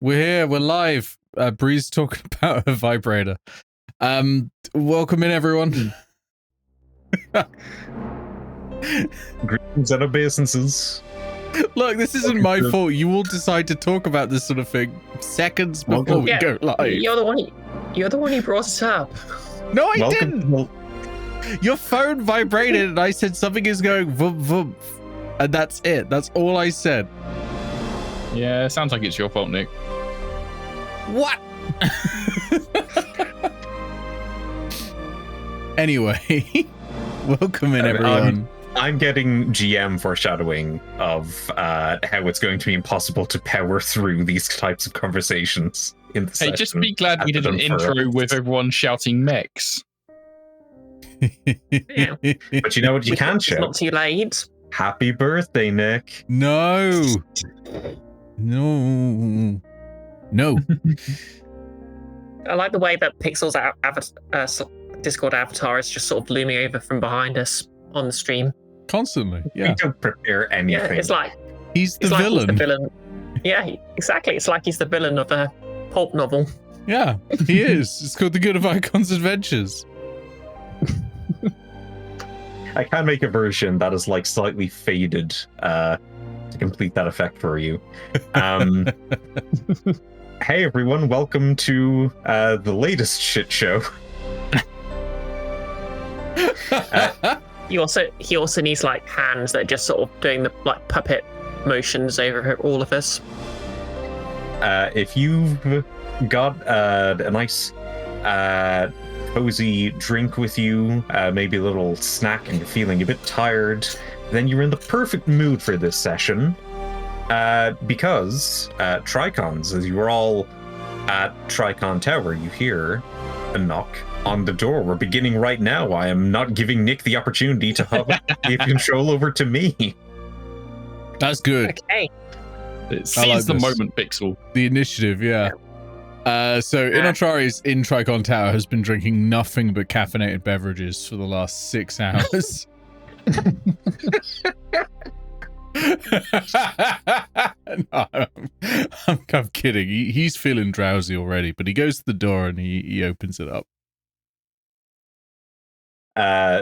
We're here. We're live. Bree's talking about a vibrator. Welcome in, everyone. Greetings and obeisances. Look, this isn't my fault. You all decide to talk about this sort of thing seconds before we go live. You're the one who brought it up. No, I didn't. Your phone vibrated, and I said something is going vroom vroom, and that's it. That's all I said. Yeah, sounds like it's your fault, Nick. What? Anyway, welcome in, everyone. I'm getting GM foreshadowing of how it's going to be impossible to power through these types of conversations in the session. Just be glad we did an intro with everyone shouting mechs. Yeah. But you know what you can shout? It's not too late. Happy birthday, Nick. No. No. I like the way that Pixel's Discord avatar is just sort of looming over from behind us on the stream. Constantly, yeah. We don't prepare anything. Yeah, it's like he's the villain. He's the villain. Yeah, exactly. It's like he's the villain of a pulp novel. Yeah, he is. It's called The Good of Icon's Adventures. I can make a version that is like slightly faded to complete that effect for you. Hey everyone, welcome to the latest shit show. He also needs like hands that are just sort of doing the like puppet motions over all of us. If you've got a nice cozy drink with you, maybe a little snack, and you're feeling a bit tired, then you're in the perfect mood for this session. Because Trycons, as you are all at Trycon Tower, you hear a knock on the door. We're beginning right now. I am not giving Nick the opportunity to give control over to me. That's good. Okay. Seize the moment, Pixel. The initiative, yeah. So Inoltrare in Trycon Tower has been drinking nothing but caffeinated beverages for the last 6 hours. No, I'm kidding. He's feeling drowsy already, but he goes to the door and he opens it up.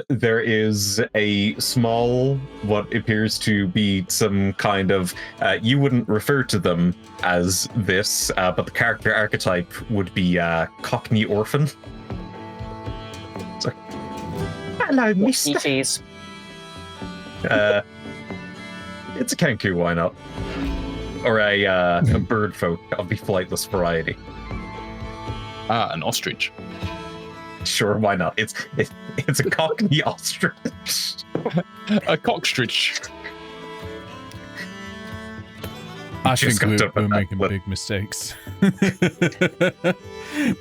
There is a small, what appears to be some kind of, you wouldn't refer to them as this, but the character archetype would be Cockney Orphan. So, hello, mister. Cheese. It's a kanku, why not? Or a bird folk of the flightless variety. An ostrich. Sure, why not? It's a Cockney ostrich. A cockstrich. I think we're making big mistakes.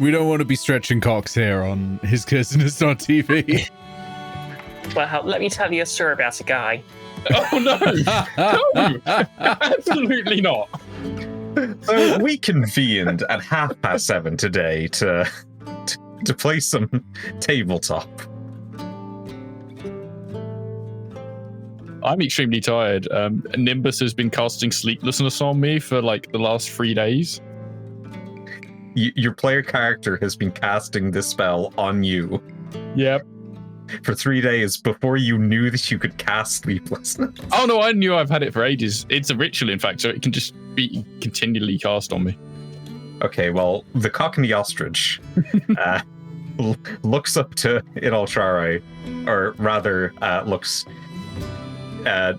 We don't want to be stretching cocks here on HisCursedness.tv. Well, let me tell you a story about a guy. Oh no! No! Absolutely not. So we convened at 7:30 today to play some tabletop. I'm extremely tired. Nimbus has been casting sleeplessness on me for like the last 3 days. Your player character has been casting this spell on you. Yep. For 3 days before you knew that you could cast sleeplessness. Oh no, I knew I've had it for ages. It's a ritual, in fact, so it can just be continually cast on me. Okay, well, the Cockney ostrich looks up to Inoltrare, or rather, looks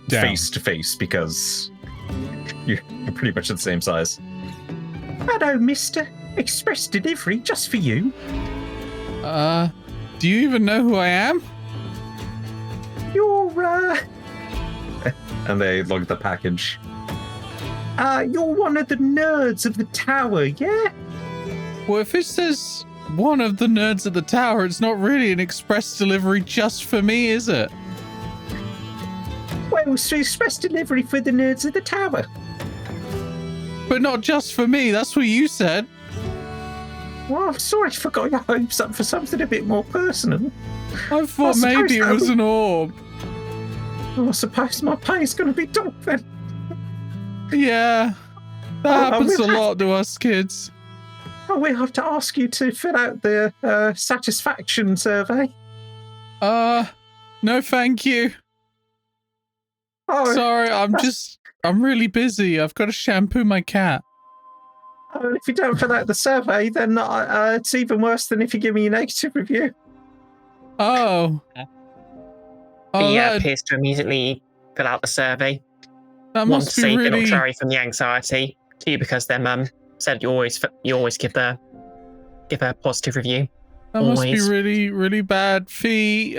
face to face, because you're pretty much the same size. Hello, mister. Express delivery just for you. Do you even know who I am? You're, And they look at the package. You're one of the nerds of the tower, yeah? Well, if it says one of the nerds of the tower, it's not really an express delivery just for me, is it? Well, it's express delivery for the nerds of the tower. But not just for me, that's what you said. Well, I'm sorry, I forgot your hopes up for something a bit more personal. I thought maybe it was an orb. Oh, I suppose my pay is going to be done then. Yeah. That happens a lot to us kids. Oh, we have to ask you to fill out the satisfaction survey. No, thank you. Oh, Sorry, I'm really busy. I've got to shampoo my cat. if you don't fill out the survey, then it's even worse than if you give me a negative review. Oh. He that, appears to immediately fill out the survey. that Want to must be save really... Inoltrare from the anxiety. To you because their mum said you always give her a positive review. That must be really, really bad. Fee,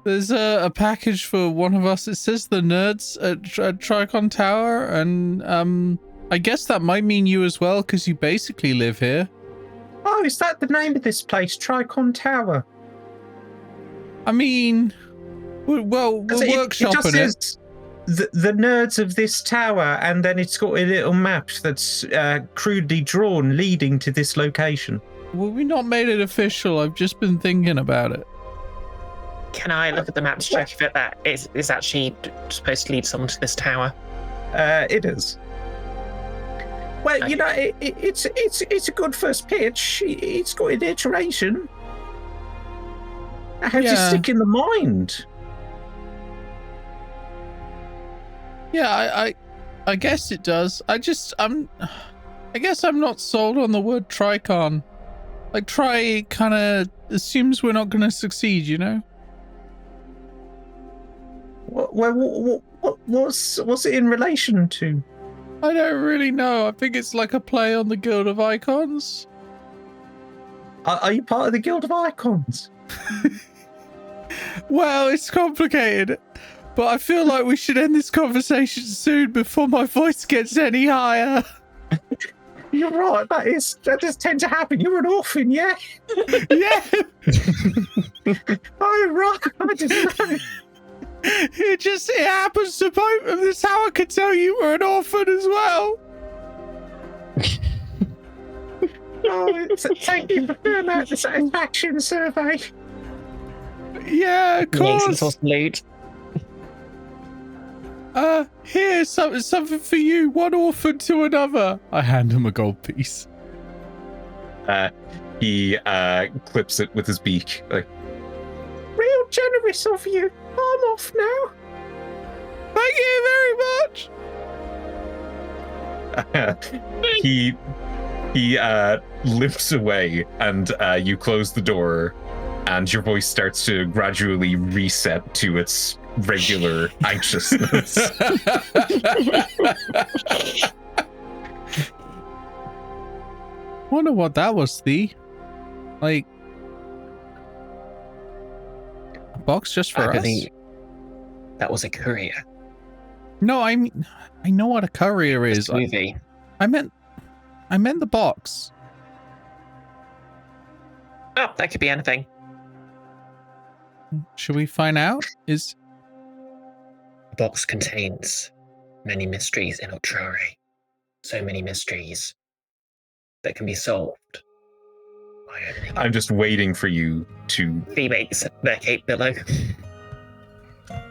there's a package for one of us. It says the nerds at Trycon Tower, and I guess that might mean you as well, because you basically live here. Oh, is that the name of this place, Trycon Tower? I mean, we're workshopping it. The nerds of this tower, and then it's got a little map that's crudely drawn leading to this location. Well, we've not made it official. I've just been thinking about it. Can I look at the map to check if that is actually supposed to lead someone to this tower? It is. Well, you know, it's a good first pitch. It's got an iteration. How to stick in the mind. Yeah, I guess it does. I guess I'm not sold on the word Trycon. Like, try kind of assumes we're not going to succeed, you know? What's it in relation to? I don't really know. I think it's like a play on the Guild of Icons. Are you part of the Guild of Icons? Well, it's complicated. But I feel like we should end this conversation soon before my voice gets any higher. You're right. That does tend to happen. You're an orphan, yeah? Yeah. Oh, right. I just know. It happens to both of us. How I could tell you were an orphan as well. Thank you for filling out the satisfaction survey. Yeah, of course. Loot. Here's something for you. One orphan to another. I hand him a gold piece. He clips it with his beak. Like, real generous of you. I'm off now. Thank you very much. He limps away, and you close the door, and your voice starts to gradually reset to its regular anxiousness. Wonder what that was, Thee. Like, a box just for us? That was a courier. No, I mean, I know what a courier is. Movie. I meant the box. Oh, that could be anything. Should we find out? The box contains many mysteries in Inoltrare. So many mysteries that can be solved by opening. I'm just waiting for you to... Fee makes their cape billow.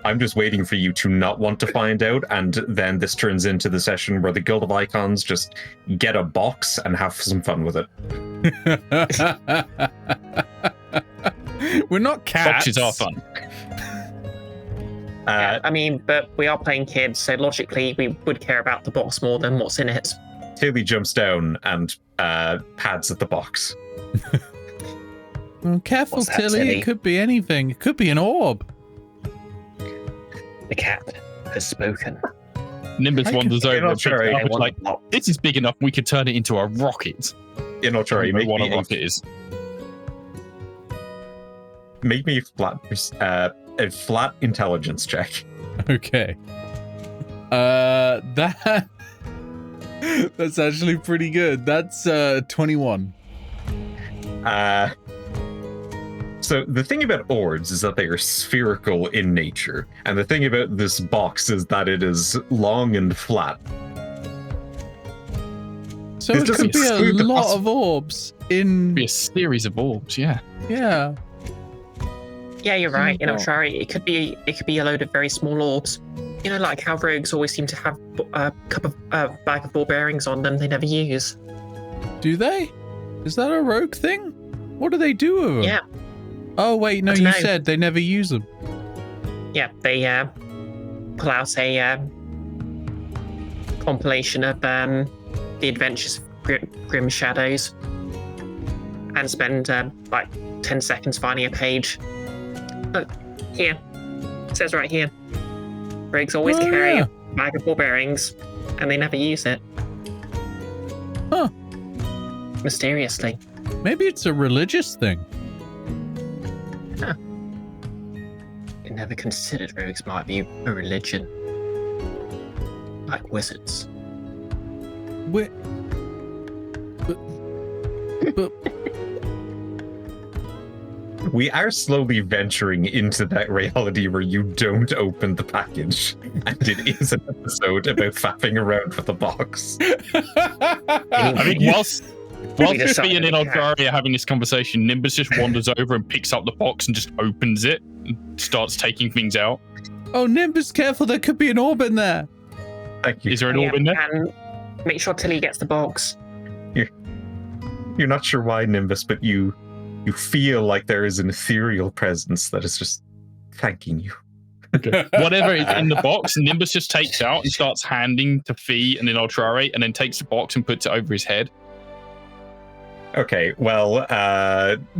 I'm just waiting for you to not want to find out, and then this turns into the session where the Guild of Icons just get a box and have some fun with it. We're not cats. Boxes are fun. Yeah, I mean, but we are playing kids, so logically we would care about the box more than what's in it. Tilly jumps down and pads at the box. Well, careful, What's that, Tilly. Tilly? It could be anything. It could be an orb. The cat has spoken. Nimbus wanders over and picks it up. I It's want like, a box. this is big enough, we could turn it into a rocket. Inoltrare, Make what a rocket is. make me a flat intelligence check. Okay. That's actually pretty good. That's 21. So the thing about orbs is that they are spherical in nature, and the thing about this box is that it is long and flat. So This it could doesn't be a exclude the lot of orbs in... Be a series of orbs, yeah. Yeah. Yeah, you're right. Oh my God. Inoltrare, it could be a load of very small orbs. You know, like how rogues always seem to have a bag of ball bearings on them they never use. Do they? Is that a rogue thing? What do they do with them? Yeah. Oh, wait, no, you said they never use them. Yeah, they pull out a compilation of the adventures of Grim Shadows and spend like 10 seconds finding a page. Look, here. It says right here. Rogues always carry a bag of ball bearings and they never use it. Huh. Mysteriously. Maybe it's a religious thing. Huh. I never considered rogues might be a religion. Like wizards. But we are slowly venturing into that reality where you don't open the package, and it is an episode about faffing around with the box. I mean, whilst Fee and Inoltrare are having this conversation, Nimbus just wanders over and picks up the box and just opens it and starts taking things out. Oh, Nimbus, careful, there could be an orb in there. Thank you. Is there an orb in there? And make sure Tilly gets the box. You're not sure why, Nimbus, but you feel like there is an ethereal presence that is just thanking you. Okay. Whatever is in the box, Nimbus just takes out and starts handing to Fee and Inoltrare, and then takes the box and puts it over his head. Okay, well,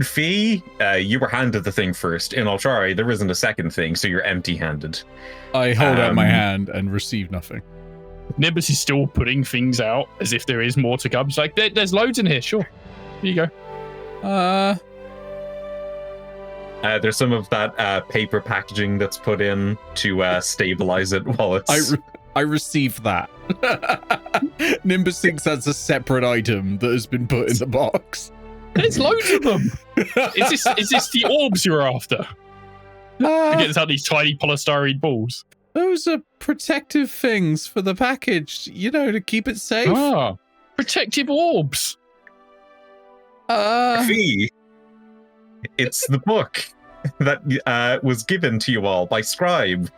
Fee, you were handed the thing first. Inoltrare, there isn't a second thing, so you're empty-handed. I hold out my hand and receive nothing. Nimbus is still putting things out as if there is more to come. It's like, there's loads in here, sure. Here you go. There's some of that paper packaging that's put in to stabilize it while it's... I receive that. Nimbus thinks that's a separate item that has been put in the box. There's loads of them. Is this the orbs you're after? It gets out these tiny polystyrene balls. Those are protective things for the package, you know, to keep it safe. Ah, protective orbs. Fee, it's the book that was given to you all by Scribe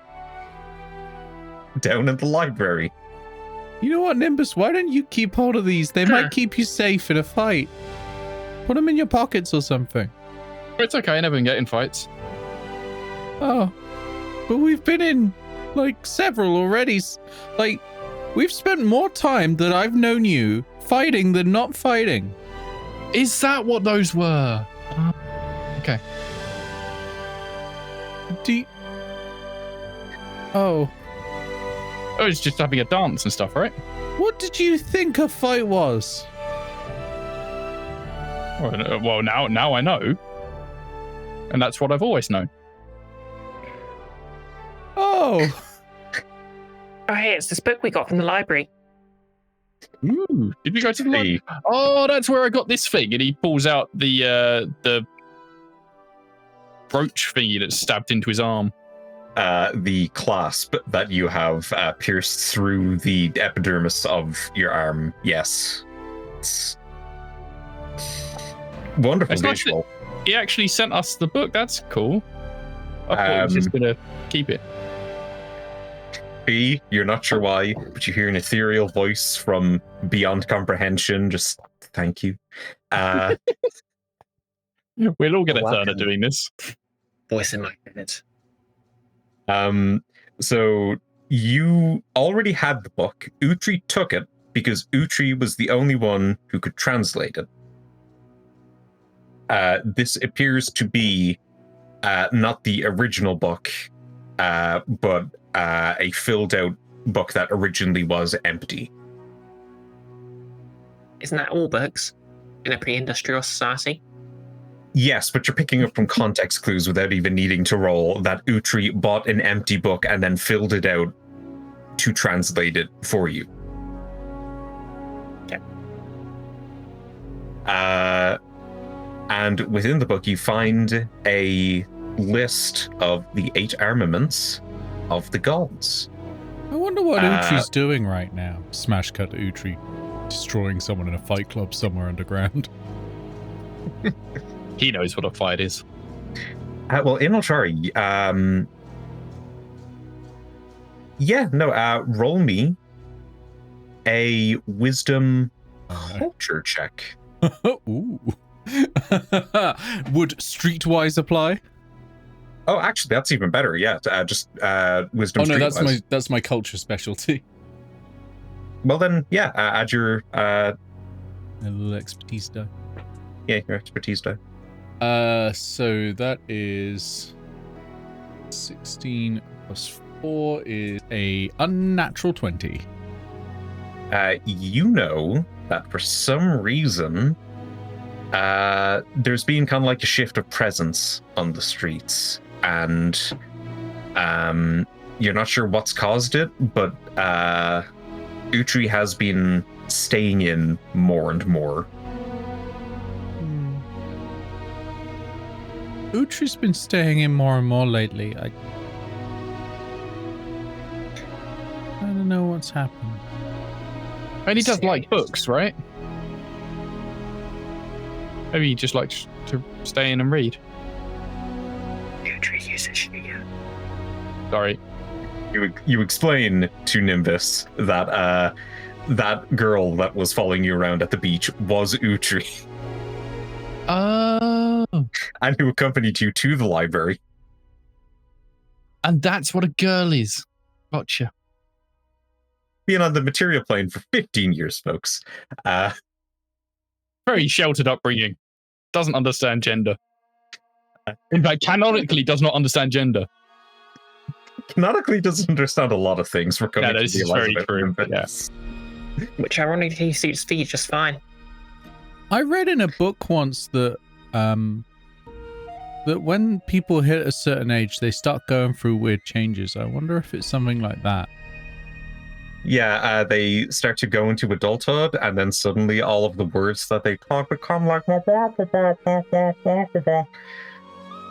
down in the library. You know what, Nimbus? Why don't you keep hold of these? They might keep you safe in a fight. Put them in your pockets or something. It's okay, I never can get in fights. Oh, but we've been in like several already. Like, we've spent more time that I've known you fighting than not fighting. Is that what those were? Okay. Oh, it's just having a dance and stuff, right? what did you think a fight was? Well, now I know. And that's what I've always known. Oh. Oh, hey, it's this book we got from the library. Ooh, did we go to the library? Oh, that's where I got this thing. And he pulls out the brooch thingy that's stabbed into his arm. The clasp that you have pierced through the epidermis of your arm. Yes. It's wonderful It's nice visual. He actually sent us the book. That's cool. I thought he was just going to keep it. B, you're not sure why, but you hear an ethereal voice from beyond comprehension. Just thank you. We'll all get a turn at doing this. Voice in my head. So you already had the book. Utri took it because Utri was the only one who could translate it. This appears to be not the original book, but a filled out book that originally was empty. Isn't that all books in a pre-industrial society? Yes, but you're picking up from context clues without even needing to roll that Utri bought an empty book and then filled it out to translate it for you. Okay. And within the book, you find a list of the 8 armaments of the gods. I wonder what Utri's doing right now. Smash cut to Utri destroying someone in a fight club somewhere underground. He knows what a fight is. Well, Inoltrare, Roll me a wisdom culture check. Ooh. Would streetwise apply? Oh, actually, that's even better. Yeah, just wisdom. Oh no, streetwise. that's my culture specialty. Well then, yeah, add your A little expertise die. Yeah, your expertise die. So that is 16 plus 4 is a unnatural 20. You know that for some reason, there's been kind of like a shift of presence on the streets, and you're not sure what's caused it, but Utri has been staying in more and more. Utri's been staying in more and more lately. I don't know what's happened. And he does like books, right? Maybe he just likes to stay in and read. Utri uses she. Sorry. You explain to Nimbus that that girl that was following you around at the beach was Utri. Oh. And who accompanied you to the library. And that's what a girl is. Gotcha. Being on the material plane for 15 years, folks. Very sheltered upbringing. Doesn't understand gender. In fact, canonically does not understand gender. Canonically doesn't understand a lot of things. For coming This to the is very true. Yes. Which ironically suits feet just fine. I read in a book once that that when people hit a certain age, they start going through weird changes. I wonder if it's something like that. Yeah, they start to go into adulthood, and then suddenly all of the words that they talk become like.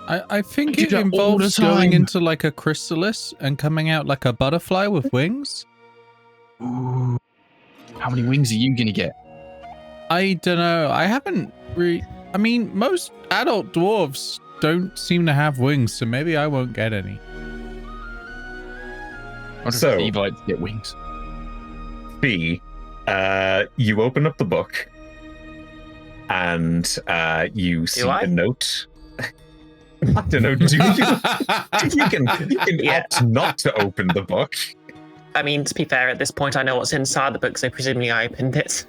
I think it involves going into like a chrysalis and coming out like a butterfly with wings. Ooh. How many wings are you gonna get? I don't know. I haven't really. I mean, most adult dwarves don't seem to have wings, so maybe I won't get any. So, Evites get wings. B, you open up the book, and you see the note. I don't know. Do you can opt not to open the book. I mean, to be fair, at this point, I know what's inside the book, so presumably I opened it.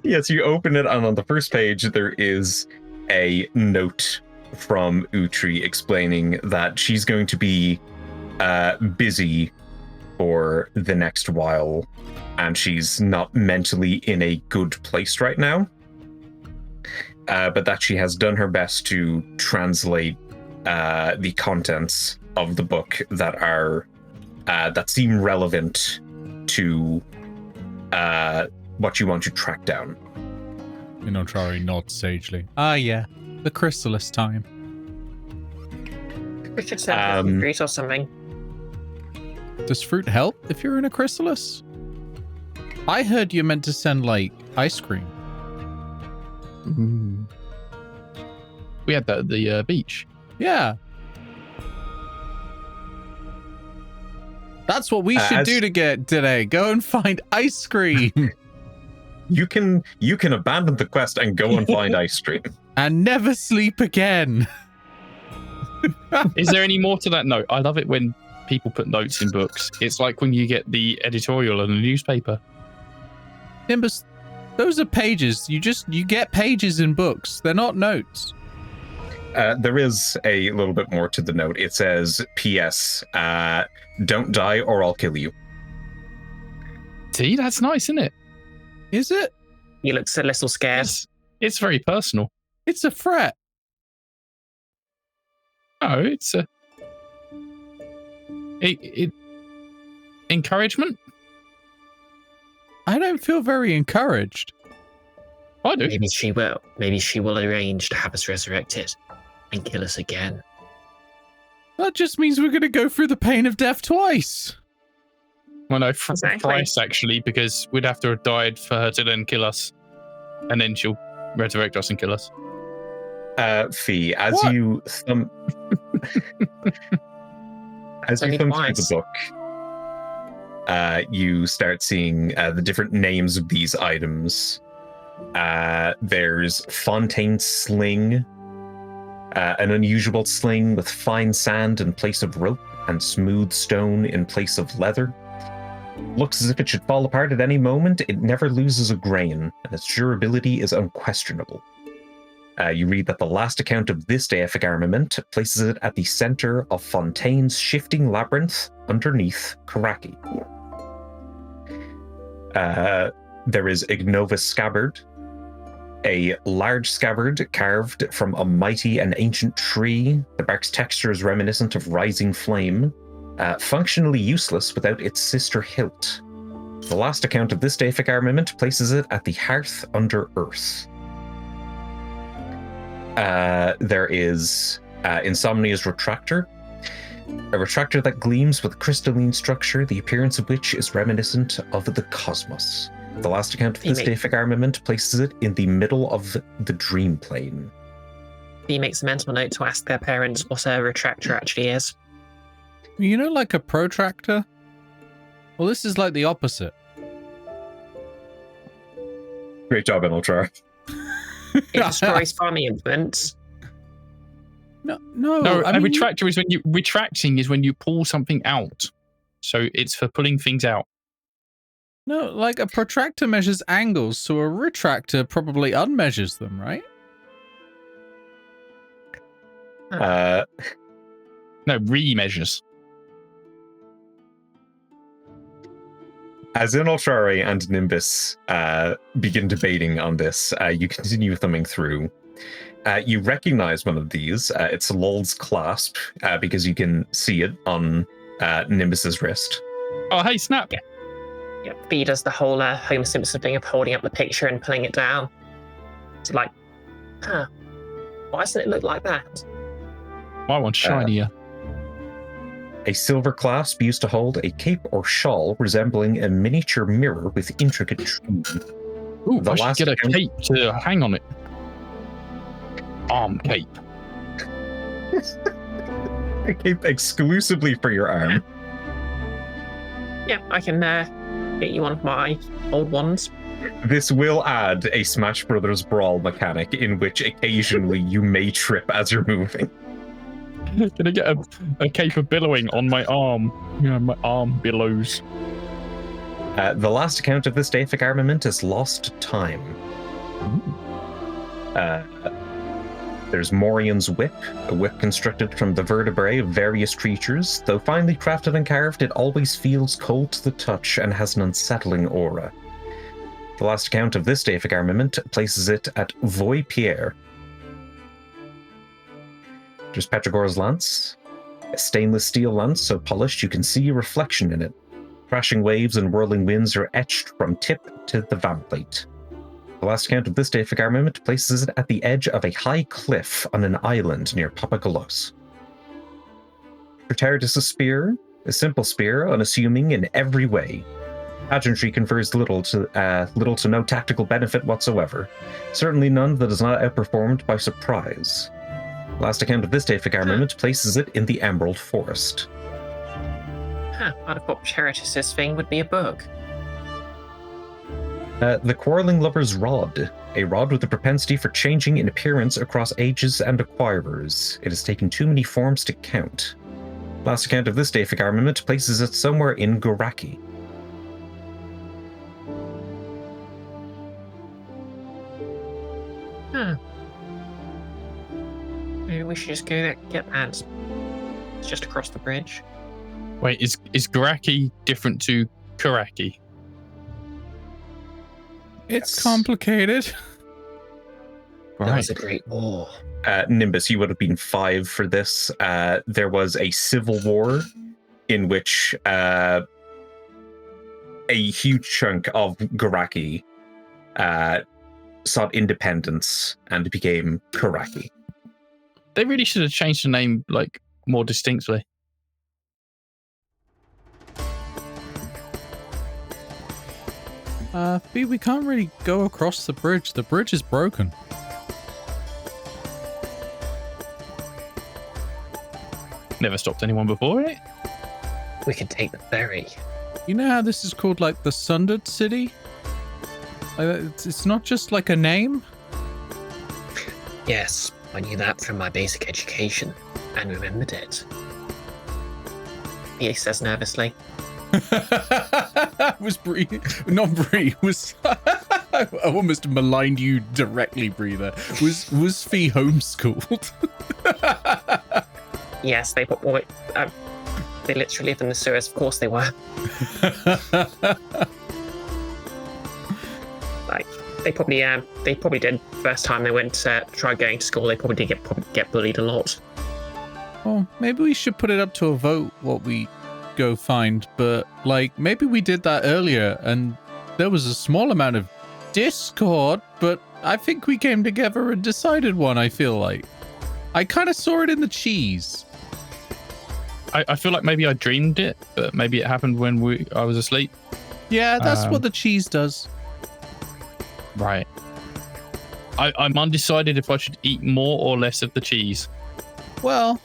Yes, you open it, and on the first page there is a note from Utri explaining that she's going to be busy for the next while, and she's not mentally in a good place right now. But that she has done her best to translate the contents of the book that are that seem relevant to what you want to track down. Inoltrare nods sagely. Ah, yeah, the chrysalis time. We should send fruit or something. Does fruit help if you're in a chrysalis? I heard you're meant to send like ice cream. Mm. We had that at the beach. Yeah. That's what we should do today. Go and find ice cream. You can abandon the quest and go and find ice cream. And never sleep again. Is there any more to that note? I love it when people put notes in books. It's like when you get the editorial in a newspaper. Nimbus, those are pages. You get pages in books. They're not notes. There is a little bit more to the note. It says, P.S. Don't die or I'll kill you. See, that's nice, isn't it? Is it? He looks a little scared. It's very personal. It's a threat. No, it's a... encouragement? I don't feel very encouraged. I do. Maybe she will. Maybe she will arrange to have us resurrected and kill us again. That just means we're going to go through the pain of death twice. Well, no, thrice actually, because we'd have to have died for her to then kill us, and then she'll resurrect us and kill us. Fee, as What? you As you thumb through the book, you start seeing the different names of these items. There's Fontaine Sling, an unusual sling with fine sand in place of rope and smooth stone in place of leather. Looks as if it should fall apart at any moment. It never loses a grain, and its durability is unquestionable. You read that the last account of this deific armament places it at the center of Fontaine's shifting labyrinth underneath Korakii. There is Ignova's scabbard, a large scabbard carved from a mighty and ancient tree. The bark's texture is reminiscent of rising flame, functionally useless without its sister hilt. The last account of this deific armament places it at the hearth under earth. There is Insomnia's Retractor, a retractor that gleams with crystalline structure, the appearance of which is reminiscent of the cosmos. The last account of this deific armament places it in the middle of the Dreamplane. He makes a mental note to ask their parents what a retractor actually is. You know, like a protractor? Well, this is like the opposite. Great job, Inoltrare. It destroys farming implements. No. A retractor is when you retracting is when you pull something out. So it's for pulling things out. No, like a protractor measures angles, so a retractor probably unmeasures them, right? No, remeasures. As Inoltrare and Nimbus begin debating on this, you continue thumbing through. You recognize one of these. It's Lol's clasp, because you can see it on Nimbus's wrist. Oh, hey, Snap! Yeah, B does the whole Homer Simpson thing of holding up the picture and pulling it down. It's like, why doesn't it look like that? My one's shinier. A silver clasp used to hold a cape or shawl resembling a miniature mirror with intricate trees. Ooh, I should get a cape to hang on it. Arm cape. A cape exclusively for your arm. Yeah, I can get you one of my old ones. This will add a Smash Brothers Brawl mechanic in which occasionally you may trip as you're moving. Can I get a cape of billowing on my arm? Yeah, my arm billows. The last account of this deific armament is Lost Time. There's Morian's Whip, a whip constructed from the vertebrae of various creatures. Though finely crafted and carved, it always feels cold to the touch and has an unsettling aura. The last account of this deific armament places it at Voy Pierre. There's Petrogor's Lance, a stainless steel lance so polished you can see a reflection in it. Crashing waves and whirling winds are etched from tip to the vamplate. The last account of this deific armament places it at the edge of a high cliff on an island near Papagolos. Preteritus' spear, a simple spear, unassuming in every way. Pageantry confers little to no tactical benefit whatsoever. Certainly none that is not outperformed by surprise. Last account of this deific armament places it in the Emerald Forest. I'd have thought Preteritus' thing would be a book. The Quarreling Lover's Rod, a rod with a propensity for changing in appearance across ages and acquirers. It has taken too many forms to count. Last account of this deific armament places it somewhere in Korakii. Maybe we should just go there, get that. It's just across the bridge. Wait, is Korakii different to Korakii? It's complicated. That was a great war. Nimbus, you would have been 5 for this. There was a civil war in which a huge chunk of Korakii sought independence and became Korakii. They really should have changed the name like more distinctly. B, we can't really go across the bridge. The bridge is broken. Never stopped anyone before, eh? We could take the ferry. You know how this is called, like, the Sundered City? It's not just, like, a name? Yes, I knew that from my basic education, and remembered it. He says nervously. Was Bree... Not Bree, was... I almost maligned you directly, Bree, there. Was Fee homeschooled? Yes, they they literally live in the sewers. Of course they were. Like, they probably did. First time they went to try going to school, they probably did get bullied a lot. Oh, maybe we should put it up to a vote what we go find, but, like, maybe we did that earlier and there was a small amount of discord, but I think we came together and decided one, I feel like. I kind of saw it in the cheese. I feel like maybe I dreamed it, but maybe it happened when I was asleep. Yeah, that's what the cheese does. Right. I'm undecided if I should eat more or less of the cheese. Well,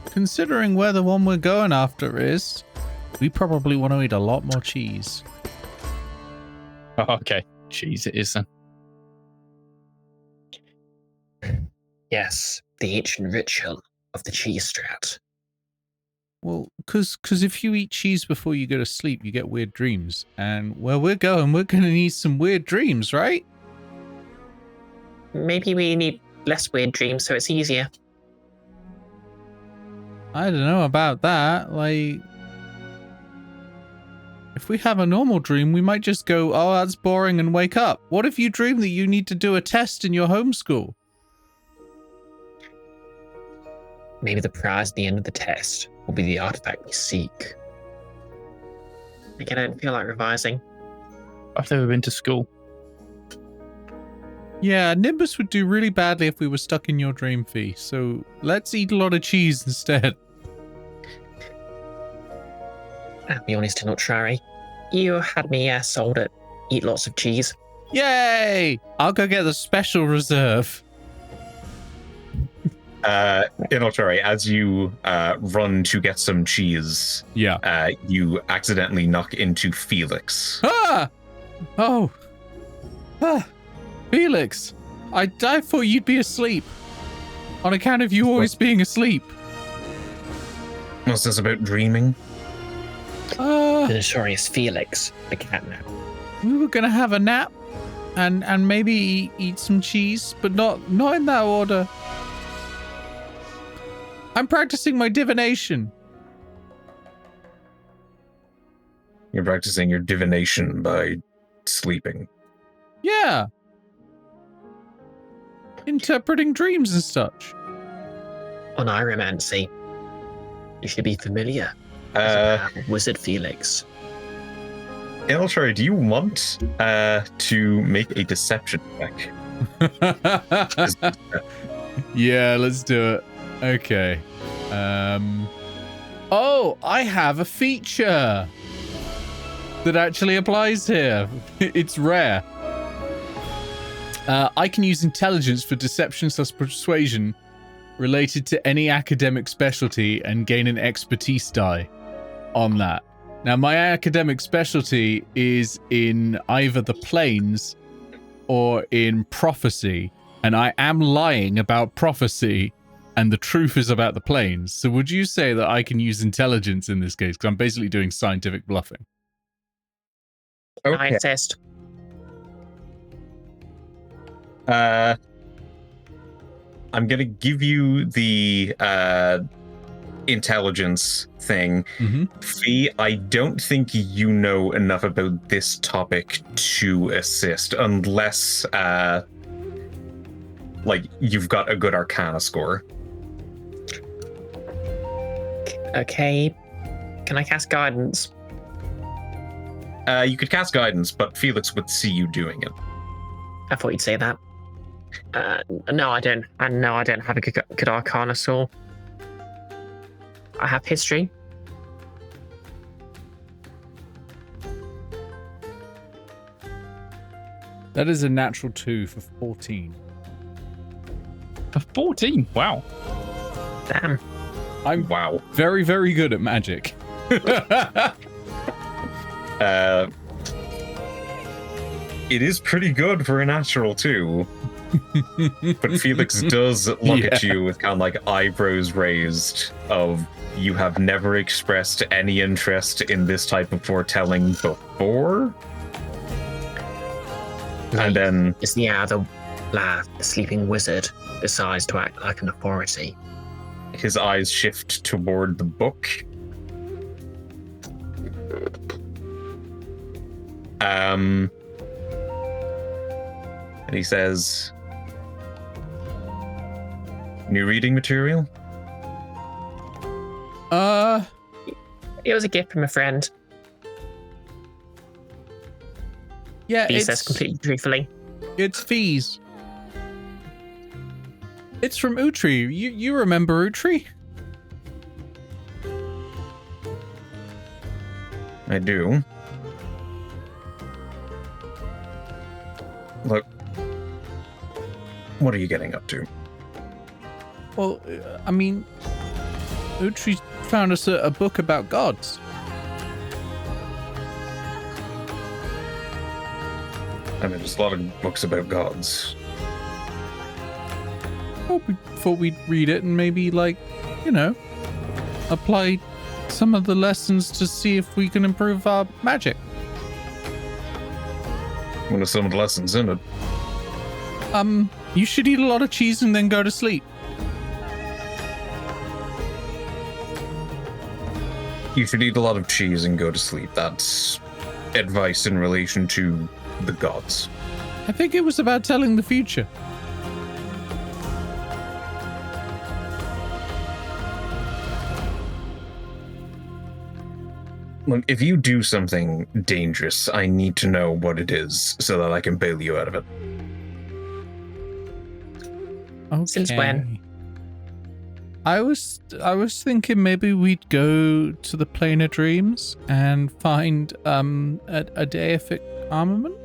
considering where the one we're going after is, we probably want to eat a lot more cheese. Oh, okay, cheese it is then. Yes, the ancient ritual of the cheese strat. Well, because if you eat cheese before you go to sleep, you get weird dreams. And where we're going to need some weird dreams, right? Maybe we need less weird dreams so it's easier. I don't know about that. Like, if we have a normal dream, we might just go, oh, that's boring, and wake up. What if you dream that you need to do a test in your homeschool? Maybe the prize at the end of the test will be the artifact we seek. I don't feel like revising. I've never been to school. Yeah, Nimbus would do really badly if we were stuck in your dream, Fee. So let's eat a lot of cheese instead. I'll be honest, Inoltrare. You had me sold it. Eat lots of cheese. Yay! I'll go get the special reserve. Inoltrare, as you run to get some cheese, you accidentally knock into Felix. Ah! Oh. Ah. Felix, I thought you'd be asleep. On account of you always being asleep. What's this about dreaming? The notorious Felix, the cat nap. We were gonna have a nap and maybe eat some cheese, but not in that order. I'm practicing my divination. You're practicing your divination by sleeping. Yeah. Interpreting dreams and such. On Iromancy. You should be familiar. Wizard Felix. Inoltrare, do you want to make a deception check? Yeah, let's do it. Okay. Oh, I have a feature that actually applies here. It's rare. I can use intelligence for deception/persuasion related to any academic specialty and gain an expertise die on that. Now, my academic specialty is in either the planes or in prophecy, and I am lying about prophecy, and the truth is about the planes. So would you say that I can use intelligence in this case? Because I'm basically doing scientific bluffing. Okay. I insist. I'm going to give you the intelligence thing. Mm-hmm. Fee, I don't think you know enough about this topic to assist unless like you've got a good Arcana score. Okay. Can I cast guidance? You could cast guidance, but Felix would see you doing it. I thought you'd say that. No, I don't. And no, I don't have a good Arcana score. I have history. That is a natural 2 for 14. For 14? Wow. Damn. I'm very, very good at magic. It is pretty good for a natural 2. But Felix does look at you with kind of like eyebrows raised of, you have never expressed any interest in this type of foretelling before? And then... Is the other lad, the sleeping wizard, decides to act like an authority. His eyes shift toward the book. And he says, new reading material? It was a gift from a friend. Yeah, He says completely truthfully. It's fees. It's from Utri. You remember Utri? I do. Look, what are you getting up to? Well, I mean, Utri found us a book about gods. I mean, there's a lot of books about gods. Well, we thought we'd read it and maybe, like, you know, apply some of the lessons to see if we can improve our magic. What are some of the lessons in it? You should eat a lot of cheese and then go to sleep. You should eat a lot of cheese and go to sleep. That's advice in relation to the gods. I think it was about telling the future. Look, if you do something dangerous, I need to know what it is so that I can bail you out of it. Okay. Since when? I was thinking maybe we'd go to the Plane of Dreams and find a deific armament.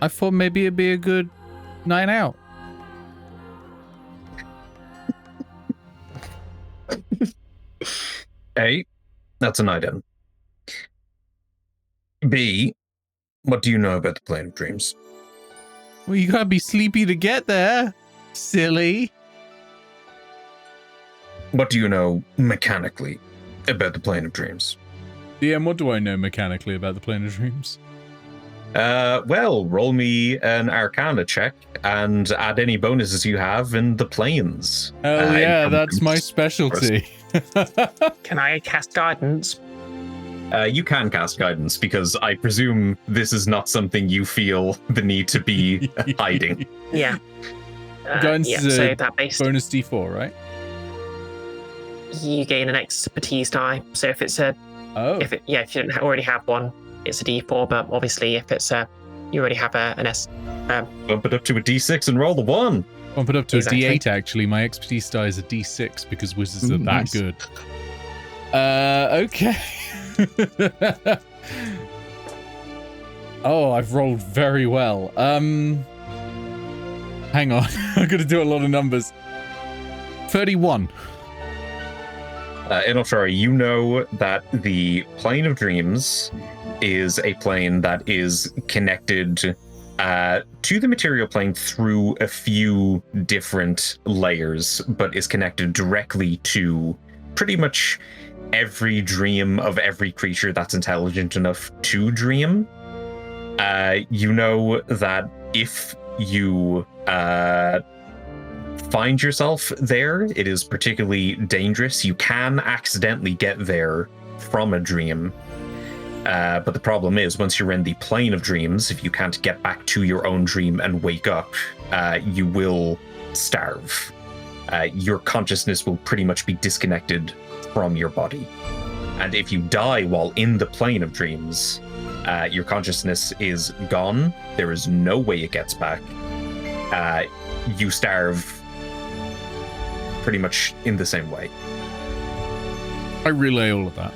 I thought maybe it'd be a good night out. A, that's a night in. B, what do you know about the Plane of Dreams? Well, you gotta be sleepy to get there, silly. What do you know mechanically about the Plane of Dreams? DM, what do I know mechanically about the Plane of Dreams? Well, roll me an Arcana check and add any bonuses you have in the planes. Oh yeah, that's my specialty. Can I cast guidance? You can cast guidance because I presume this is not something you feel the need to be hiding. Yeah. Guidance yeah, is so a that based bonus D4, right? you gain an expertise die. So if it's a if you don't already have one, it's a D4. But obviously, if it's you already have an S. Bump it up to a D6 and roll the 1. Bump it up to a D8, actually. My expertise die is a D6 because wizards are that good. Okay. Oh, I've rolled very well. Hang on. I'm going to do a lot of numbers. 31. Inoltrare, you know that the Plane of Dreams is a plane that is connected to the material plane through a few different layers, but is connected directly to pretty much every dream of every creature that's intelligent enough to dream. You know that if you find yourself there, it is particularly dangerous. You can accidentally get there from a dream. But the problem is, once you're in the plane of dreams, if you can't get back to your own dream and wake up, you will starve. Your consciousness will pretty much be disconnected from your body. And if you die while in the plane of dreams, your consciousness is gone. There is no way it gets back. You starve pretty much in the same way. I relay all of that.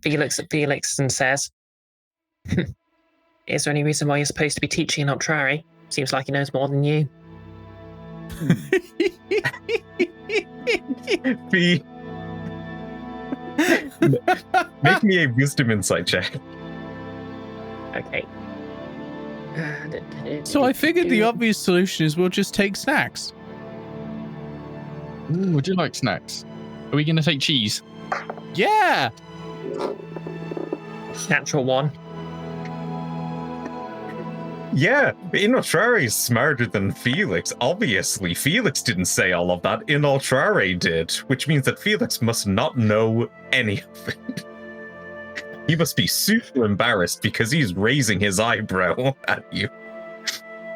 He looks at Felix and says, is there any reason why you're supposed to be teaching Inoltrare? Seems like he knows more than you. Fee. Make me a wisdom insight check. Okay. So I figured the obvious solution is we'll just take snacks. Ooh, would you like snacks? Are we going to take cheese? Yeah. Natural 1. Yeah, Inoltrare is smarter than Felix. Obviously, Felix didn't say all of that. Inoltrare did, which means that Felix must not know any of it. He must be super embarrassed because he's raising his eyebrow at you.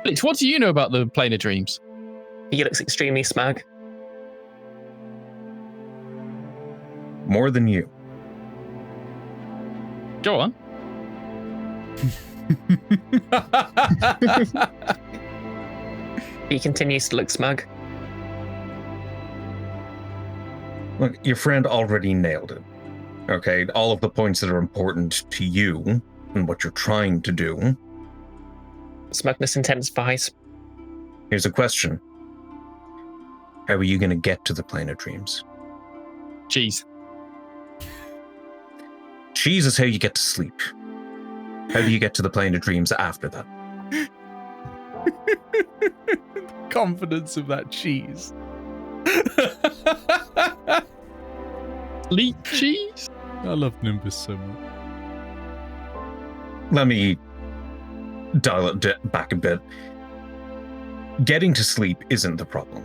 Felix, what do you know about the Plane of Dreams? He looks extremely smug. More than you. Go on. He continues to look smug. Look, your friend already nailed it. Okay, all of the points that are important to you and what you're trying to do. Smugness intensifies. Here's a question. How are you going to get to the Plane of Dreams? Cheese. Cheese is how you get to sleep. How do you get to the Plane of Dreams after that? Confidence of that cheese. Leak cheese? I love Nimbus so much. Let me dial it back a bit. Getting to sleep isn't the problem.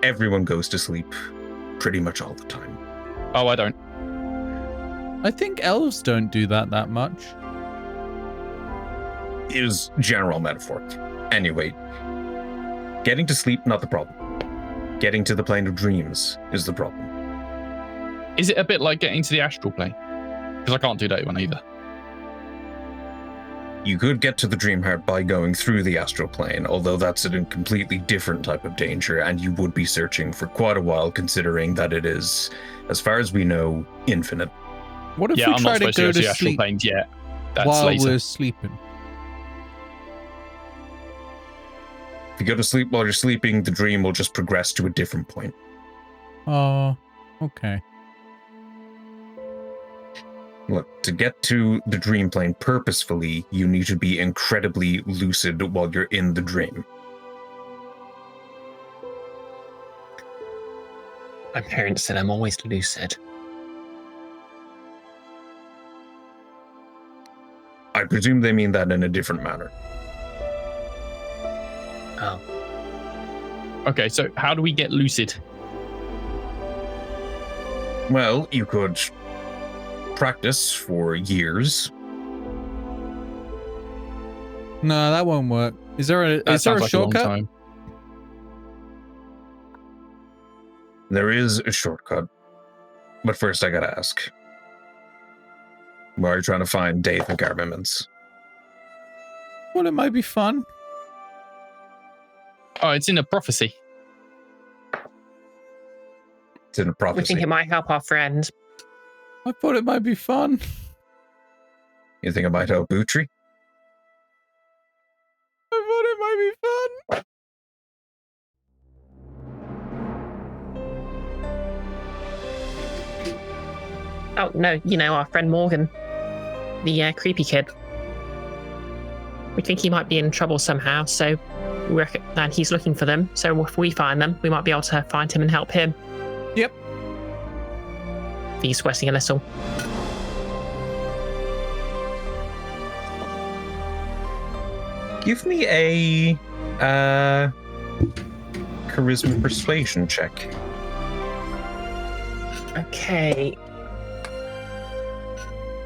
Everyone goes to sleep pretty much all the time. Oh, I don't. I think elves don't do that much. It was general metaphor. Anyway, getting to sleep, not the problem. Getting to the Plane of Dreams is the problem. Is it a bit like getting to the astral plane? Because I can't do that one either. You could get to the dream heart by going through the astral plane, although that's a completely different type of danger, and you would be searching for quite a while, considering that it is, as far as we know, infinite. What if Yeah, we I'm try not to supposed go to to the astral sleep planes yet. That's while later. we're sleeping? If you go to sleep while you're sleeping, the dream will just progress to a different point. Oh, okay. Look, to get to the dream plane purposefully, you need to be incredibly lucid while you're in the dream. My parents said I'm always lucid. I presume they mean that in a different manner. Oh. Okay, so how do we get lucid? Well, you could practice for years. No, that won't work. Is there a That sounds like a long shortcut? time. There is a shortcut. But first I gotta ask. Why are you trying to find Eight Armaments? Well, it might be fun. Oh, it's in a prophecy. It's in a We prophecy. think it might help our friend. I thought it might be fun. You think it might help Utri? I thought it might be fun. Oh, no, you know, our friend Morgan. The creepy kid. We think he might be in trouble somehow, so and he's looking for them. So if we find them, we might be able to find him and help him. Yep. He's sweating a little. Give me a charisma persuasion check. Okay.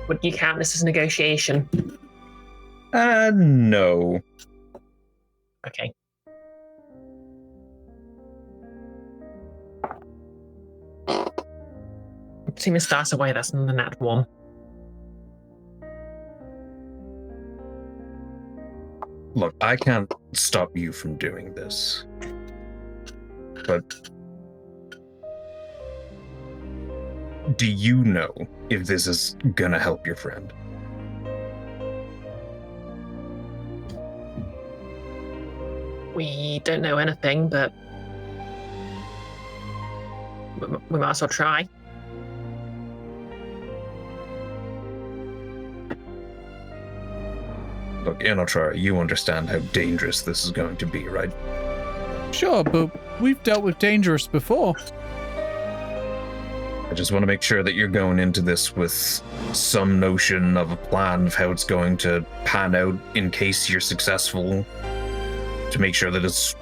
Would you count this as negotiation? No. Okay. Team starts away, that's another nat 1. Look, I can't stop you from doing this. But do you know if this is gonna help your friend? We don't know anything, but we might as well try. Look, Inoltrare, you understand how dangerous this is going to be, right? Sure, but we've dealt with dangerous before. I just want to make sure that you're going into this with some notion of a plan of how it's going to pan out in case you're successful, to make sure that it's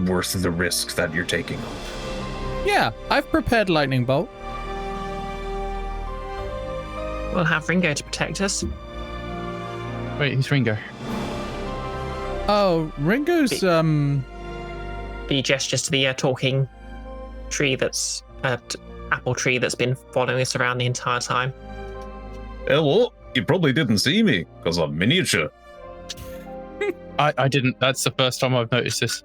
worth the risk that you're taking. Yeah, I've prepared lightning bolt. We'll have Ringo to protect us. Wait, who's Ringo? Oh, Ringo's, He gestures to the talking tree that's apple tree that's been following us around the entire time. Hello, you probably didn't see me because I'm miniature. I didn't. That's the first time I've noticed this.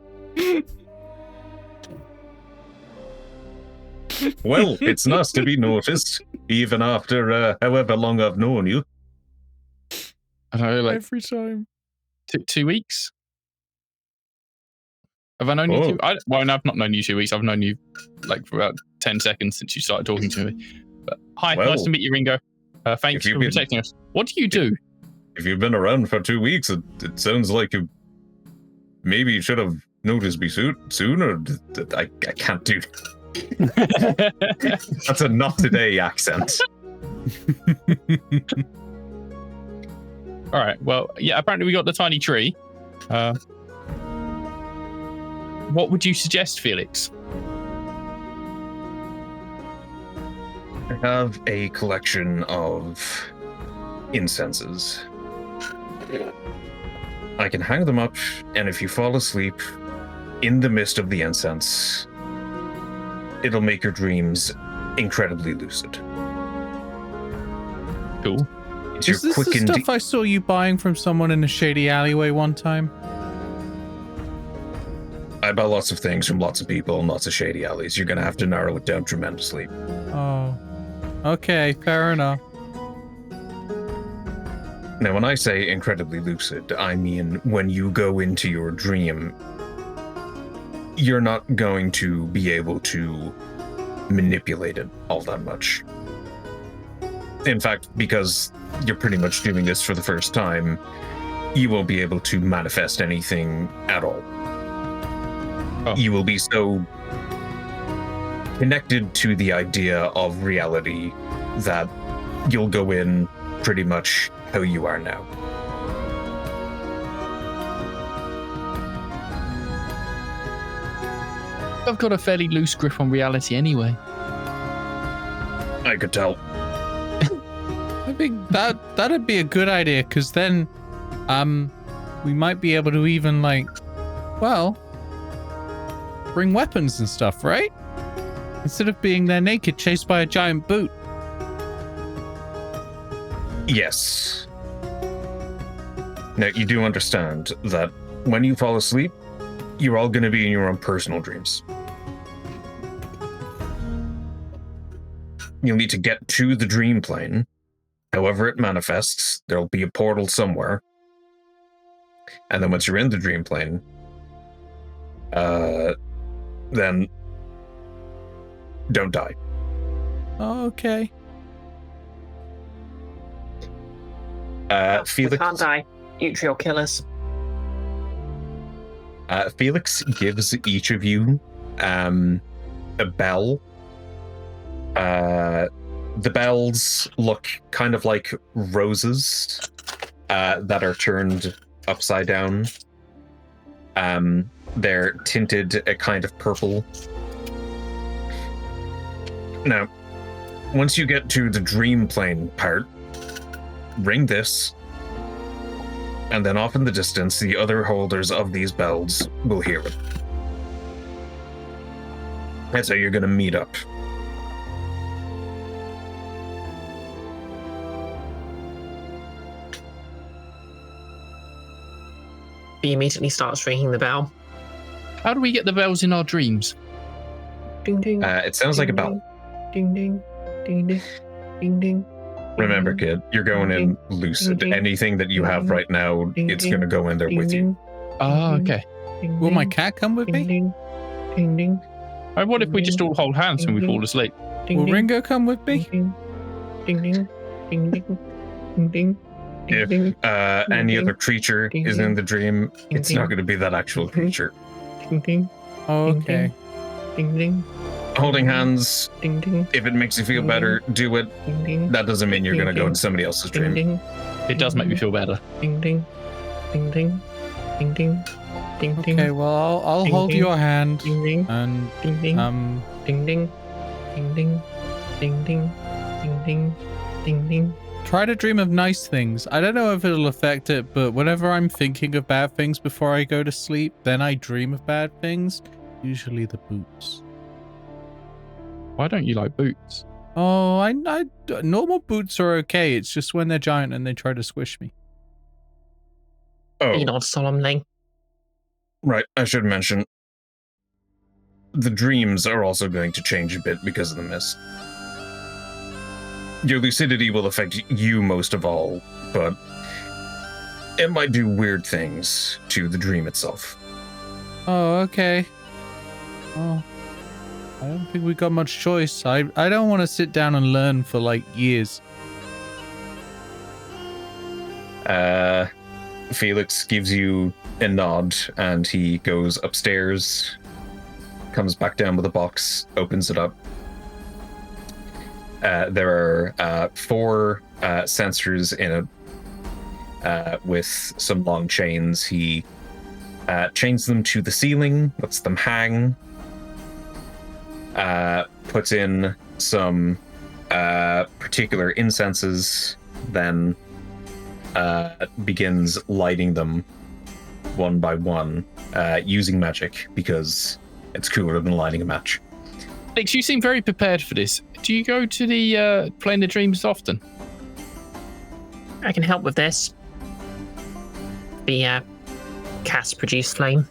Well, it's nice to be noticed, even after however long I've known you. I don't know, like every time. 2 weeks? Have I known you I've not known you 2 weeks. I've known you like for about 10 seconds since you started talking to me. But hi, nice to meet you, Ringo. Thanks for protecting us. What do you do? If you've been around for 2 weeks, it sounds like you maybe should have noticed me sooner. I can't do that's a not today accent. All right. Well, yeah. Apparently, we got the tiny tree. What would you suggest, Felix? I have a collection of incenses. I can hang them up, and if you fall asleep in the midst of the incense, it'll make your dreams incredibly lucid. Cool. Is this the stuff I saw you buying from someone in a shady alleyway one time? I buy lots of things from lots of people in lots of shady alleys. You're going to have to narrow it down tremendously. Oh. Okay, fair enough. Now, when I say incredibly lucid, I mean when you go into your dream, you're not going to be able to manipulate it all that much. In fact, because you're pretty much doing this for the first time, you won't be able to manifest anything at all. Oh. You will be so connected to the idea of reality that you'll go in pretty much how you are now. I've got a fairly loose grip on reality anyway. I could tell. I think that'd be a good idea, because then we might be able to even bring weapons and stuff, right? Instead of being there naked chased by a giant boot. Yes. Now, you do understand that when you fall asleep, you're all going to be in your own personal dreams. You'll need to get to the dream plane. However it manifests, there'll be a portal somewhere. And then once you're in the dream plane, then don't die. Okay. Felix, we can't die. Utri will kill us. Felix gives each of you a bell. The bells look kind of like roses that are turned upside down. They're tinted a kind of purple. Now, once you get to the dream plane part, ring this, and then off in the distance, the other holders of these bells will hear it. That's how you're going to meet up. He immediately starts ringing the bell. How do we get the bells in our dreams? Ding ding. It sounds like a bell. Ding ding. Ding ding. Ding ding. Remember, kid, you're going in lucid. Anything that you have right now, it's going to go in there with you. Oh, okay. Will my cat come with me? Ding ding. Ding ding. What if we just all hold hands when we fall asleep? Will Ringo come with me? Ding ding ding ding ding ding. If any other creature is in the dream, it's not going to be that actual creature. Ding ding. Okay. Ding ding. Holding hands, Ding ding. if it makes you feel better, do it. Ding ding. That doesn't mean you're going to go into somebody else's Ding dream. ding. It does make me feel better. Ding ding. Ding ding. Ding ding. Ding ding. Okay, well, I'll Ding, hold ding. your hand Ding ding. and Ding ding. Ding ding. Ding ding. Ding ding. Ding ding. Ding ding. try to dream of nice things. I don't know if it'll affect it, but whenever I'm thinking of bad things before I go to sleep, then I dream of bad things. Usually the boots. Why don't you like boots? Oh, I normal boots are okay. It's just when they're giant and they try to squish me. Oh, You nod solemnly. right. I should mention. The dreams are also going to change a bit because of the mist. Your lucidity will affect you most of all, but it might do weird things to the dream itself. Oh, okay. Well, I don't think we got much choice. I don't want to sit down and learn for like years. Felix gives you a nod and he goes upstairs, comes back down with a box, opens it up. There are 4 sensors in it with some long chains. He chains them to the ceiling, lets them hang, puts in some particular incenses, then begins lighting them one by one, using magic because it's cooler than lighting a match. Alex, you seem very prepared for this. Do you go to the Plane the Dreams often? I can help with this. The cast produce flame.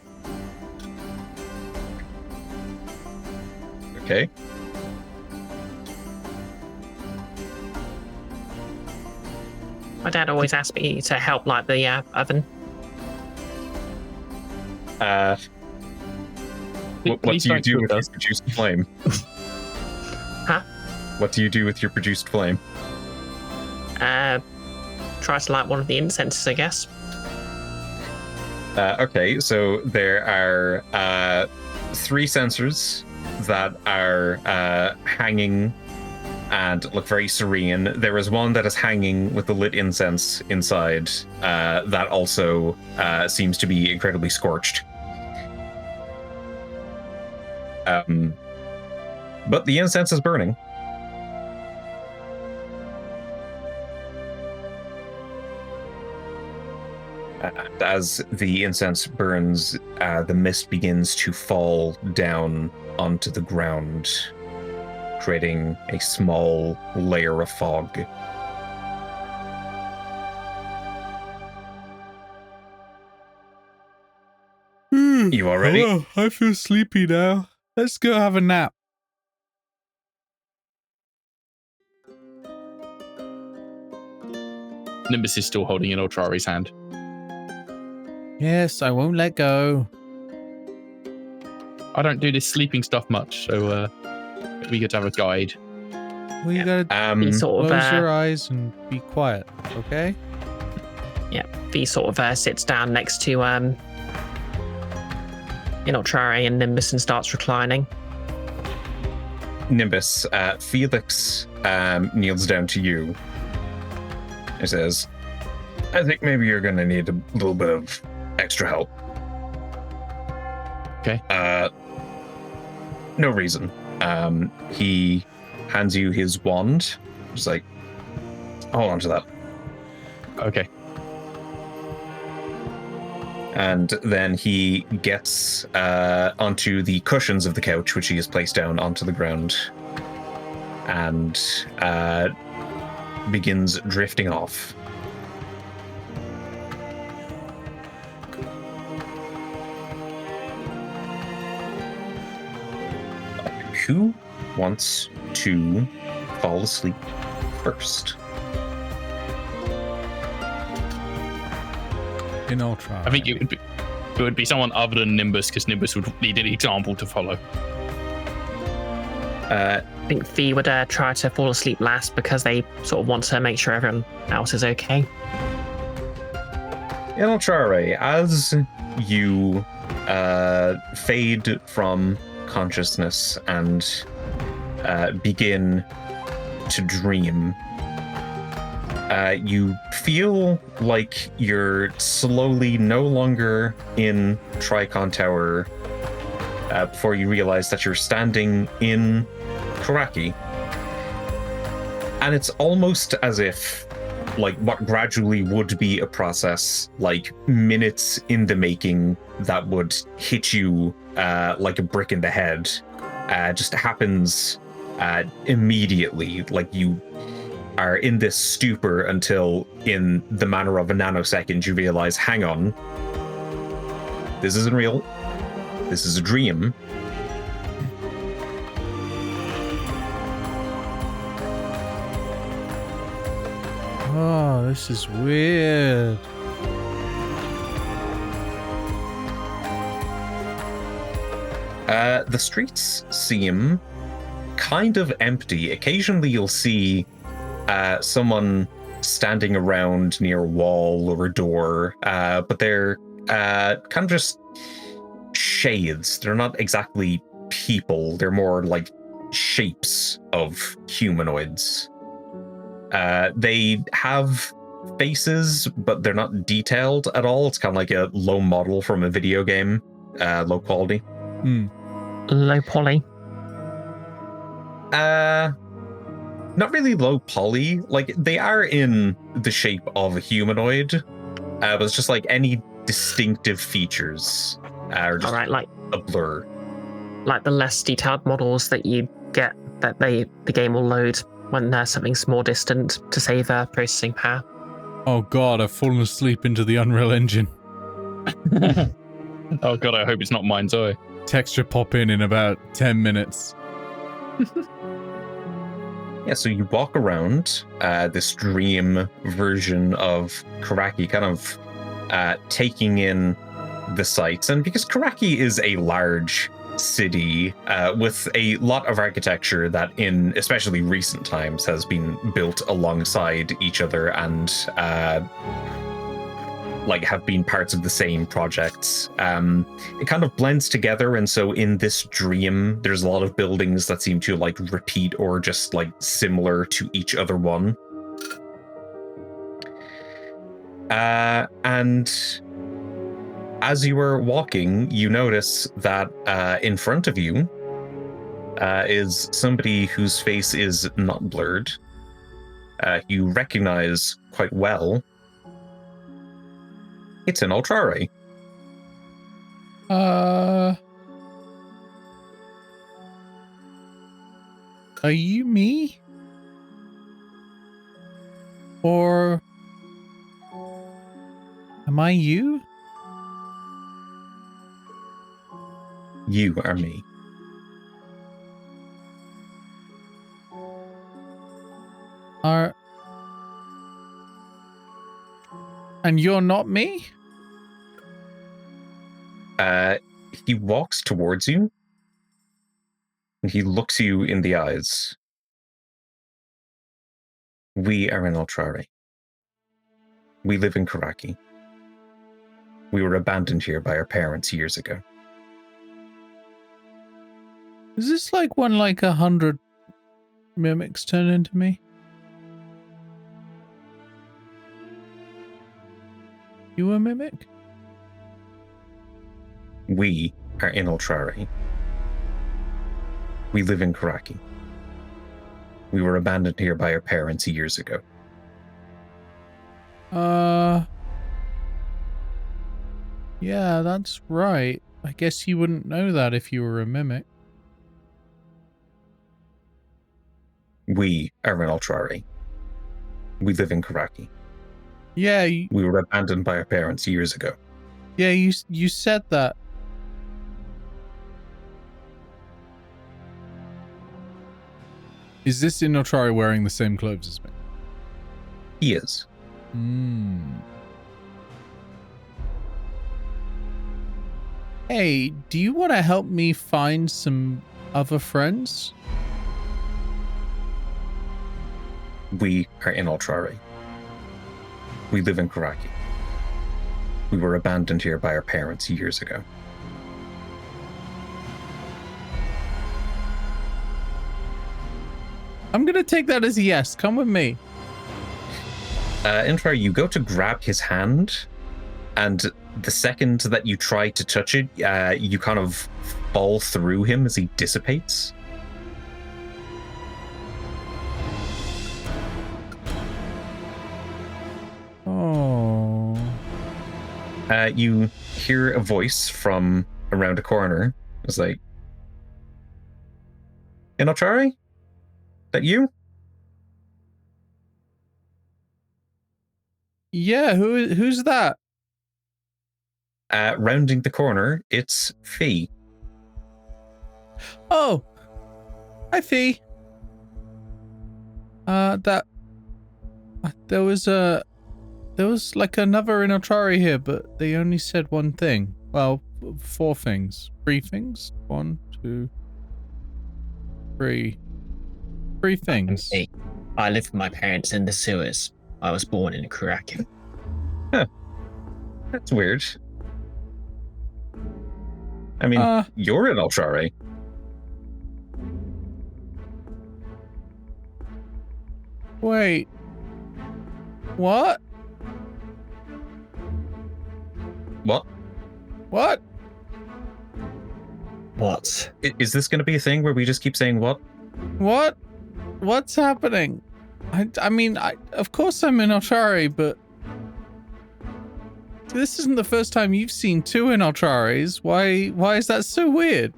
Okay. My dad always asked me to help light the oven. What do you do with your produced flame? Huh? What do you do with your produced flame? Try to light one of the incenses, I guess. Okay, so there are 3 sensors that are hanging and look very serene. There is one that is hanging with the lit incense inside that also seems to be incredibly scorched. But the incense is burning. And as the incense burns, the mist begins to fall down onto the ground, creating a small layer of fog. You all ready? Oh, I feel sleepy now. Let's go have a nap. Nimbus is still holding Inoltrare's hand. Yes, I won't let go. I don't do this sleeping stuff much, so it'd be good to have a guide. Well, you gotta He sort close of your eyes and be quiet, okay? V sort of sits down next to Inoltrare and Nimbus and starts reclining. Nimbus, Felix kneels down to you. He says, I think maybe you're going to need a little bit of extra help. Okay. No reason. He hands you his wand. Just like, hold on to that. Okay. And then he gets onto the cushions of the couch, which he has placed down onto the ground, and begins drifting off. Who wants to fall asleep first? Inoltrare. I think it would be someone other than Nimbus, because Nimbus would need an example to follow. I think Fee would try to fall asleep last because they sort of want to make sure everyone else is okay. Inoltrare, as you fade from consciousness and begin to dream, you feel like you're slowly no longer in Trycon Tower before you realize that you're standing in Korakii. And it's almost as if like what gradually would be a process like minutes in the making that would hit you like a brick in the head just happens immediately. Like you are in this stupor until in the manner of a nanosecond you realize, hang on, this isn't real, this is a dream. Oh, this is weird. The streets seem kind of empty. Occasionally you'll see someone standing around near a wall or a door, but they're kind of just shades. They're not exactly people. They're more like shapes of humanoids. They have faces, but they're not detailed at all. It's kind of like a low model from a video game, low quality. Low poly. Not really low poly. Like they are in the shape of a humanoid, but it's just like any distinctive features are just like a blur. Like the less detailed models that you get that the game will load when something's more distant to save processing power. Oh god, I've fallen asleep into the Unreal Engine. Oh god, I hope it's not Mind's Eye. Texture pop in about 10 minutes. Yeah, so you walk around this dream version of Korakii, kind of taking in the sights. And because Korakii is a large city with a lot of architecture that in especially recent times has been built alongside each other and like have been parts of the same projects. It kind of blends together, and so in this dream there's a lot of buildings that seem to like repeat or just like similar to each other one. And as you were walking, you notice that in front of you is somebody whose face is not blurred. You recognize quite well. It's Inoltrare. Are you me? Or am I you? You are me. And you're not me? He walks towards you, and he looks you in the eyes. We are Inoltrare. We live in Korakii. We were abandoned here by our parents years ago. Is this like when like 100 mimics turn into me? You a mimic? We are Inoltrare. We live in Korakii. We were abandoned here by our parents years ago. Yeah, that's right. I guess you wouldn't know that if you were a mimic. We are Inoltrare. We live in Korakii. Yeah, we were abandoned by our parents years ago. Yeah, you said that. Is this Inoltrare wearing the same clothes as me? He is. Hey, do you want to help me find some other friends? We are Inoltrare. We live in Korakii. We were abandoned here by our parents years ago. I'm going to take that as a yes. Come with me. Inoltrare, you go to grab his hand, and the second that you try to touch it, you kind of fall through him as he dissipates. Oh. You hear a voice from around a corner. It's like, Inoltrare? That you? Yeah, who's that? Rounding the corner, it's Fee. Oh. Hi, Fee. There was like another Inoltrare here, but they only said one thing. Well, 4 things. 3 things? 1, 2, 3. 3 things. Hey, I live with my parents in the sewers. I was born in Korakii. Huh. That's weird. I mean, you're an Inoltrare. Wait. What? What? What? What? Is this going to be a thing where we just keep saying what? What? What's happening? I mean, of course I'm Inoltrare, but this isn't the first time you've seen 2 Inoltrares. Why is that so weird?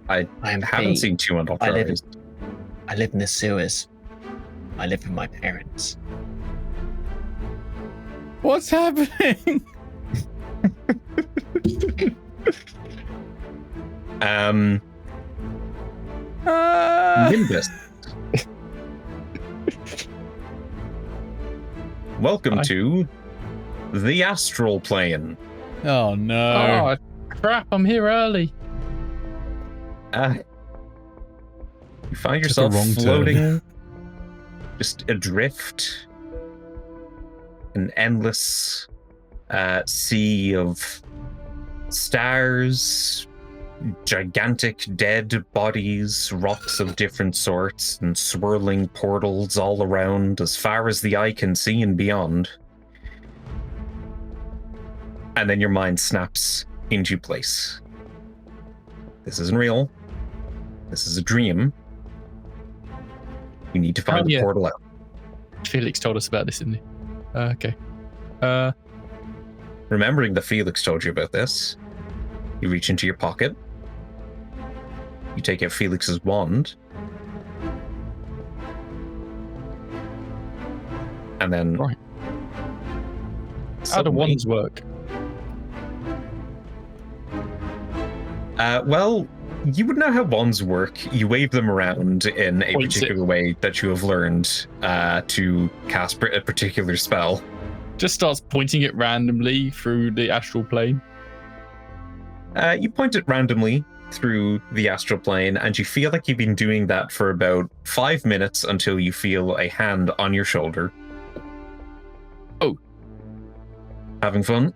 I haven't seen 2 Inoltrares. I live in the sewers. I live with my parents. What's happening? Nimbus. Welcome to the astral plane. Oh no. Oh crap, I'm here early. You find Took a yourself wrong floating, turn. just adrift, an endless sea of stars, gigantic dead bodies, rocks of different sorts, and swirling portals all around as far as the eye can see and beyond. And then your mind snaps into place. This isn't real. This is a dream. You need to find the portal out. Felix told us about this, didn't he? Okay. Remembering that Felix told you about this, you reach into your pocket. You take out Felix's wand. And then... Right. How do wands work? Well, you would know how wands work. You wave them around in a particular way that you have learned to cast a particular spell. Just starts pointing it randomly through the astral plane. You point it randomly through the astral plane, and you feel like you've been doing that for about 5 minutes until you feel a hand on your shoulder. Oh. Having fun?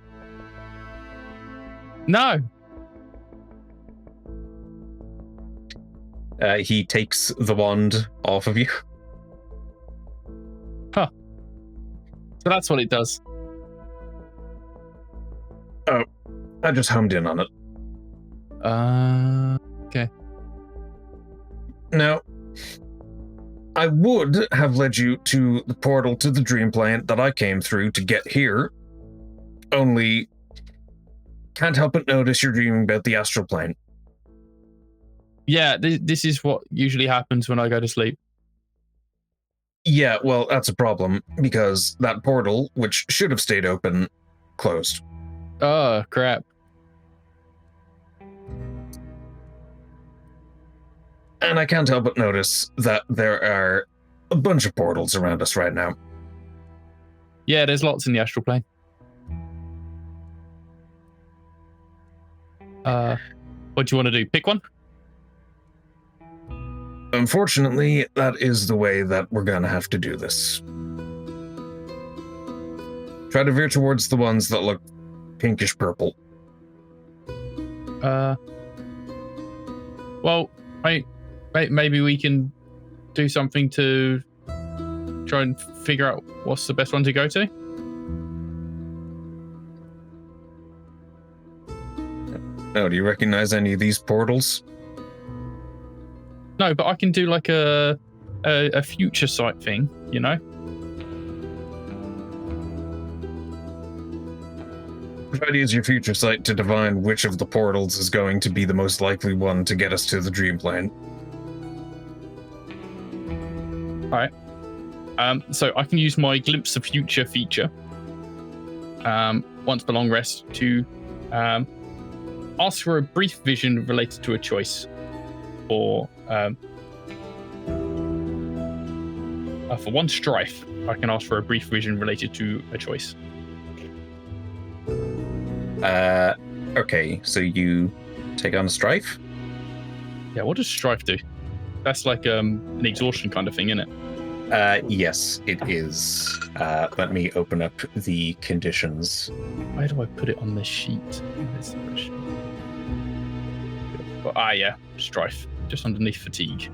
No. He takes the wand off of you. Huh. So that's what it does. Oh, I just homed in on it. Okay. Now, I would have led you to the portal to the Dreamplane that I came through to get here. Only, can't help but notice you're dreaming about the astral plane. Yeah, this is what usually happens when I go to sleep. Yeah, well, that's a problem, because that portal, which should have stayed open, closed. Oh, crap. And I can't help but notice that there are a bunch of portals around us right now. Yeah, there's lots in the astral plane. What do you want to do? Pick one? Unfortunately, that is the way that we're gonna have to do this. Try to veer towards the ones that look pinkish purple. Well, maybe we can do something to try and figure out what's the best one to go to. Oh, do you recognize any of these portals? No, but I can do like a future sight thing, you know? Try to use your future sight to divine which of the portals is going to be the most likely one to get us to the Dreamplane. Alright. So I can use my Glimpse of Future feature once per long rest to ask for a brief vision related to a choice. Or for one strife, I can ask for a brief vision related to a choice. Okay, so you take on a strife? Yeah, what does strife do? That's like an exhaustion kind of thing, isn't it? Yes, it is. Let me open up the conditions. Where do I put it on the sheet? Yeah, strife, just underneath fatigue.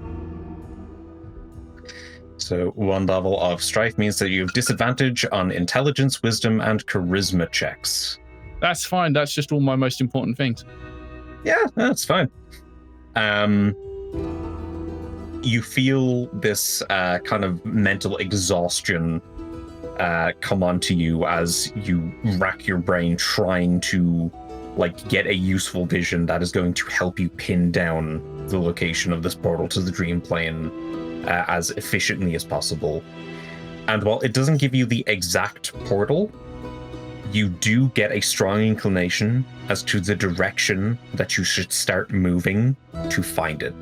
So 1 level of strife means that you have disadvantage on intelligence, wisdom, and charisma checks. That's fine. That's just all my most important things. Yeah, that's fine. You feel this kind of mental exhaustion come onto you as you rack your brain trying to get a useful vision that is going to help you pin down the location of this portal to the Dreamplane as efficiently as possible. And while it doesn't give you the exact portal, you do get a strong inclination as to the direction that you should start moving to find it.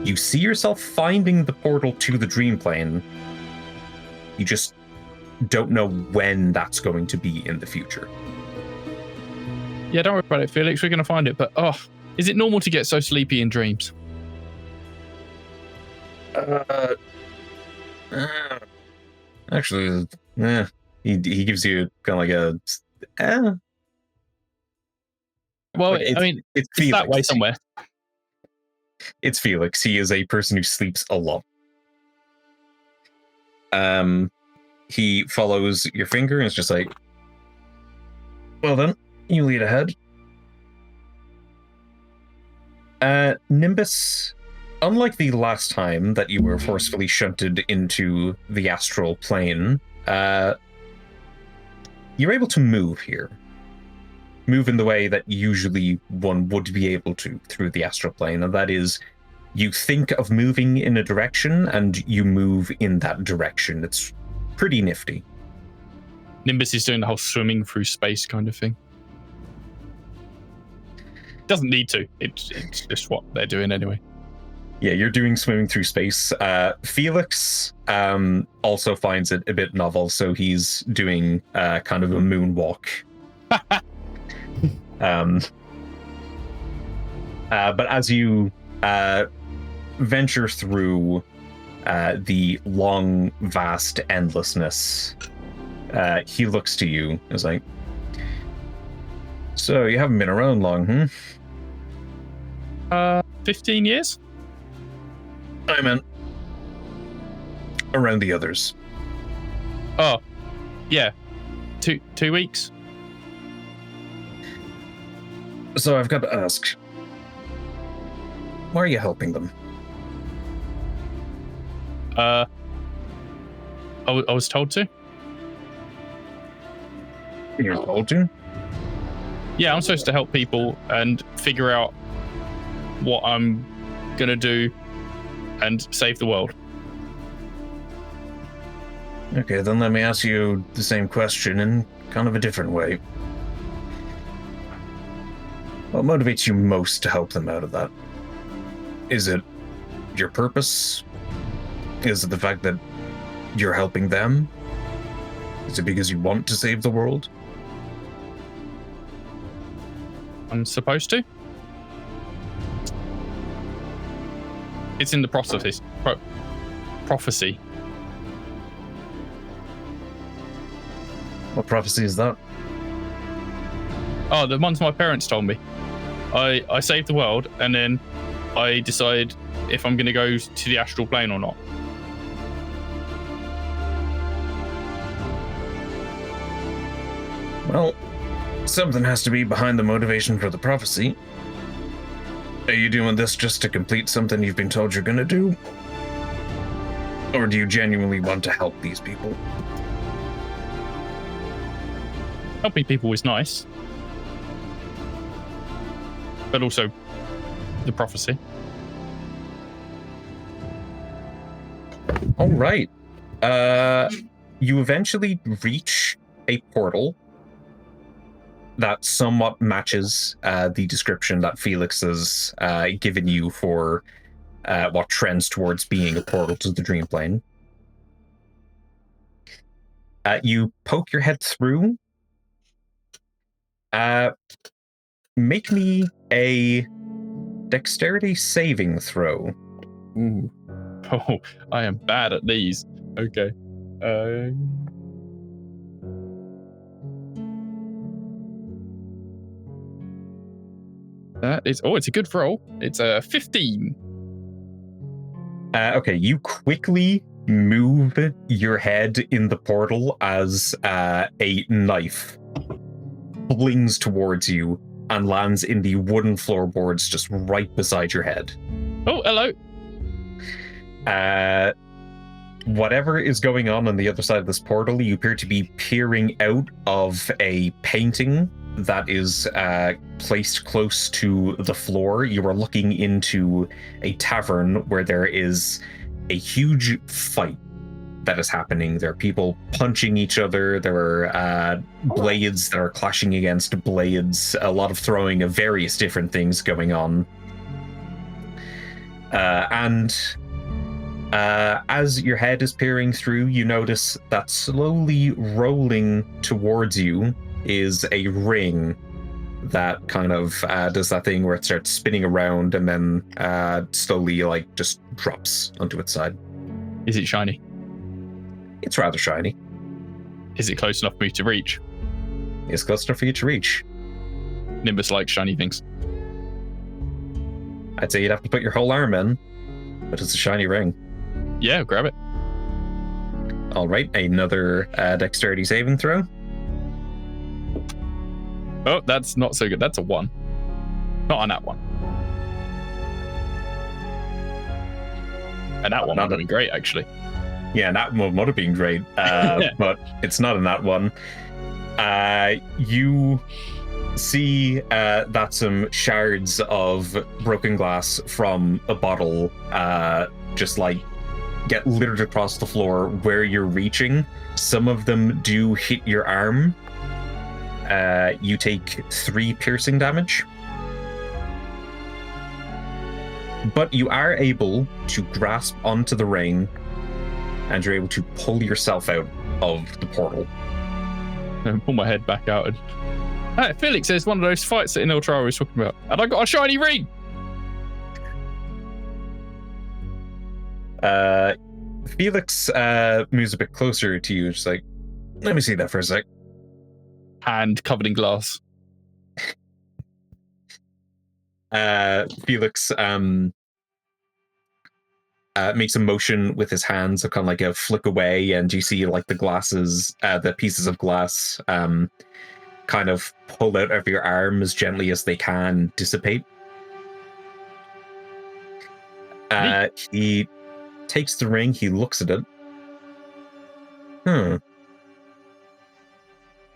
You see yourself finding the portal to the Dreamplane. You just don't know when that's going to be in the future. Yeah, don't worry about it, Felix. We're going to find it. But, is it normal to get so sleepy in dreams? Actually, he gives you kind of like a... Well, it's that way somewhere. It's Felix. He is a person who sleeps a lot. He follows your finger and it's just like, well then, you lead ahead. Nimbus, unlike the last time that you were forcefully shunted into the astral plane, you're able to move here. Move in the way that usually one would be able to through the astral plane, and that is, you think of moving in a direction and you move in that direction. It's pretty nifty. Nimbus is doing the whole swimming through space kind of thing. Doesn't need to. It's just what they're doing anyway. Yeah, you're doing swimming through space. Felix also finds it a bit novel, so he's doing kind of a moonwalk. But as you venture through the long, vast endlessness, he looks to you and is like, so you haven't been around long, 15 years? I meant around the others. Oh, yeah. 2 weeks? So I've got to ask, why are you helping them? I was told to. You're told to? Yeah, I'm supposed to help people and figure out what I'm gonna do and save the world. Okay, then let me ask you the same question in kind of a different way. What motivates you most to help them out of that? Is it your purpose? Is it the fact that you're helping them? Is it because you want to save the world? I'm supposed to. It's in the prophecy. What prophecy is that? Oh, the ones my parents told me. I save the world, and then I decide if I'm going to go to the astral plane or not. Well, something has to be behind the motivation for the prophecy. Are you doing this just to complete something you've been told you're going to do? Or do you genuinely want to help these people? Helping people is nice. But also the prophecy. All right. You eventually reach a portal that somewhat matches the description that Felix has given you for what trends towards being a portal to the Dreamplane. You poke your head through. Make me a dexterity saving throw. Ooh. Oh, I am bad at these. Okay. That is... Oh, it's a good roll. It's a 15. Okay, you quickly move your head in the portal as a knife flings towards you and lands in the wooden floorboards just right beside your head. Oh, hello. Whatever is going on the other side of this portal, you appear to be peering out of a painting that is placed close to the floor. You are looking into a tavern where there is a huge fight that is happening. There are people punching each other. There are blades that are clashing against blades. A lot of throwing of various different things going on. And as your head is peering through, you notice that slowly rolling towards you is a ring that kind of does that thing where it starts spinning around and then slowly just drops onto its side. Is it shiny? It's rather shiny. Is it close enough for me to reach? It's close enough for you to reach. Nimbus likes shiny things. I'd say you'd have to put your whole arm in, but it's a shiny ring. Yeah, grab it. All right, another dexterity saving throw. Oh, that's not so good. That's a 1. Not on that one. And that one would have been great, actually. Yeah, that one would have been great, but it's not in that one. You see that some shards of broken glass from a bottle just get littered across the floor where you're reaching. Some of them do hit your arm. You take 3 piercing damage. But you are able to grasp onto the ring and you're able to pull yourself out of the portal. And pull my head back out. And... Hey, Felix, there's one of those fights that Inoltrare was talking about. And I got a shiny ring! Felix moves a bit closer to you. Just let me see that for a sec. Hand covered in glass. Felix makes a motion with his hands, kind of a flick away, and you see the glasses, the pieces of glass kind of pull out of your arm as gently as they can dissipate. He takes the ring, he looks at it.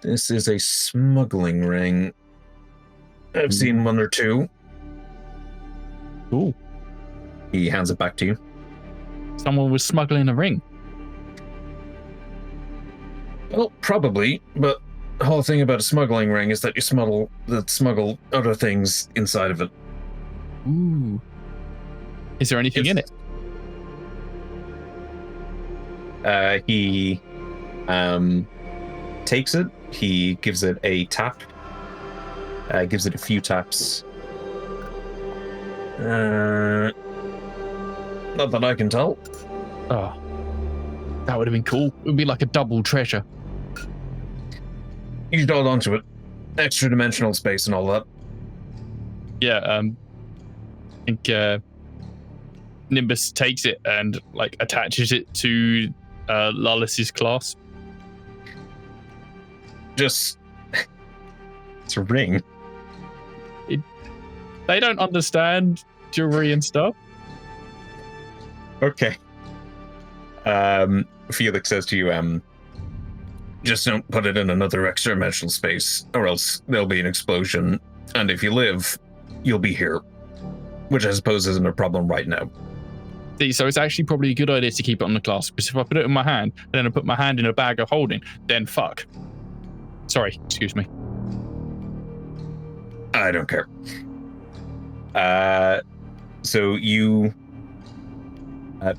This is a smuggling ring. I've seen one or two. Ooh. He hands it back to you. Someone was smuggling a ring. Well, probably, but the whole thing about a smuggling ring is that you smuggle other things inside of it. Ooh. Is there anything in it? He takes it. He gives it a tap. Gives it a few taps. Not that I can tell. Oh, that would have been cool. It would be like a double treasure. You should hold on to it. Extra dimensional space and all that. Yeah, I think Nimbus takes it and like attaches it to Lalis's class. Just it's a ring. They don't understand jewelry and stuff. Okay. Felix says to you, just don't put it in another extra-dimensional space, or else there'll be an explosion, and if you live, you'll be here. Which I suppose isn't a problem right now. See, so it's actually probably a good idea to keep it on the class, because if I put it in my hand, and then I put my hand in a bag of holding, then fuck. Sorry, excuse me. I don't care. So you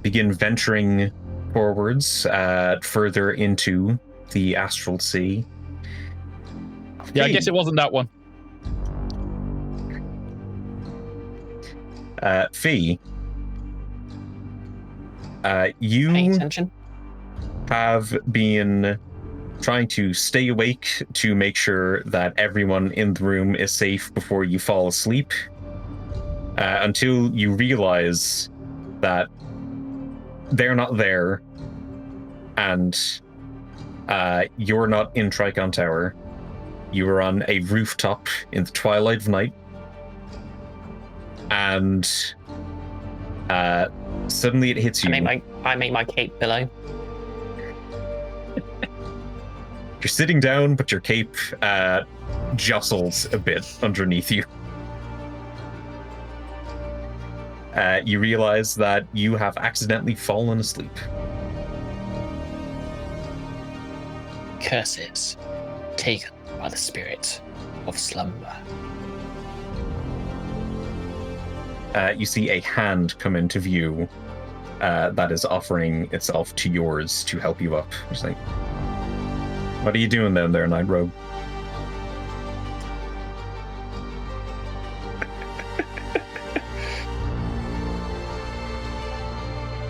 begin venturing forwards further into the astral sea. Yeah, I guess it wasn't that one. Fee, Pay you attention. have been trying to stay awake to make sure that everyone in the room is safe before you fall asleep, until you realize that they're not there, and you're not in Trycon Tower. You are on a rooftop in the twilight of night, and suddenly it hits you. I make my cape pillow. You're sitting down, but your cape jostles a bit underneath you. You realize that you have accidentally fallen asleep. Curses taken by the spirit of slumber. You see a hand come into view that is offering itself to yours to help you up. It's like, what are you doing down there, Night Rogue?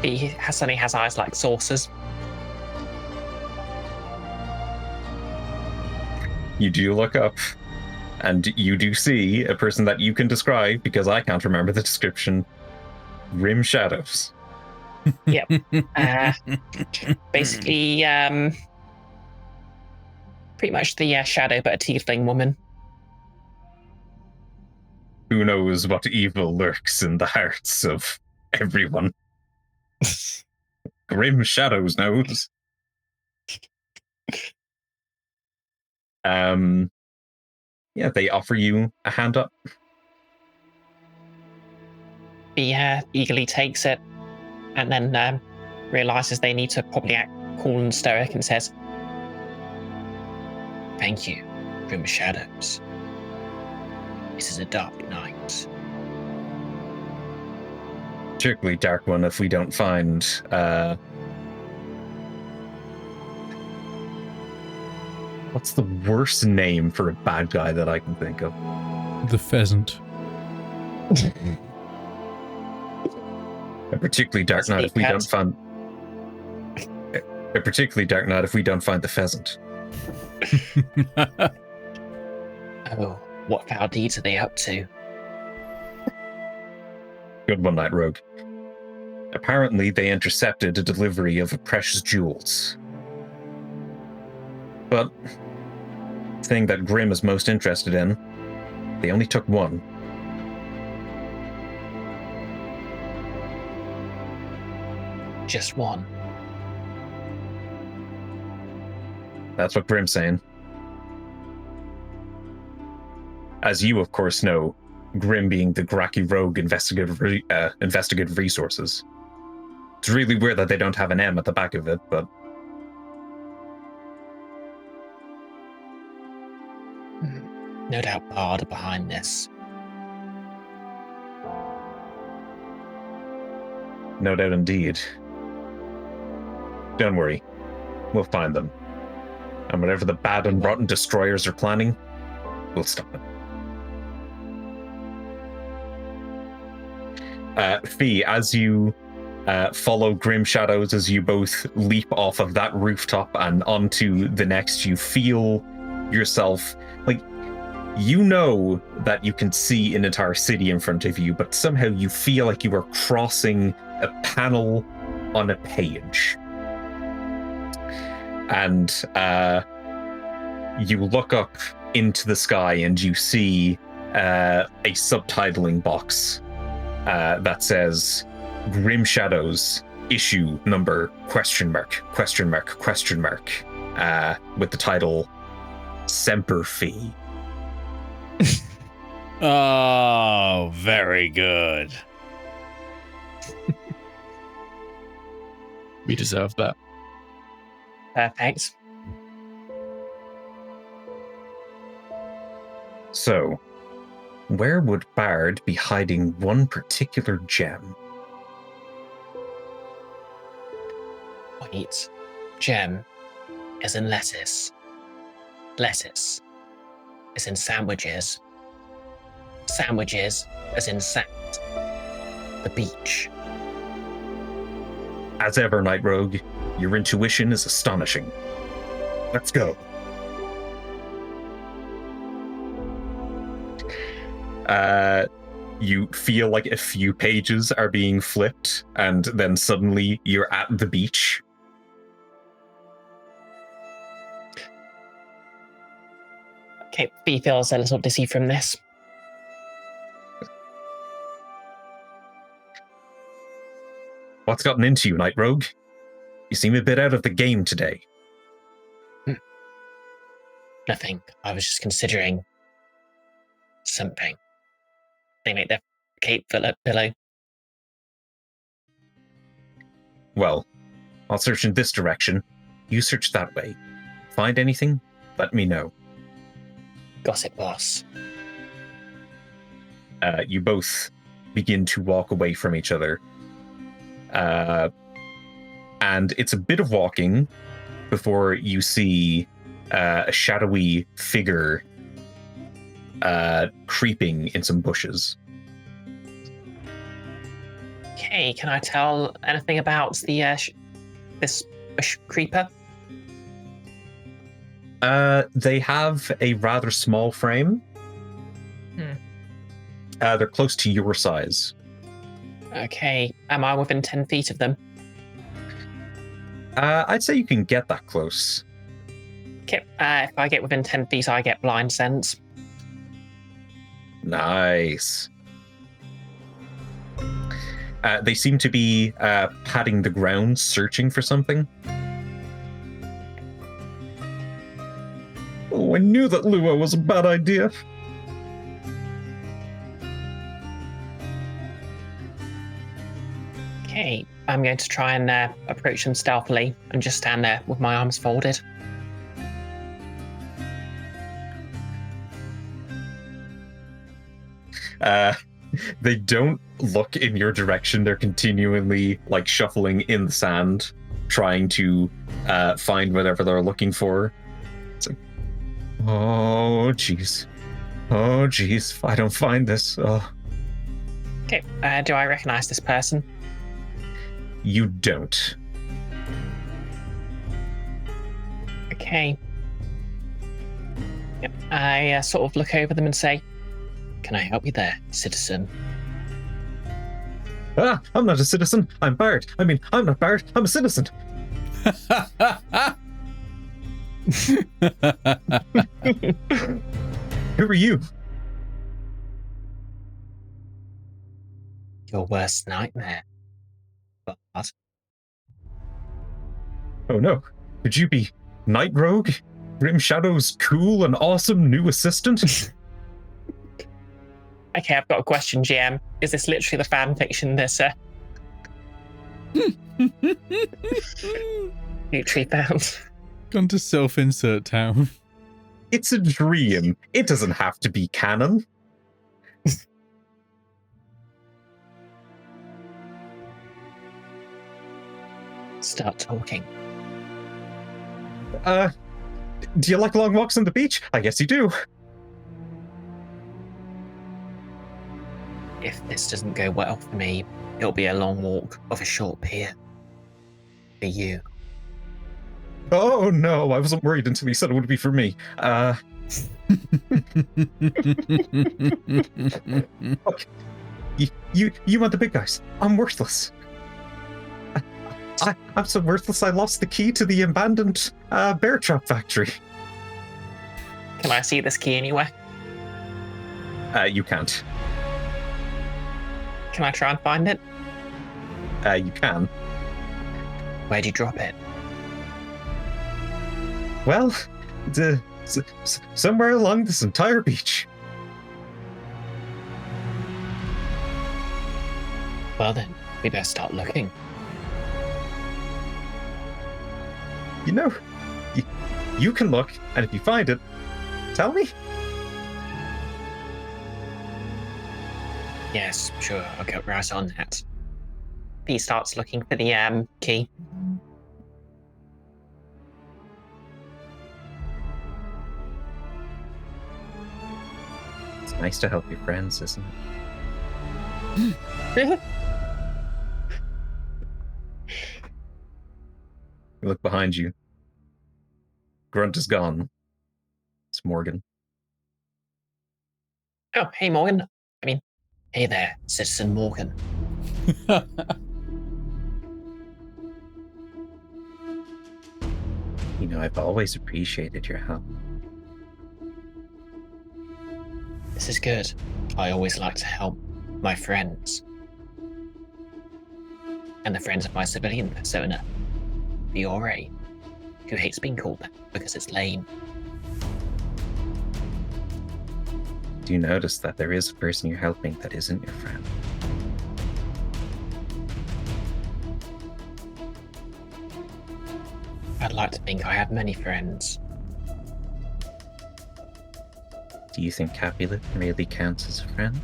He suddenly has eyes like saucers. You do look up, and you do see a person that you can describe, because I can't remember the description. Grim Shadows. Yep. Basically, pretty much the shadow, but a tiefling woman. Who knows what evil lurks in the hearts of everyone? Grim Shadows knows. Yeah, they offer you a hand up. He eagerly takes it, and then realizes they need to probably act cool and stoic, and says, "Thank you, Grim Shadows. This is a dark night." Particularly dark one if we don't find what's the worst name for a bad guy that I can think of? The pheasant. A particularly dark night if we don't find a particularly dark night if we don't find the pheasant. Oh, what foul deeds are they up to? Good one, Night Rogue. Apparently, they intercepted a delivery of precious jewels. But the thing that Grim is most interested in, they only took one. Just one. That's what Grim's saying. As you, of course, know, Grim being the Korakii rogue investigative resources. It's really weird that they don't have an M at the back of it, but... No doubt Bard are behind this. No doubt indeed. Don't worry. We'll find them. And whatever the bad and rotten destroyers are planning, we'll stop them. Fee, as you follow Grim Shadows as you both leap off of that rooftop and onto the next. You feel yourself, like, you know that you can see an entire city in front of you, but somehow you feel like you are crossing a panel on a page. And you look up into the sky and you see a subtitling box that says Grim Shadows issue number ? With the title Semper Fi. Oh, very good. We deserve that. Perfect. So, where would Bard be hiding one particular gem? Wait. Gem as in lettuce. Lettuce as in sandwiches. Sandwiches as in sand. The beach. As ever, Night Rogue, your intuition is astonishing. Let's go. You feel like a few pages are being flipped, and then suddenly you're at the beach. Okay, Fee feels a little dizzy from this. What's gotten into you, Night Rogue? You seem a bit out of the game today. Nothing. I was just considering something. They make their cape pillow. Well, I'll search in this direction. You search that way. Find anything? Let me know. Gossip boss. You both begin to walk away from each other. And it's a bit of walking before you see a shadowy figure creeping in some bushes. Okay, can I tell anything about the this bush creeper? They have a rather small frame. They're close to your size. Okay, am I within 10 feet of them? I'd say you can get that close. Okay, if I get within 10 feet, I get blind sense. Nice. They seem to be padding the ground, searching for something. Oh, I knew that Lua was a bad idea. Okay, I'm going to try and approach them stealthily and just stand there with my arms folded. They don't look in your direction. They're continually like shuffling in the sand, trying to find whatever they're looking for. It's like, oh jeez, if I don't find this. Oh. Okay, do I recognize this person? You don't. Okay. Yep. I sort of look over them and say, "Can I help you there, citizen?" Ah, I'm not a citizen. I'm Bard. I mean, I'm not Bard. I'm a citizen. Who are you? Your worst nightmare. But Oh no. Could you be Night Rogue? Grim Shadow's cool and awesome new assistant? okay, I've got a question, GM. Is this literally the fan fiction this Utri found? Gone to self-insert town. It's a dream. It doesn't have to be canon. Start talking. Do you like long walks on the beach? I guess you do. if this doesn't go well for me, it'll be a long walk of a short pier. For you. Oh no, I wasn't worried until you said it would be for me. Okay. You want the big guys. I'm worthless. I'm so worthless I lost the key to the abandoned bear trap factory. Can I see this key anywhere? You can't. Can I try and find it? You can. Where'd you drop it? Well, somewhere along this entire beach. Well then, we better start looking. You know, you can look, and if you find it, tell me. Yes, sure, I'll get right on that. He starts looking for the key. It's nice to help your friends, isn't it? You look behind you. Grunt is gone. It's Morgan. Oh, hey Morgan. I mean, hey there, Citizen Morgan. You know, I've always appreciated your help. This is good. I always like to help my friends. And the friends of my civilian persona, Fiore, who hates being called that because it's lame. Do you notice that there is a person you're helping that isn't your friend? I'd like to think I have many friends. Do you think Capulet really counts as a friend?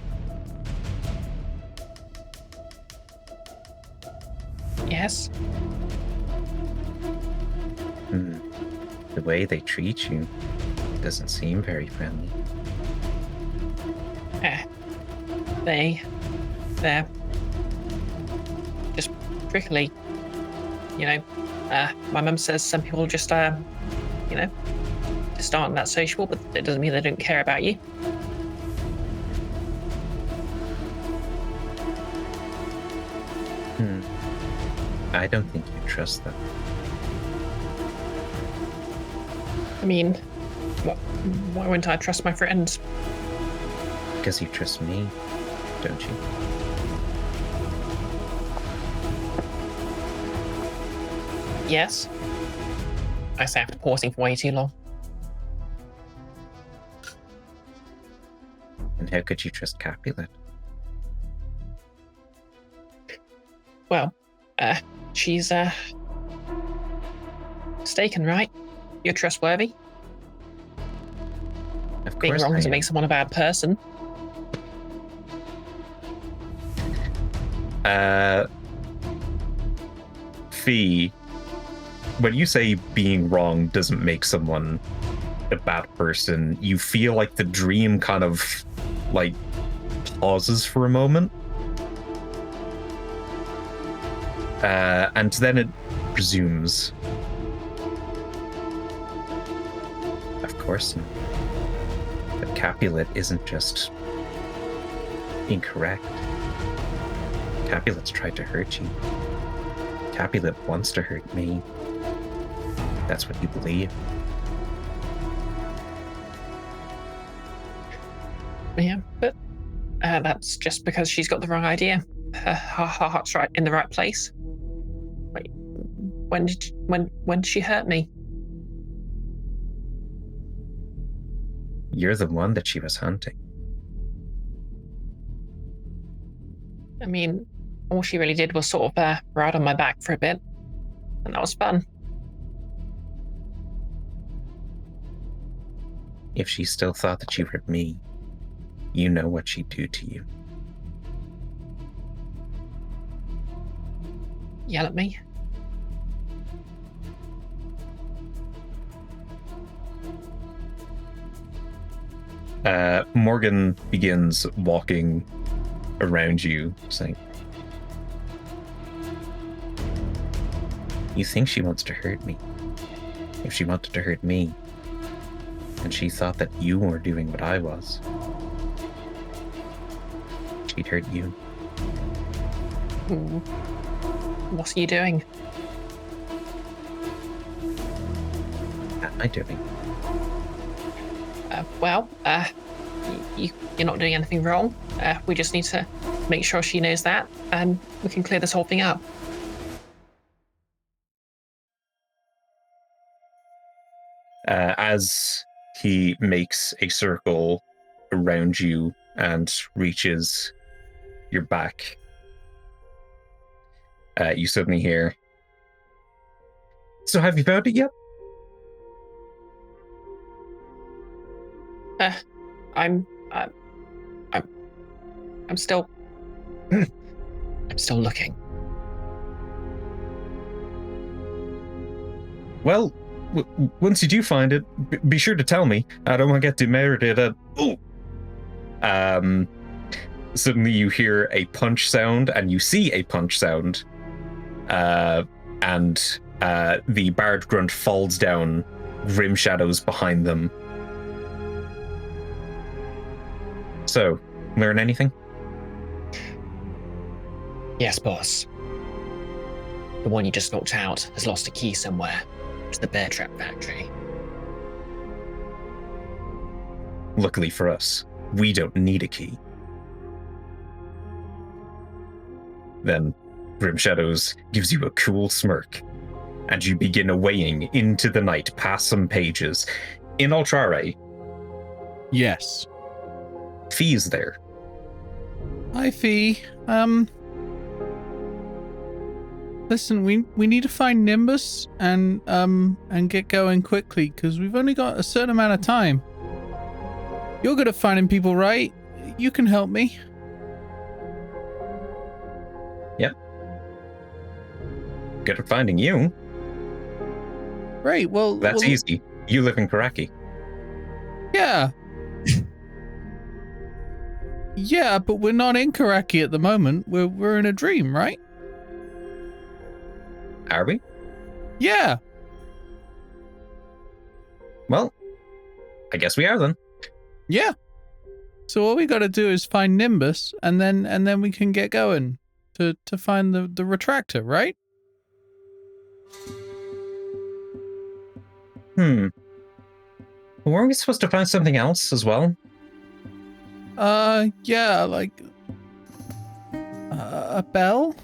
Yes? The way they treat you doesn't seem very friendly. They're just prickly. You know, my mum says some people just, you know, just aren't that sociable, but it doesn't mean they don't care about you. I don't think you trust them. I mean, why wouldn't I trust my friends? Because you trust me, don't you? Yes. I say after pausing for way too long. And how could you trust Capulet? Well, she's, mistaken, right? You're trustworthy. Of Being course wrong I doesn't am. make someone a bad person. Fee, when you say being wrong doesn't make someone a bad person, you feel like the dream kind of, like, pauses for a moment. And then it resumes. Of course not. But Capulet isn't just incorrect. Capulet's tried to hurt you. Capulet wants to hurt me. That's what you believe. Yeah, but that's just because she's got the wrong idea. Her heart's right in the right place. Wait, when did she hurt me? You're the one that she was hunting. I mean, all she really did was sort of ride on my back for a bit, and that was fun. If she still thought that you were me, you know what she'd do to you. Yell at me? Morgan begins walking around you, saying, "You think she wants to hurt me? If she wanted to hurt me, and she thought that you were doing what I was, she'd hurt you." What are you doing? What am I doing? You're not doing anything wrong. We just need to make sure she knows that, and we can clear this whole thing up. As he makes a circle around you and reaches your back, you suddenly hear, "So have you found it yet?" I'm still I'm still looking. Well, once you do find it, be sure to tell me. I don't want to get demoted. Suddenly you hear a punch sound, and you see a punch sound, and the bard grunt falls down, grim shadows behind them. So, learn anything? Yes, boss. The one you just knocked out has lost a key somewhere to the bear trap factory. Luckily for us, we don't need a key. Then Grim Shadows gives you a cool smirk, and you begin awaying into the night past some pages. Inoltrare. Yes. Fee's there. Hi, Fee. Listen, we need to find Nimbus and get going quickly, because we've only got a certain amount of time. You're good at finding people, right? You can help me. Yep. Good at finding you. Right, well... That's easy. You live in Korakii. Yeah. Yeah, but we're not in Korakii at the moment. We're in a dream, right? Are we? Yeah. Well, I guess we are then. Yeah. So all we got to do is find Nimbus, and then we can get going to find the Retractor, right? Weren't we supposed to find something else as well? Yeah, like a bell?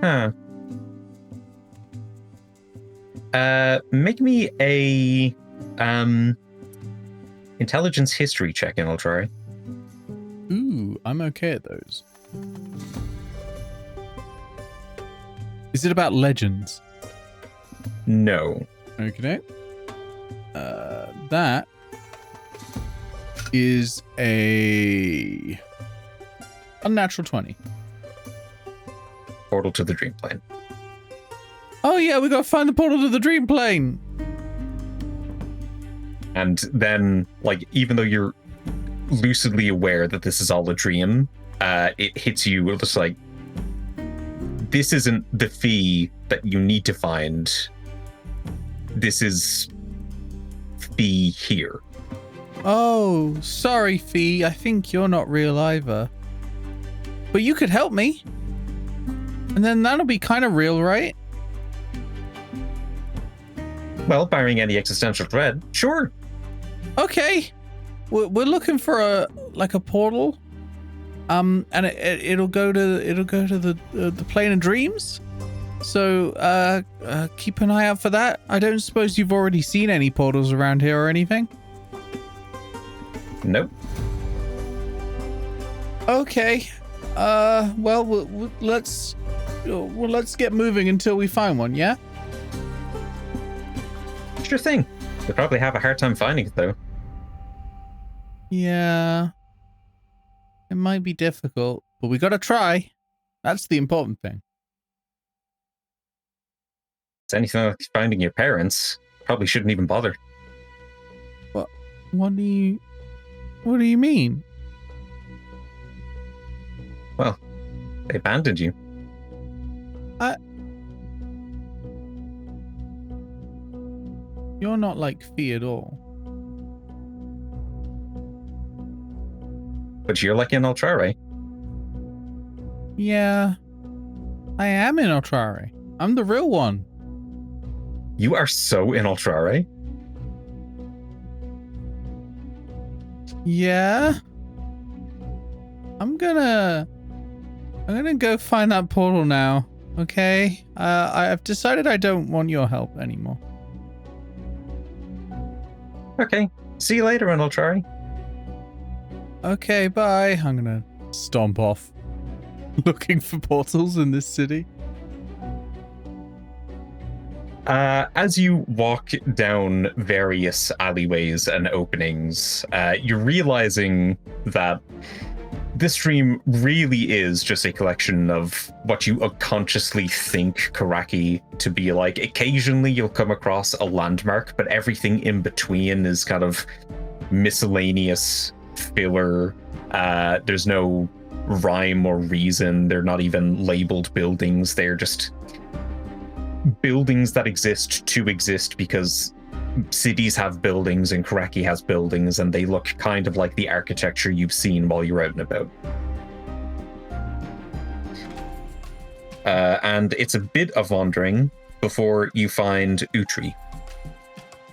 Huh. Make me a intelligence history check, Inoltrare. Ooh, I'm okay at those. Is it about legends? No. Okay. That is a unnatural 20. Portal to the Dreamplane. Oh yeah, we gotta find the portal to the Dreamplane. And then, like, even though you're lucidly aware that this is all a dream, it hits you just like, this isn't the fee that you need to find. This is fee here. Oh, sorry, Fee. I think you're not real either. But you could help me. And then that'll be kind of real, right? Well, barring any existential dread, sure. Okay. We're looking for a portal. And it'll go to the plane of dreams. So keep an eye out for that. I don't suppose you've already seen any portals around here or anything? Nope. Okay. Well, let's get moving until we find one, yeah? Sure thing. They'll probably have a hard time finding it, though. Yeah. It might be difficult, but we gotta try. That's the important thing. It's anything like finding your parents. Probably shouldn't even bother. What do you... What do you mean? Well, they abandoned you. You're not like Fee at all. But you're like Inoltrare. Yeah. I am Inoltrare. I'm the real one. You are so Inoltrare. Yeah. I'm gonna go find that portal now. Okay? I've decided I don't want your help anymore. Okay. See you later, Inoltrare. Okay, bye. I'm gonna stomp off. Looking for portals in this city. As you walk down various alleyways and openings, you're realizing that this dream really is just a collection of what you unconsciously think Korakii to be like. Occasionally you'll come across a landmark, but everything in between is kind of miscellaneous filler. There's no rhyme or reason. They're not even labeled buildings. They're just buildings that exist to exist because cities have buildings and Korakii has buildings, and they look kind of like the architecture you've seen while you're out and about. And it's a bit of wandering before you find Utri.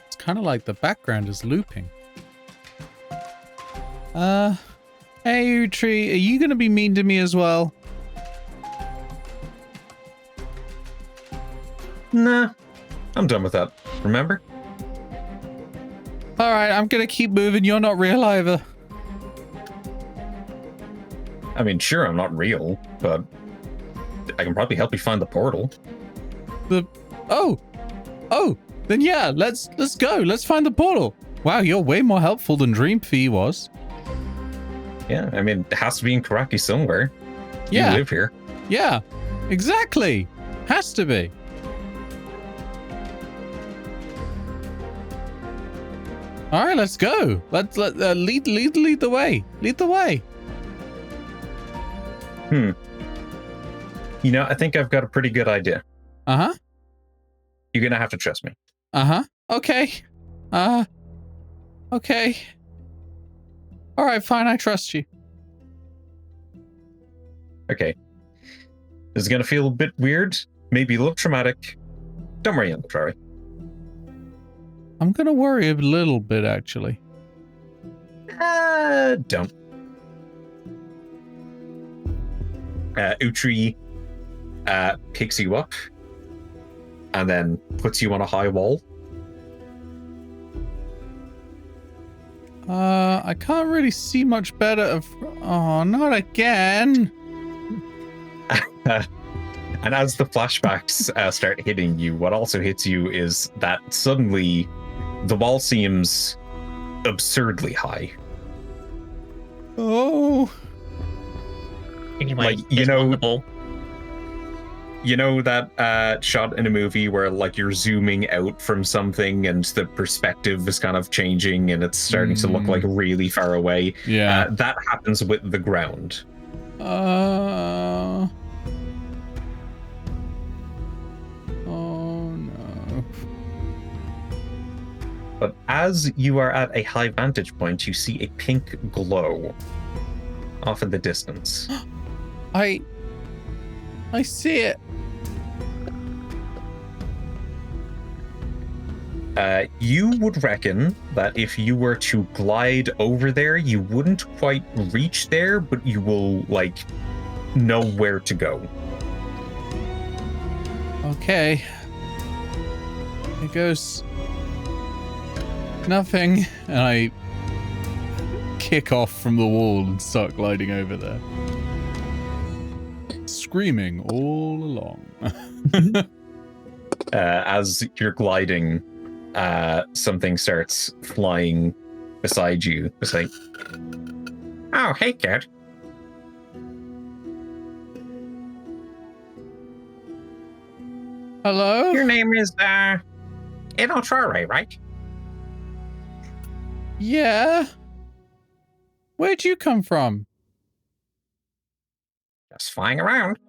It's kind of like the background is looping. Hey Utri, are you gonna be mean to me as well? Nah, I'm done with that. Remember? Alright, I'm gonna keep moving. You're not real either. I mean, sure, I'm not real, but I can probably help you find the portal. Oh, then yeah, let's go. Let's find the portal. Wow, you're way more helpful than Dreamplane was. Yeah, I mean, it has to be in Korakii somewhere. Yeah. You live here. Yeah, exactly. Has to be. All right, let's go. Let's lead the way. Lead the way. You know, I think I've got a pretty good idea. Uh-huh. You're gonna have to trust me. Uh-huh. Okay. Okay. All right, fine. I trust you. Okay. This is gonna feel a bit weird, maybe a little traumatic. Don't worry, Inoltrare. I'm gonna worry a little bit, actually. Don't. Utri picks you up and then puts you on a high wall. I can't really see much better. Oh, not again. And as the flashbacks start hitting you, what also hits you is that suddenly the wall seems absurdly high. Oh. Anyway, like, you know that shot in a movie where like you're zooming out from something and the perspective is kind of changing and it's starting to look like really far away? Yeah. That happens with the ground. Oh no. But as you are at a high vantage point, you see a pink glow off in the distance. I see it. You would reckon that if you were to glide over there, you wouldn't quite reach there, but you will, like, know where to go. Okay. It goes nothing, and I kick off from the wall and start gliding over there. Screaming all along. As you're gliding, something starts flying beside you. It's like, oh, hey, kid. Hello? Your name is, Inoltrare, right? Yeah. Where'd you come from? Just flying around.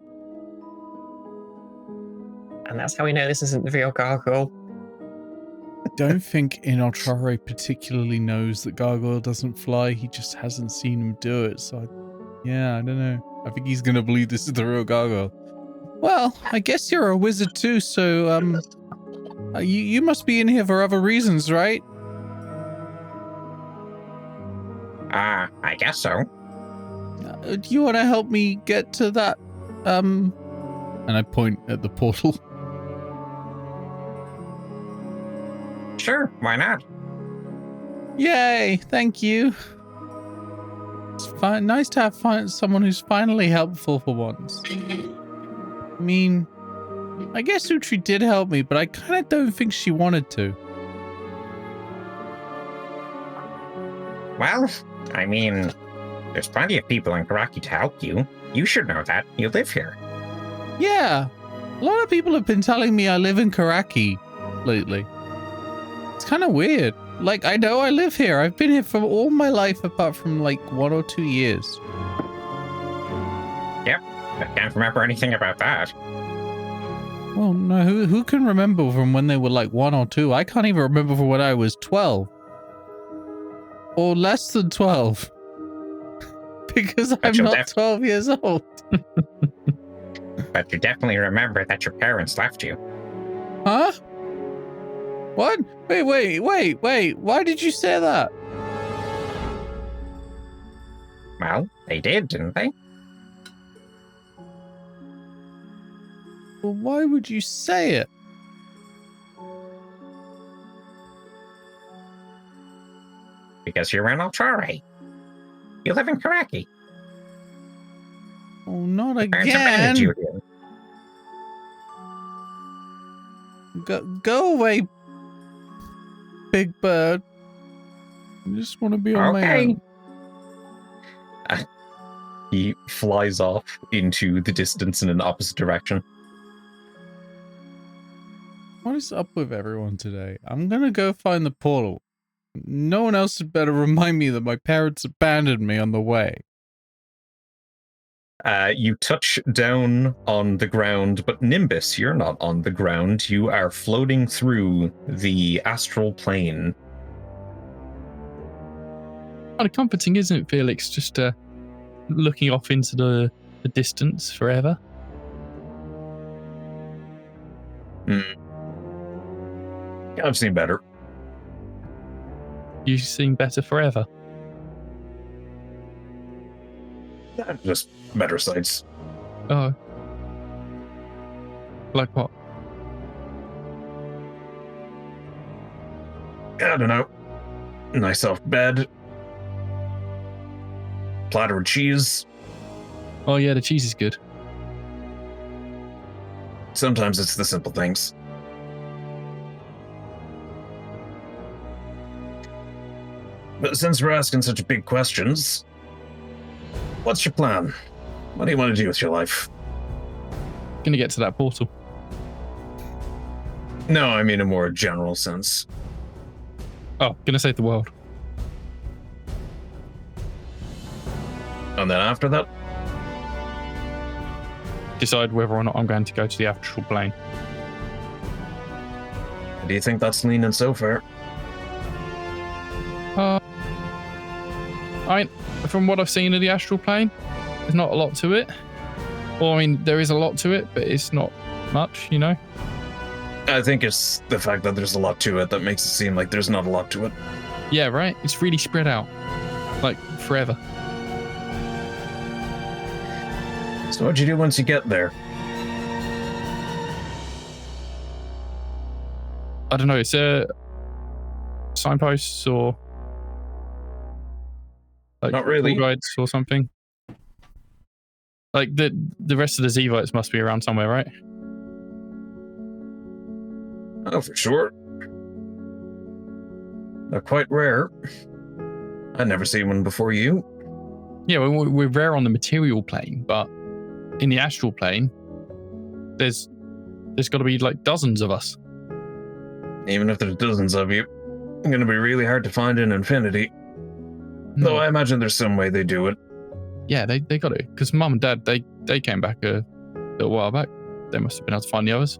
And that's how we know this isn't the real Gargoyle. I don't think Inoltrare particularly knows that Gargoyle doesn't fly. He just hasn't seen him do it. So, I don't know. I think he's going to believe this is the real Gargoyle. Well, I guess you're a wizard too, so, you must be in here for other reasons, right? I guess so. Do you want to help me get to that, and I point at the portal. Sure, why not? Yay, thank you. It's nice to have someone who's finally helpful for once. I mean, I guess Utri did help me, but I kind of don't think she wanted to. Well, I mean, there's plenty of people in Korakii to help you. You should know that. You live here. Yeah, a lot of people have been telling me I live in Korakii lately. It's kind of weird. Like, I know I live here. I've been here for all my life apart from like 1 or 2 years. Yep, I can't remember anything about that. Well, no, who can remember from when they were like 1 or 2? I can't even remember from when I was 12. Or less than 12. Because I'm not 12 years old. But you definitely remember that your parents left you. Huh? What? Wait. Why did you say that? Well, they did, didn't they? Well, why would you say it? Because you're an Inoltrare. You live in Korakii. Oh, not Your parents abandoned again. you here. Go away, Big Bird. I just want to be on my own. He flies off into the distance in an opposite direction. What is up with everyone today? I'm gonna go find the portal. No one else had better remind me that my parents abandoned me on the way. You touch down on the ground, but Nimbus, you're not on the ground. You are floating through the astral plane. Kind of comforting, isn't it, Felix? Just looking off into the distance forever. I've seen better. You seem better forever. Just better sights. Oh. Like what? I don't know. Nice soft bed. Platter of cheese. Oh yeah, the cheese is good. Sometimes it's the simple things. But since we're asking such big questions, what's your plan? What do you want to do with your life? Gonna get to that portal. No, I mean a more general sense. Oh, gonna save the world. And then after that? Decide whether or not I'm going to go to the astral plane. Do you think that's leaning so far? From what I've seen of the astral plane, there's not a lot to it. Or, I mean, there is a lot to it, but it's not much, you know? I think it's the fact that there's a lot to it that makes it seem like there's not a lot to it. Yeah, right? It's really spread out. Like, forever. So what'd you do once you get there? I don't know, is there signposts or like Not really. guides or something? Like the rest of the Zevites must be around somewhere, right? Oh, for sure. They're quite rare. I'd never seen one before you. Yeah, we're rare on the material plane, but in the astral plane, there's got to be like dozens of us. Even if there's dozens of you, it's going to be really hard to find in Infinity. Though I imagine there's some way they do it. Yeah, they got it. Because Mum and Dad, they came back a little while back. They must have been able to find the others.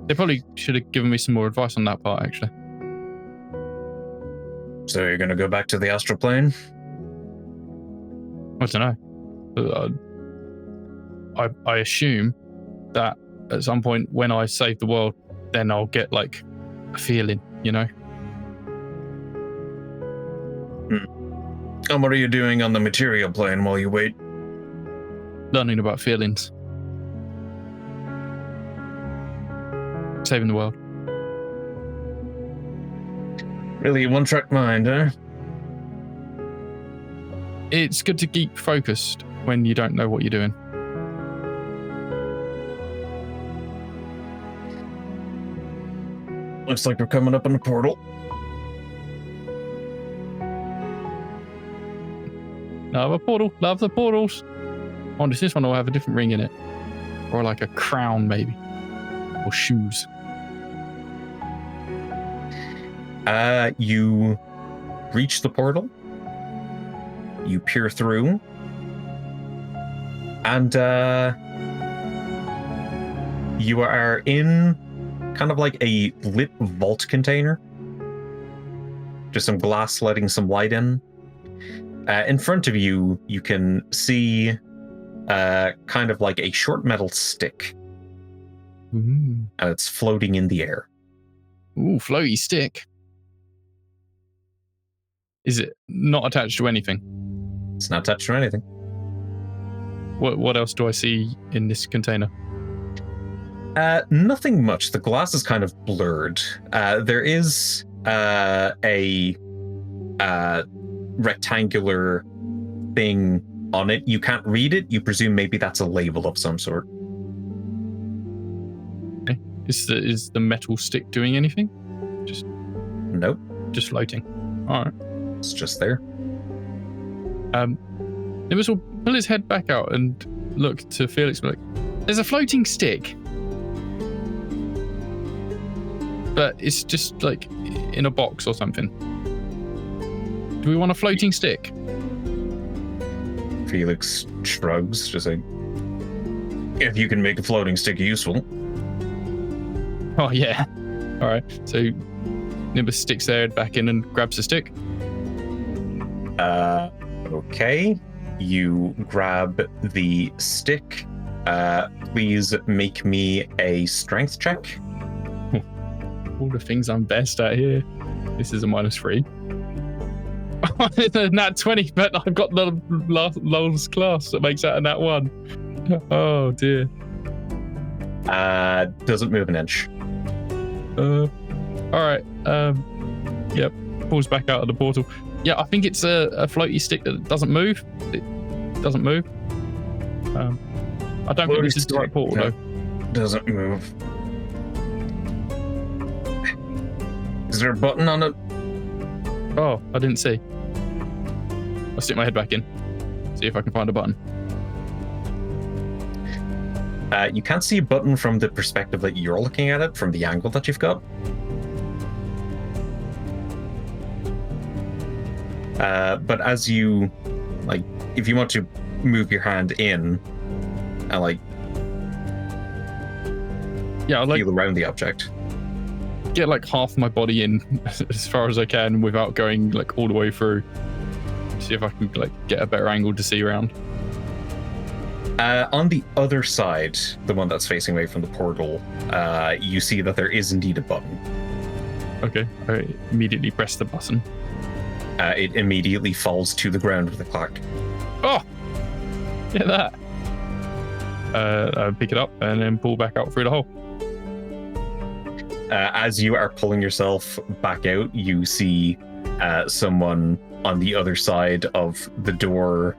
They probably should have given me some more advice on that part, actually. So you're going to go back to the astral plane? I don't know. I assume that at some point when I save the world, then I'll get like a feeling, you know? And what are you doing on the material plane while you wait? Learning about feelings. Saving the world. Really a one-track mind, huh? It's good to keep focused when you don't know what you're doing. Looks like we're coming up on the portal. Love a portal. Love the portals. Oh, does this one will have a different ring in it? Or like a crown, maybe. Or shoes. You reach the portal. You peer through. And you are in kind of like a lit vault container. Just some glass letting some light in. In front of you, you can see kind of like a short metal stick. Mm. And it's floating in the air. Ooh, floaty stick. Is it not attached to anything? It's not attached to anything. What else do I see in this container? Nothing much. The glass is kind of blurred. There is a rectangular thing on it. You can't read it. You presume maybe that's a label of some sort. Okay. Is the metal stick doing anything? Nope. Just floating. All right. It's just there. Nimbus will pull his head back out and look to Felix and be like, there's a floating stick. But it's just like in a box or something. Do we want a floating stick? Felix shrugs, just like, if you can make a floating stick useful. Oh, yeah. All right. So Nimbus sticks their head back in and grabs the stick. Okay. You grab the stick. Please make me a strength check. All the things I'm best at here. This is a -3. It's a nat 20, but I've got the lowest class that makes that a nat 1. Oh, dear. Doesn't move an inch. All right. Yep. Pulls back out of the portal. Yeah, I think it's a floaty stick that doesn't move. It doesn't move. I don't think this is the right portal, though. Doesn't move. Is there a button on it? Oh, I didn't see. I'll stick my head back in. See if I can find a button. You can't see a button from the perspective that you're looking at it, from the angle that you've got. But as you, like, if you want to move your hand in and, like, yeah, I'll, like, feel around the object. Get, like, half my body in as far as I can without going, like, all the way through. See if I can, like, get a better angle to see around. On the other side, the one that's facing away from the portal, you see that there is indeed a button. Okay, I immediately press the button. It immediately falls to the ground with a clack. Oh! Get that. I pick it up and then pull back out through the hole. As you are pulling yourself back out, you see someone on the other side of the door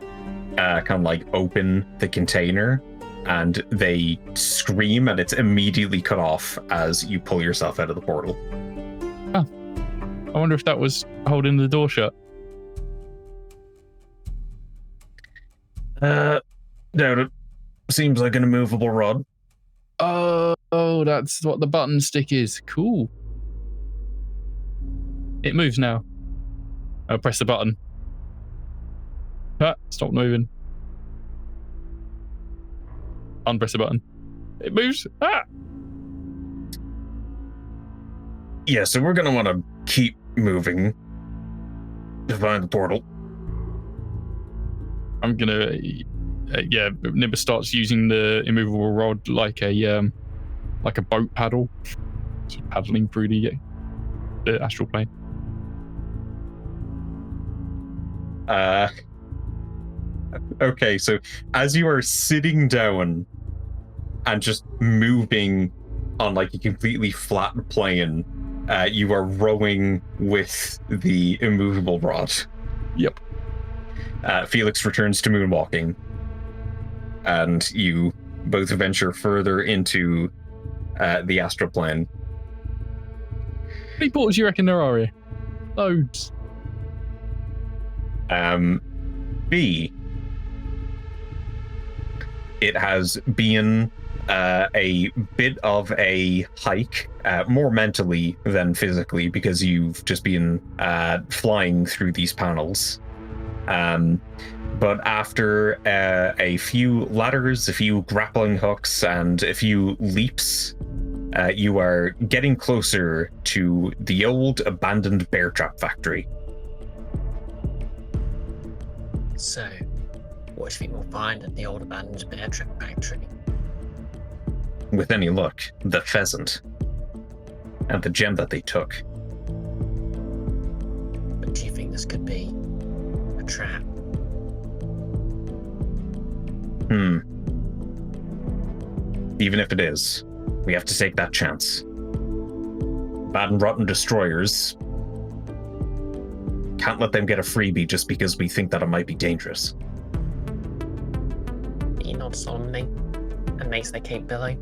kind of like open the container, and they scream, and it's immediately cut off as you pull yourself out of the portal. Oh. I wonder if that was holding the door shut. Doubt it. Seems like an immovable rod. Oh, that's what the button stick is. Cool. It moves now. I'll press the button. Stop moving. Unpress the button. It moves. Yeah, so we're going to want to keep moving to find the portal. I'm going to... Nimbus starts using the immovable rod like a boat paddle. So paddling through the astral plane. Okay, so as you are sitting down and just moving on like a completely flat plane, you are rowing with the immovable rod. Yep. Felix returns to moonwalking, and you both venture further into the astral plane. How many portals do you reckon there are here? Loads. B. It has been a bit of a hike, more mentally than physically, because you've just been flying through these panels. But after a few ladders, a few grappling hooks, and a few leaps, you are getting closer to the old abandoned bear trap factory. So, what do you think we'll find at the old abandoned bear trap factory? With any luck, the pheasant and the gem that they took. But do you think this could be a trap? Even if it is, we have to take that chance. Bad and rotten destroyers. Can't let them get a freebie just because we think that it might be dangerous. He nods solemnly and makes their cape billow.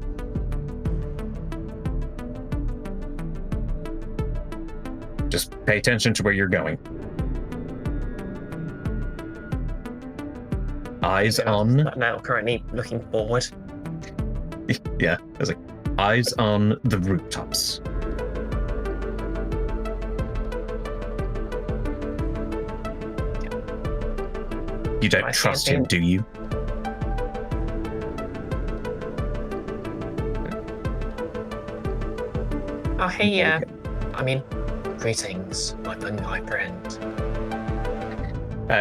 Just pay attention to where you're going. Eyes on... Now currently looking forward. Yeah, there's like eyes on the rooftops. You don't trust him, do you? Oh, hey, greetings, my fungi friend.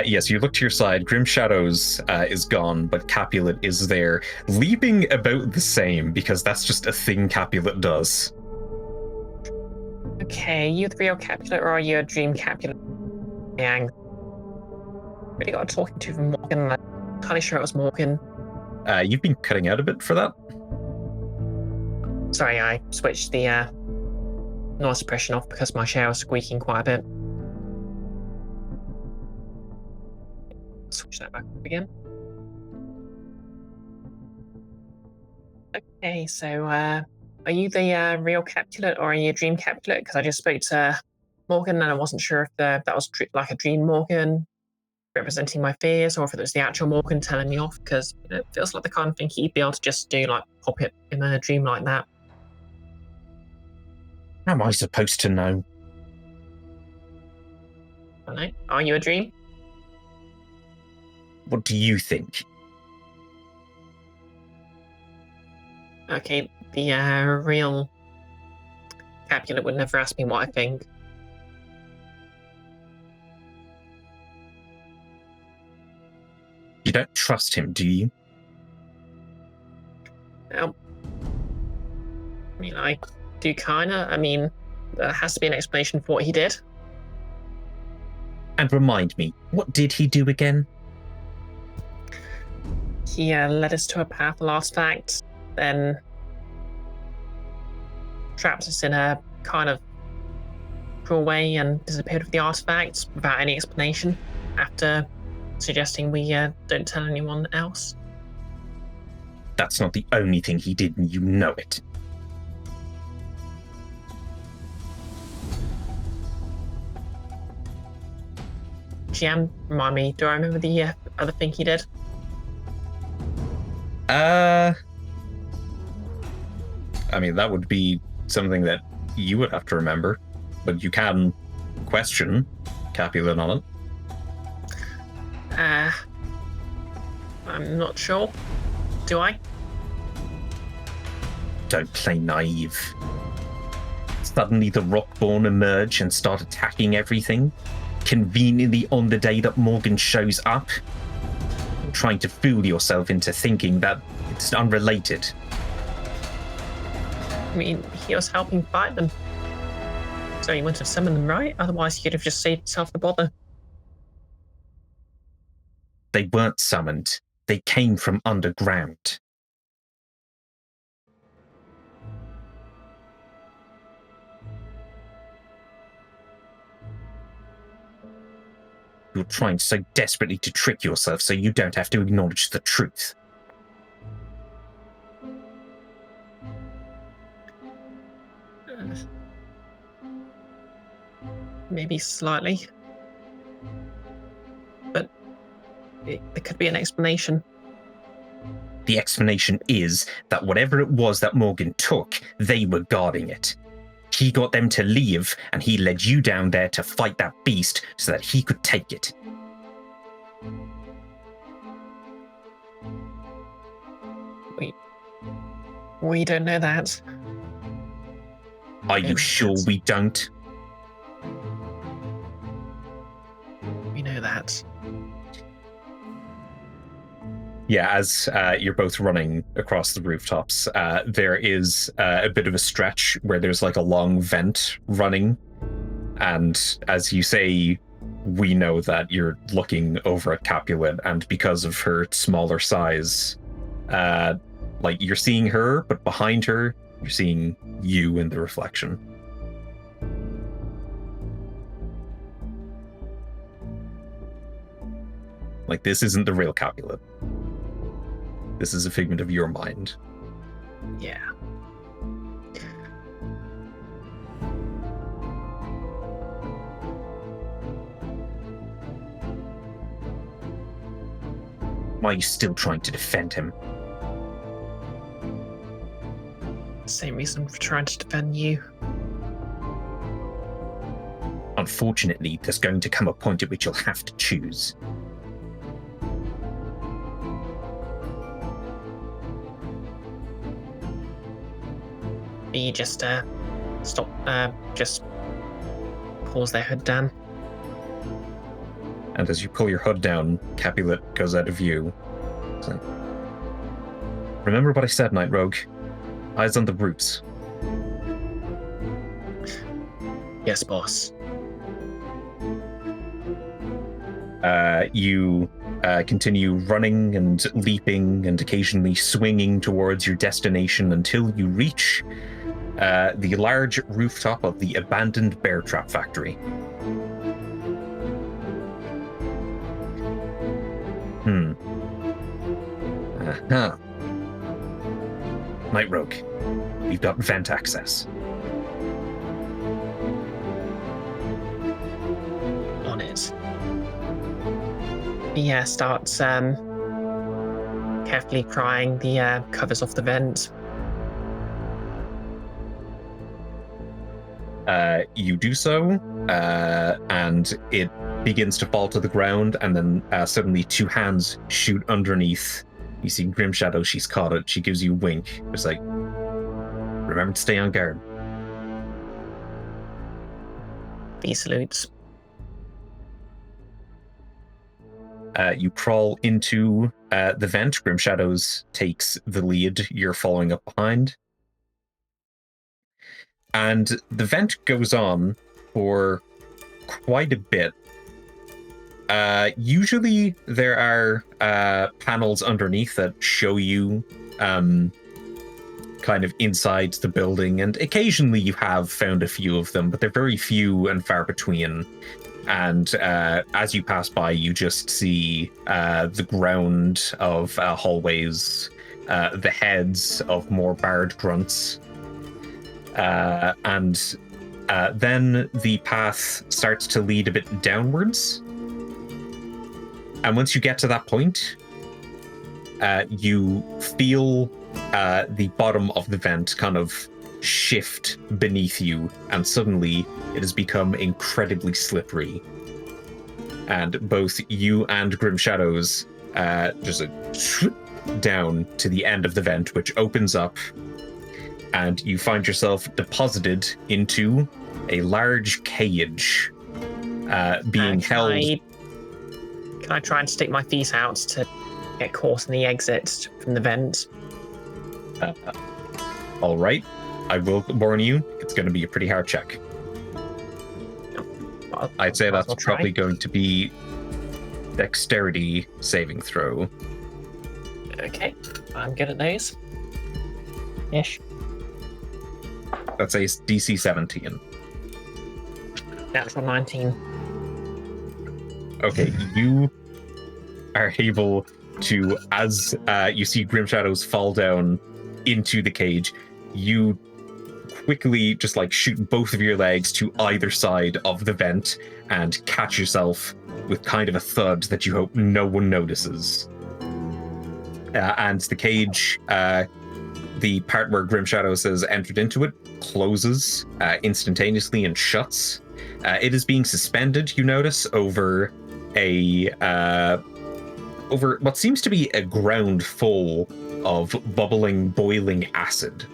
Yes, you look to your side. Grim Shadows is gone, but Capulet is there, leaping about the same, because that's just a thing Capulet does. Okay, are you the real Capulet, or are you a dream Capulet? Yang. Really got talking to from Morgan. I'm not entirely sure it was Morgan. You've been cutting out a bit for that. Sorry, I switched the noise suppression off because my chair was squeaking quite a bit. Switch that back up again. Okay, so are you the real Capulet or are you a dream Capulet? Because I just spoke to Morgan and I wasn't sure if that was like a dream Morgan representing my fears or if it was the actual Morgan telling me off, because it feels like the kind of thing he'd be able to just do, like pop it in a dream like that. How am I supposed to know? I don't know. Are you a dream? What do you think? Okay, the real Capulet would never ask me what I think. You don't trust him, do you? Well, I mean, I do kinda. I mean, there has to be an explanation for what he did. And remind me, what did he do again? He led us to a powerful artifact, then trapped us in a kind of cruel way and disappeared with the artifact without any explanation after suggesting we don't tell anyone else. That's not the only thing he did, and you know it. GM, remind me, do I remember the other thing he did? I mean, that would be something that you would have to remember, but you can question Capulet on it. I'm not sure. Do I? Don't play naive. Suddenly the Rockborn emerge and start attacking everything, conveniently on the day that Morgan shows up. You're trying to fool yourself into thinking that it's unrelated. I mean, he was helping fight them. So he wouldn't have summoned them, right? Otherwise, he could have just saved himself the bother. They weren't summoned. They came from underground. You're trying so desperately to trick yourself so you don't have to acknowledge the truth. Maybe slightly. But there could be an explanation. The explanation is that whatever it was that Morgan took, they were guarding it. He got them to leave, and he led you down there to fight that beast so that he could take it. We don't know that. Are you sure we don't? We know that. Yeah, as you're both running across the rooftops, there is a bit of a stretch where there's like a long vent running. And as you say, we know that you're looking over at Capulet, and because of her smaller size, like you're seeing her, but behind her, you're seeing you in the reflection. Like, this isn't the real Capulet. This is a figment of your mind. Yeah. Why are you still trying to defend him? Same reason for trying to defend you. Unfortunately, there's going to come a point at which you'll have to choose. You just stop, just pulls their hood down. And as you pull your hood down, Capulet goes out of view. So, remember what I said, Night Rogue. Eyes on the roots. Yes, boss. You continue running and leaping and occasionally swinging towards your destination until you reach the large rooftop of the abandoned bear trap factory. Uh-huh. Night Rogue, you've got vent access. On it. Yeah, starts carefully prying the covers off the vent. You do so, and it begins to fall to the ground, and then suddenly two hands shoot underneath. You see Grim Shadow, she's caught it. She gives you a wink. It's like, remember to stay on guard. He salutes. You crawl into the vent. Grim Shadows takes the lead. You're following up behind. And the vent goes on for quite a bit. Usually there are panels underneath that show you kind of inside the building, and occasionally you have found a few of them, but they're very few and far between. And as you pass by, you just see the ground of hallways, the heads of more barred grunts. And then the path starts to lead a bit downwards. And once you get to that point, you feel the bottom of the vent kind of shift beneath you, and suddenly it has become incredibly slippery. and both you and Grim Shadows just down to the end of the vent, which opens up, and you find yourself deposited into a large cage being held. Can I try and stick my feet out to get caught in the exit from the vent? All right. I will warn you, it's going to be a pretty hard check. I'd say that's probably going to be dexterity saving throw. Okay, I'm good at those. Ish. That's a DC 17. Natural 19. Okay, you are able to, as you see Grim Shadows fall down into the cage, you quickly just like shoot both of your legs to either side of the vent and catch yourself with kind of a thud that you hope no one notices. And the cage, the part where Grim Shadows has entered into it, closes instantaneously and shuts. It is being suspended, you notice, over over what seems to be a ground full of bubbling, boiling acid.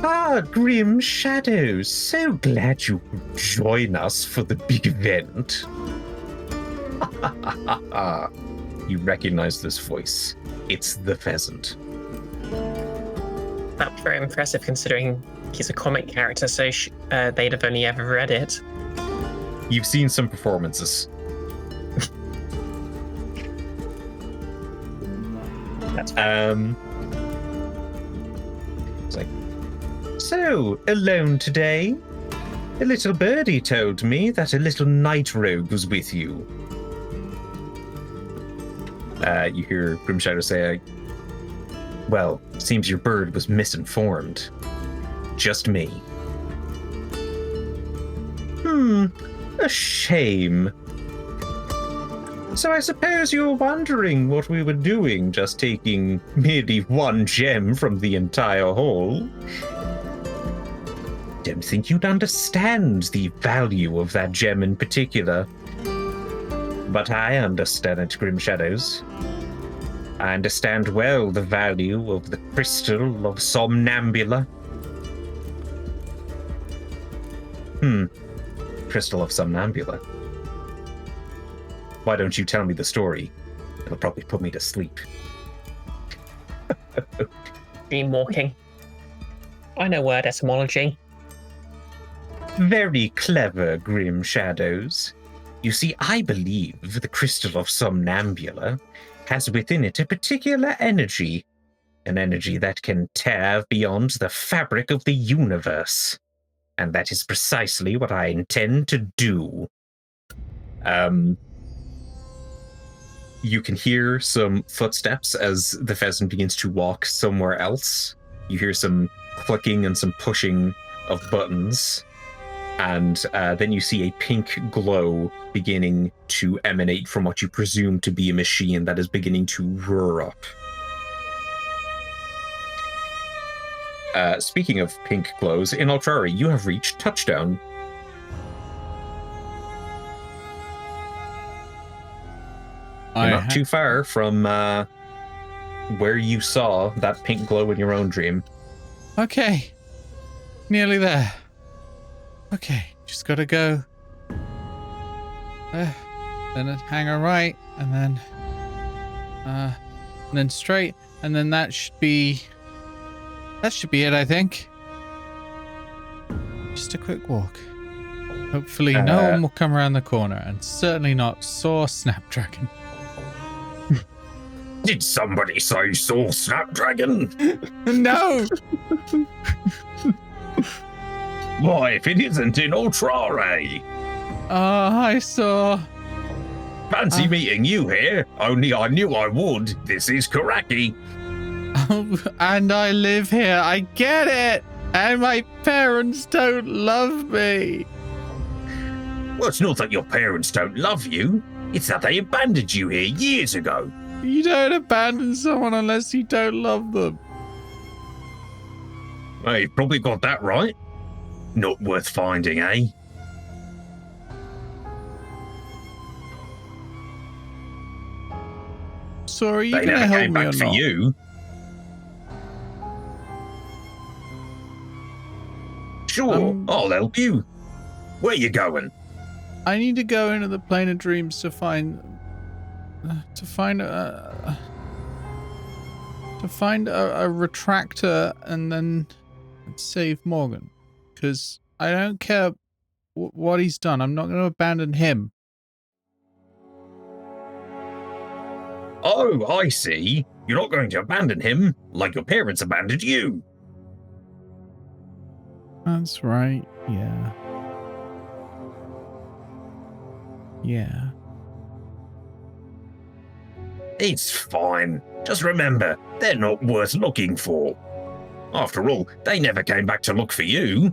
Ah, Grim Shadows, so glad you could join us for the big event. You recognize this voice. It's the pheasant. That's very impressive considering he's a comic character, so they'd have only ever read it. You've seen some performances. That's fine. It's like, so, alone today? A little birdie told me that a little night rogue was with you. You hear Grim Shadow say, well, seems your bird was misinformed. Just me. A shame. So I suppose you're wondering what we were doing, just taking merely one gem from the entire haul. Don't think you'd understand the value of that gem in particular. But I understand it, Grim Shadows. I understand well the value of the crystal of Somnambula. Crystal of Somnambula. Why don't you tell me the story? It'll probably put me to sleep. Dreamwalking. I know word etymology. Very clever, Grim Shadows. You see, I believe the crystal of Somnambula has within it a particular energy, an energy that can tear beyond the fabric of the universe. And that is precisely what I intend to do. You can hear some footsteps as the pheasant begins to walk somewhere else. You hear some clicking and some pushing of buttons. And then you see a pink glow beginning to emanate from what you presume to be a machine that is beginning to roar up. Speaking of pink glows, Inoltrare, you have reached touchdown. You're not too far from where you saw that pink glow in your own dream. Okay. Nearly there. Okay, just gotta go. Then hang a right, and then straight, and then that should be it, I think. Just a quick walk. Hopefully no one will come around the corner, and certainly not saw Snapdragon. Did somebody say saw Snapdragon? No! Why, if it isn't Inoltrare? I saw... Fancy meeting you here. Only I knew I would. This is Korakii. And I live here. I get it. And my parents don't love me. Well, it's not that your parents don't love you. It's that they abandoned you here years ago. You don't abandon someone unless you don't love them. Well, you've probably got that right. Not worth finding, eh? So are you They going to never help came me back or for not? you. Sure, I'll help you. Where you going? I need to go into the plane of dreams to find a retractor and then save Morgan, because I don't care what he's done. I'm not going to abandon him. Oh, I see. You're not going to abandon him like your parents abandoned you. That's right. Yeah. Yeah. It's fine. Just remember, they're not worth looking for. After all, they never came back to look for you.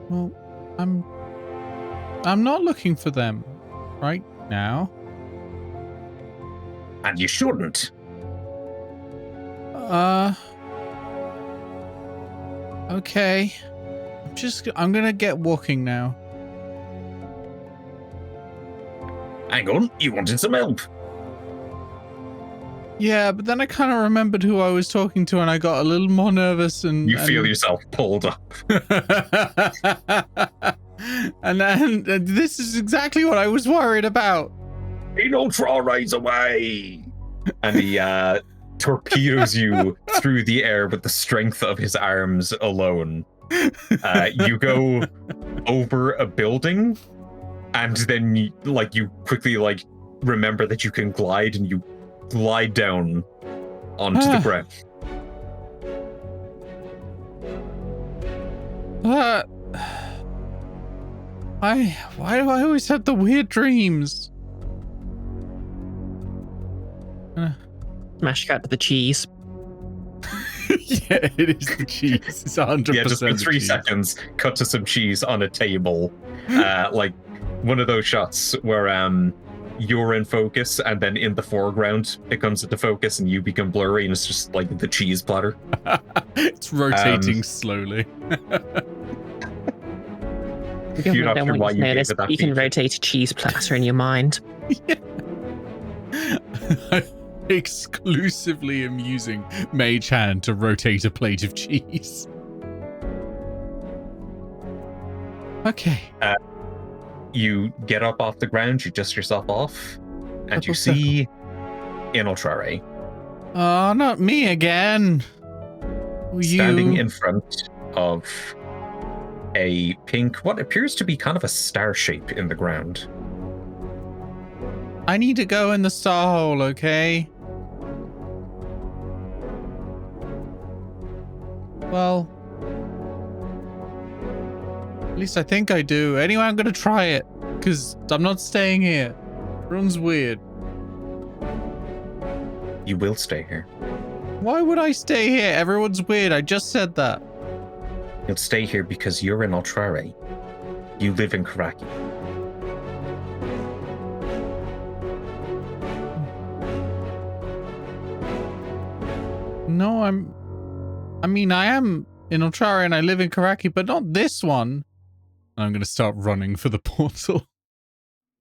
Well, I'm not looking for them right now. And you shouldn't. Okay. I'm gonna get walking now. Hang on, you wanted some help. Yeah, but then I kind of remembered who I was talking to and I got a little more nervous and... You feel yourself pulled up. and then this is exactly what I was worried about. Inoltrare away! And he torpedoes you through the air with the strength of his arms alone. You go over a building, and then you quickly remember that you can glide, and you glide down onto the ground. Why do I always have the weird dreams? Smash cut to the cheese. Yeah, it is the cheese. It's 100%. Yeah, just for 3 seconds, cut to some cheese on a table. Like one of those shots where you're in focus and then in the foreground it comes into focus and you become blurry and it's just like the cheese platter. It's rotating slowly. You're not sure why you gave it that you can feature. rotate a cheese platter in your mind. Yeah. I exclusively am using Mage Hand to rotate a plate of cheese. Okay. You get up off the ground, you dust yourself off, and you see Inoltrare Oh, not me again. standing in front of a pink, what appears to be kind of a star shape in the ground. I need to go in the star hole, okay? Well, at least I think I do. Anyway, I'm gonna try it, because I'm not staying here. Everyone's weird. You will stay here. Why would I stay here? Everyone's weird. I just said that. You'll stay here because you're in Inoltrare. You live in Korakii. No, I am in Inoltrare and I live in Korakii, but not this one. I'm going to start running for the portal.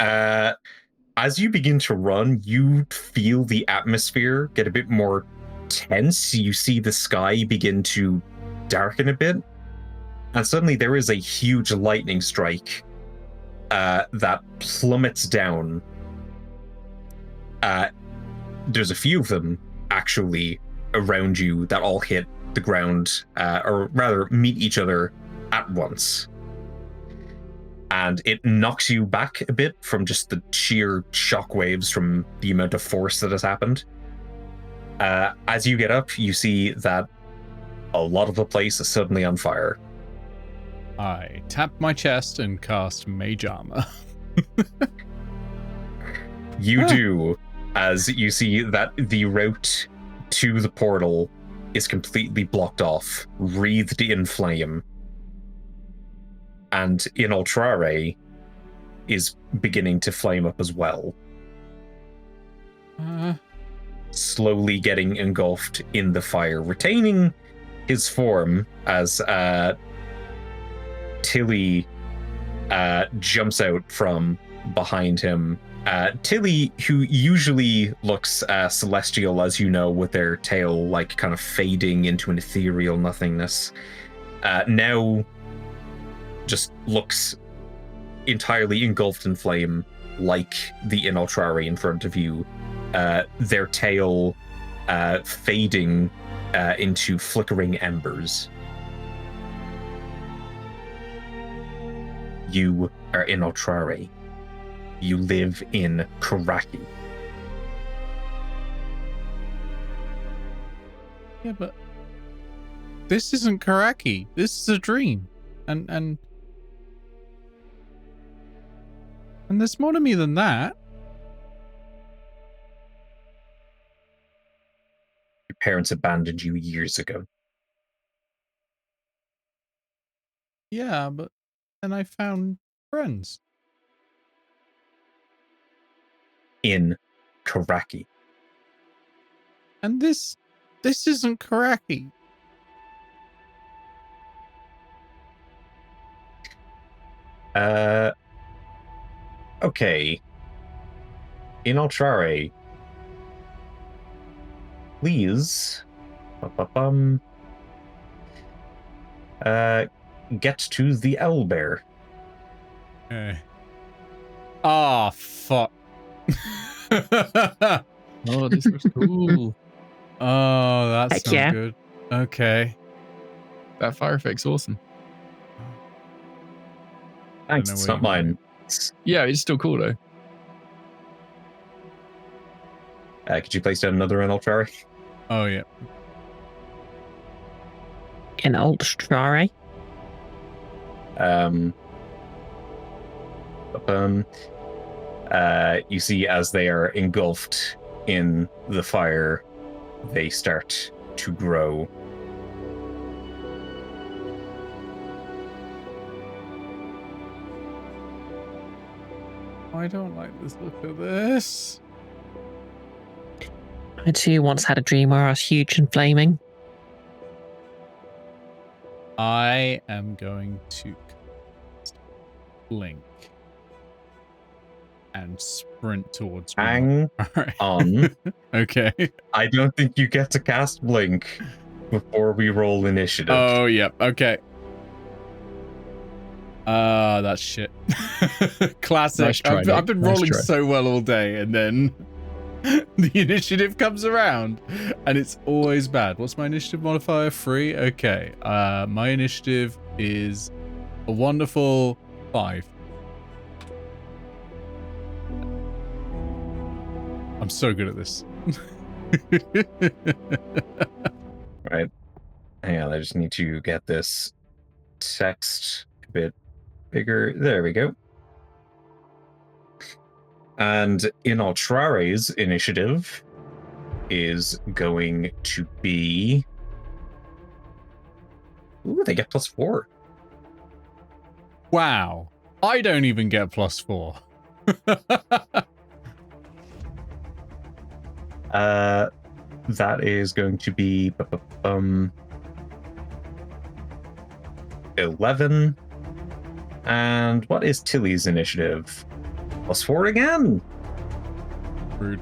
As you begin to run, you feel the atmosphere get a bit more tense. You see the sky begin to darken a bit. And suddenly there is a huge lightning strike that plummets down. There's a few of them, actually, around you that all hit the ground, or rather meet each other at once. And it knocks you back a bit from just the sheer shockwaves from the amount of force that has happened. As you get up, you see that a lot of the place is suddenly on fire. I tap my chest and cast Mage Armor. You do, as you see that the route to the portal is completely blocked off, wreathed in flame. And Inoltrare is beginning to flame up as well. Slowly getting engulfed in the fire, retaining his form as Tilly jumps out from behind him. Tilly, who usually looks celestial, as you know, with their tail like kind of fading into an ethereal nothingness, now just looks entirely engulfed in flame, like the Inoltrare in front of you. Their tail fading into flickering embers. You are Inoltrare. You live in Korakii. Yeah, but this isn't Korakii. This is a dream. And there's more to me than that. Your parents abandoned you years ago. Yeah, but then I found friends. In Korakii. And this isn't Korakii. Okay. Inoltrare. Please. Get to the owlbear. Ah, fuck. Oh, this looks cool. Oh, that's Heck so yeah. good. Okay. That fire effect's awesome. Thanks, know it's where not you- mine. Yeah, it's still cool though. Could you place down another Inoltrare? Oh, yeah. Inoltrare. You see, as they are engulfed in the fire, they start to grow. I don't like this look of this. I too once had a dream where I was huge and flaming. I am going to cast blink and sprint towards me. Hang Alright. on. Okay. I don't think you get to cast Blink before we roll initiative. Oh, yep. Okay. That's shit. Classic. Nice try, I've been Nick. Nice rolling try. so well all day, and then the initiative comes around, and it's always bad. What's my initiative modifier? 3? Okay. My initiative is a wonderful 5. I'm so good at this. Right. Hang on, I just need to get this text a bit bigger. There we go. And Inoltrare's initiative is going to be... Ooh, they get +4. Wow. I don't even get +4. That is going to be 11. And what is Tilly's initiative? +4 again. Rude.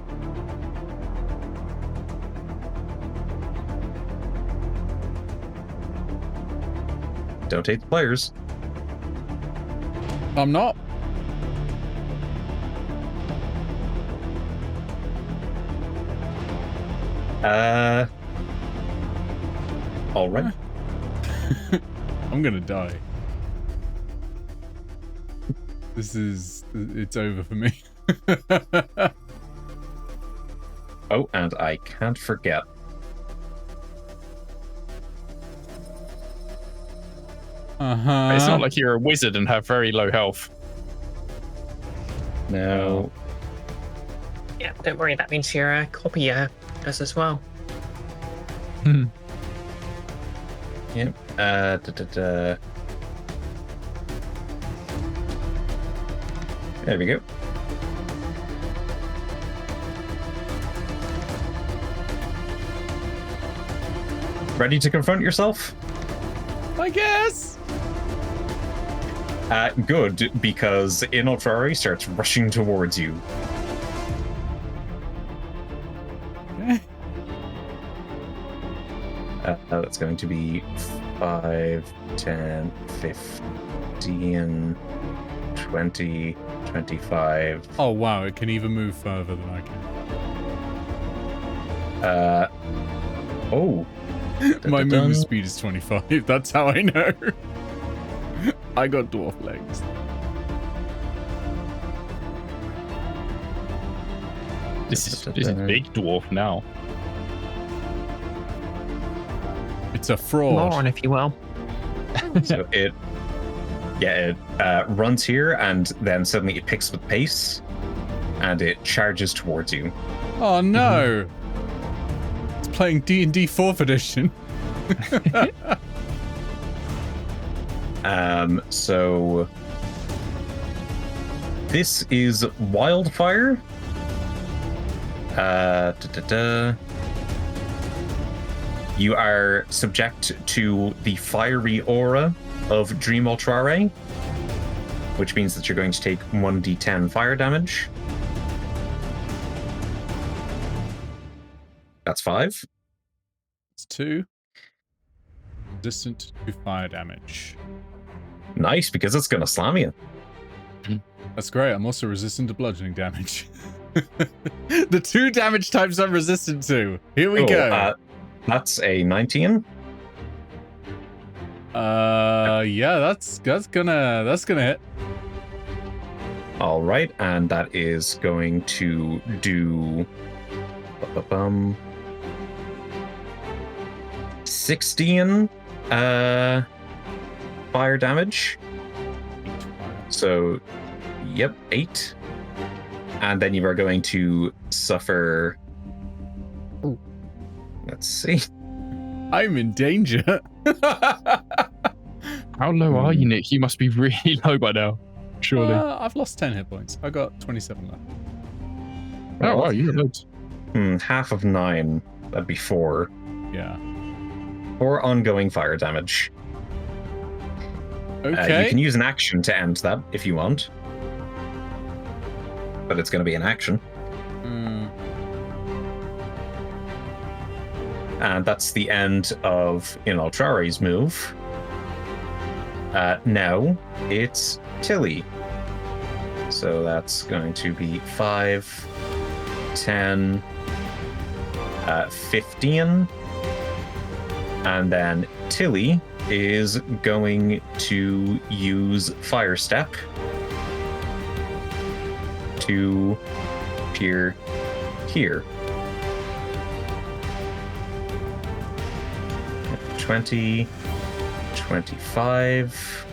Don't take the players. I'm not. All right. I'm gonna die. It's over for me. Oh, and I can't forget. Uh-huh. It's not like you're a wizard and have very low health. No. Yeah, don't worry, that means your copy does as well. Yep. There we go. Ready to confront yourself? I guess. Good, because Inoltrare starts rushing towards you. Okay. That's going to be 5, 10, 15, 20, 25. Oh wow, it can even move further than I can. Oh. My movement speed is 25. That's how I know. I got dwarf legs. This is big dwarf now. It's a fraud. Moron, if you will. So it runs here, and then suddenly it picks up pace, and it charges towards you. Oh no! It's playing D&D 4th edition. So this is wildfire. You are subject to the fiery aura of Inoltrare, which means that you're going to take 1d10 fire damage. That's 5. It's 2. Resistant to fire damage. Nice, because it's going to slam you. That's great. I'm also resistant to bludgeoning damage. The 2 damage types I'm resistant to. Here we go. That's a 19. Yeah, that's gonna hit. All right, and that is going to do 16 fire damage. So, yep, 8. And then you are going to suffer. Ooh. Let's see. I'm in danger. How low are you, Nick? You must be really low by now, surely. I've lost 10 hit points. I got 27 left. Oh, wow, you got loads. Half of 9. That'd be 4. Yeah. 4 ongoing fire damage. Okay. You can use an action to end that if you want. But it's going to be an action. And that's the end of Inoltrare's move. Now it's Tilly. So that's going to be 5, 10, 15. And then Tilly is going to use Fire Step to appear here. 20, 25.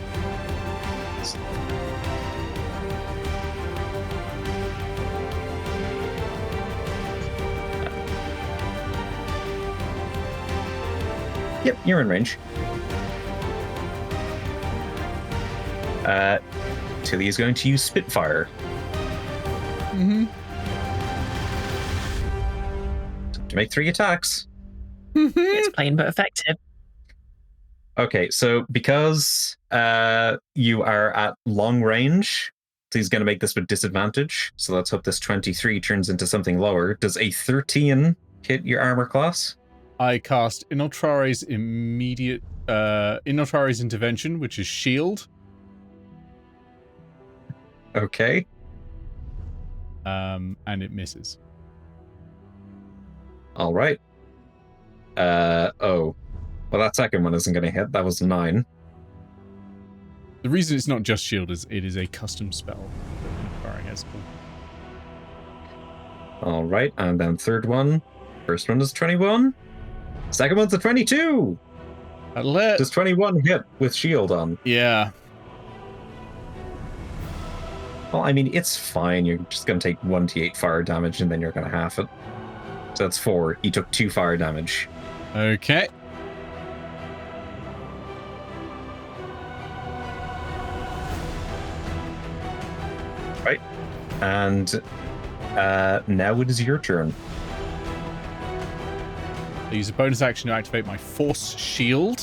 Yep, you're in range. Tilly is going to use Spitfire. To make 3 attacks. It's plain but effective. Okay, so because you are at long range, he's going to make this with disadvantage. So let's hope this 23 turns into something lower. Does a 13 hit your armor class? I cast Inoltrare's Inoltrare's intervention, which is shield. Okay. And it misses. All right. Oh. Well, that second one isn't going to hit. That was a 9. The reason it's not just shield is it is a custom spell. All right, and then third one. First one is 21. Second one's a 22. That'll hit. Does 21 hit with shield on? Yeah. Well, I mean, it's fine. You're just going to take 1d8 fire damage, and then you're going to half it. So that's 4. He took 2 fire damage. Okay. Right. And now it is your turn. I use a bonus action to activate my Force Shield,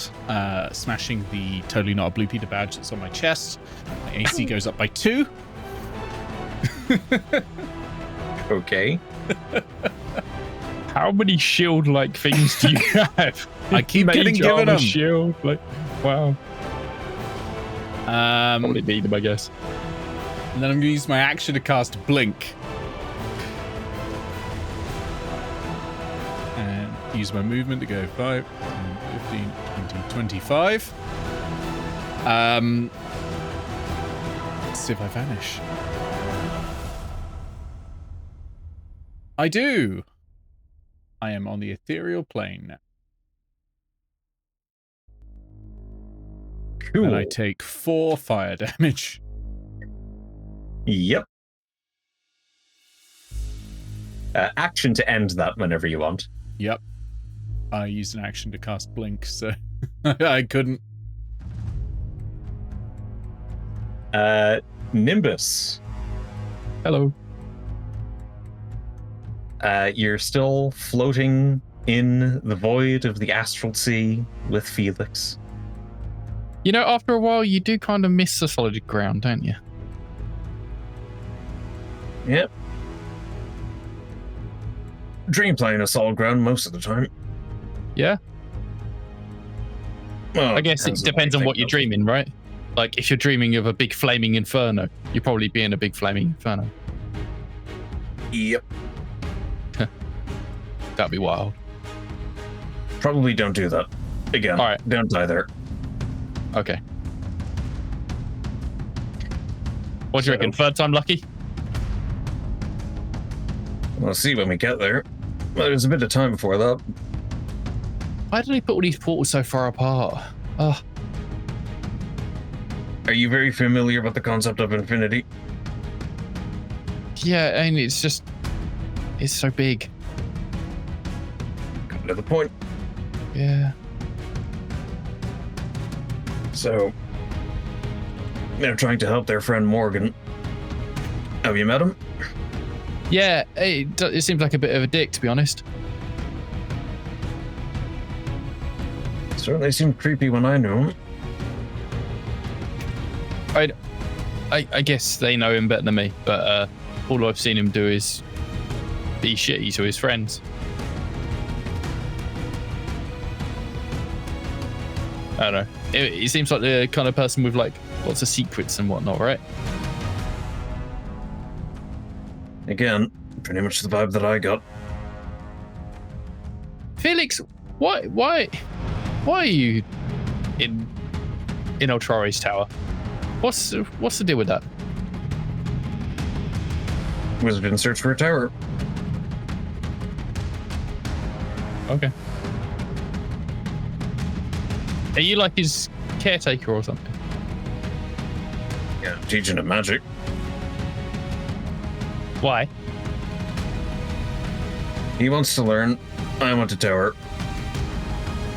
smashing the totally not a Blue Peter badge that's on my chest. My AC goes up by 2. Okay. How many shield-like things do you have? I keep Mage getting given armor, them. Shield, like, wow. Probably need them, I guess. And then I'm going to use my action to cast Blink. And use my movement to go 5, 10, 15, 20, 25. Let's see if I vanish. I do. I am on the ethereal plane now. Cool. And I take 4 fire damage. Yep. Action to end that whenever you want. Yep. I used an action to cast Blink, so I couldn't. Nimbus. Hello. You're still floating in the void of the astral sea with Felix. You know, after a while, you do kind of miss the solid ground, don't you? Yep. Dreamplane is solid ground most of the time. Yeah. Well, I guess it depends on what you're dreaming, right? Like, if you're dreaming of a big flaming inferno, you'll probably be in a big flaming inferno. Yep. That'd be wild. Probably don't do that. Again, All right. Don't die there. Okay. What do you reckon? Third time lucky? We'll see when we get there. Well, there's a bit of time before that. Why did they put all these portals so far apart? Oh, Are you very familiar with the concept of infinity? yeah, and it's just... It's so big. Come to the point. Yeah. So, they're trying to help their friend Morgan. Have you met him? Yeah, it seems like a bit of a dick, to be honest. Certainly seemed creepy when I knew him. I guess they know him better than me, but all I've seen him do is be shitty to his friends. I don't know. He seems like the kind of person with like lots of secrets and whatnot, right? Again, pretty much the vibe that I got. Felix, why are you in Inoltrare's tower? What's the deal with that? Wizard in search for a tower. Okay. Are you like his caretaker or something? Yeah, teaching him magic. Why? He wants to learn. I want a tower.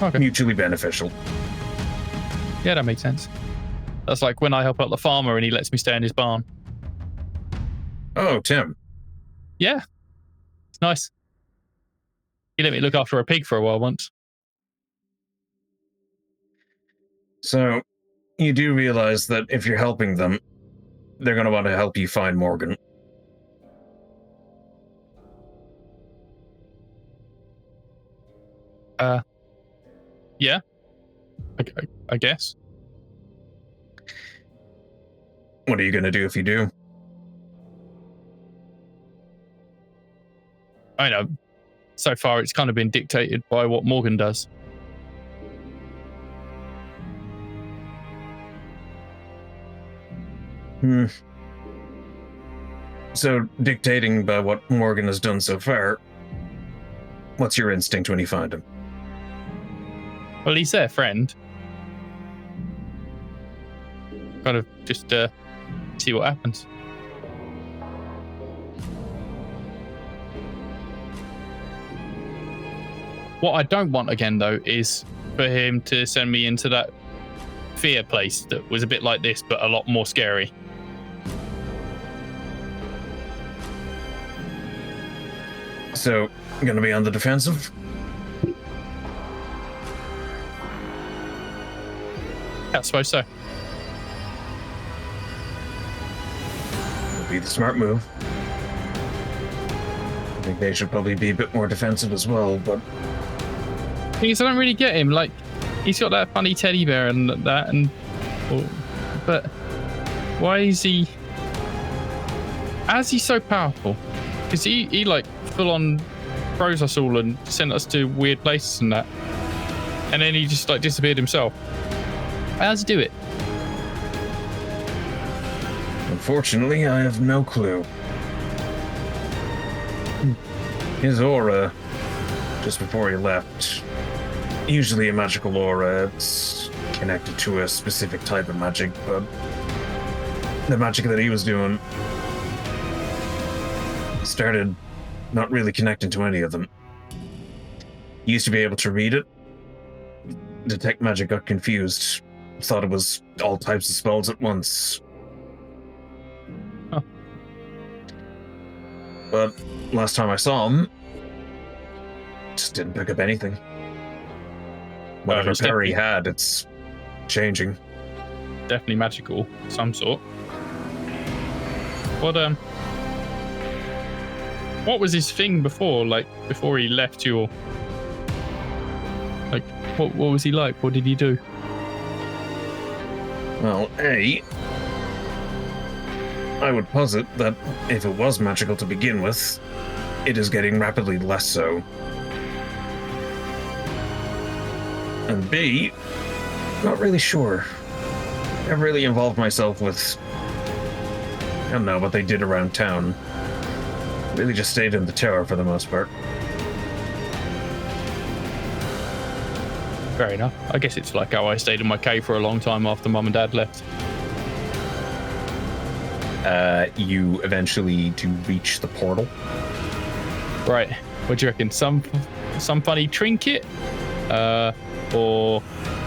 Okay. Mutually beneficial. Yeah, that makes sense. That's like when I help out the farmer and he lets me stay in his barn. Oh, Tim. Yeah. It's nice. He let me look after a pig for a while once. So, you do realize that if you're helping them, they're going to want to help you find Morgan. Yeah. I guess. What are you going to do if you do? I know. So far, it's kind of been dictated by what Morgan does. So, dictating by what Morgan has done so far, what's your instinct when you find him? Well, he's their friend. Kind of just see what happens. What I don't want again, though, is for him to send me into that fear place that was a bit like this, but a lot more scary. So, going to be on the defensive? I suppose so. Would be the smart move. I think they should probably be a bit more defensive as well, but... Because I don't really get him. Like, he's got that funny teddy bear and that, and... But why is he... How's he so powerful? Because he like, full-on froze us all and sent us to weird places and that. And then he just, like, disappeared himself. How does he do it? Unfortunately, I have no clue. His aura, just before he left, usually a magical aura, it's connected to a specific type of magic, but the magic that he was doing started not really connecting to any of them. He used to be able to read it. Detect magic got confused. Thought it was all types of spells at once. Huh. But last time I saw him, just didn't pick up anything. Whatever power he had, it's changing. Definitely magical, some sort. What was his thing before? Like, before he left you? Or, like, what was he like? What did he do? Well, I would posit that if it was magical to begin with, it is getting rapidly less so. And B, not really sure. I've really involved myself with, I don't know what they did around town. Really just stayed in the tower for the most part. Fair enough. I guess it's like how I stayed in my cave for a long time after Mum and Dad left. You eventually do reach the portal. Right. What do you reckon? Some funny trinket? Or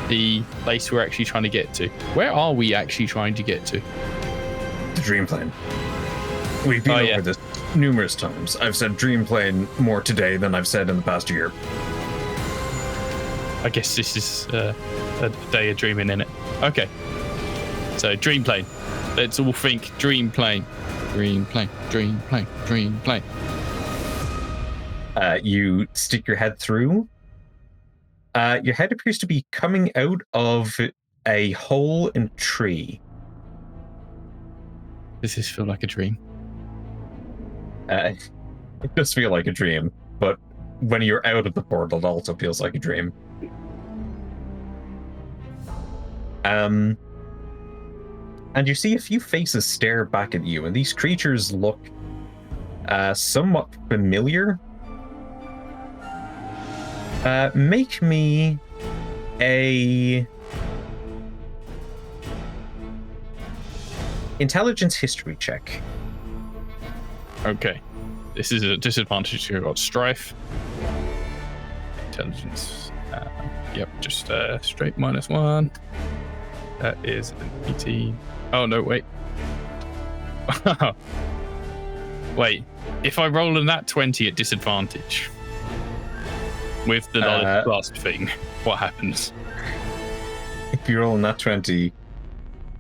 the place we're actually trying to get to? Where are we actually trying to get to? The Dreamplane. We've been over this numerous times. I've said Dreamplane more today than I've said in the past year. I guess this is a day of dreaming in it. Okay. So Dreamplane. Let's all think Dreamplane. Dreamplane. Dreamplane. Dreamplane. You stick your head through. Your head appears to be coming out of a hole in a tree. Does this feel like a dream? It does feel like a dream, but when you're out of the portal, it also feels like a dream. And you see a few faces stare back at you, and these creatures look somewhat familiar. Make me a intelligence history check. Okay. This is a disadvantage. You've got strife. Intelligence. Yep, just straight -1. That is an 18. Oh, no, wait. Wait. If I roll a nat 20 at disadvantage with the knowledge class thing, what happens? If you roll a nat 20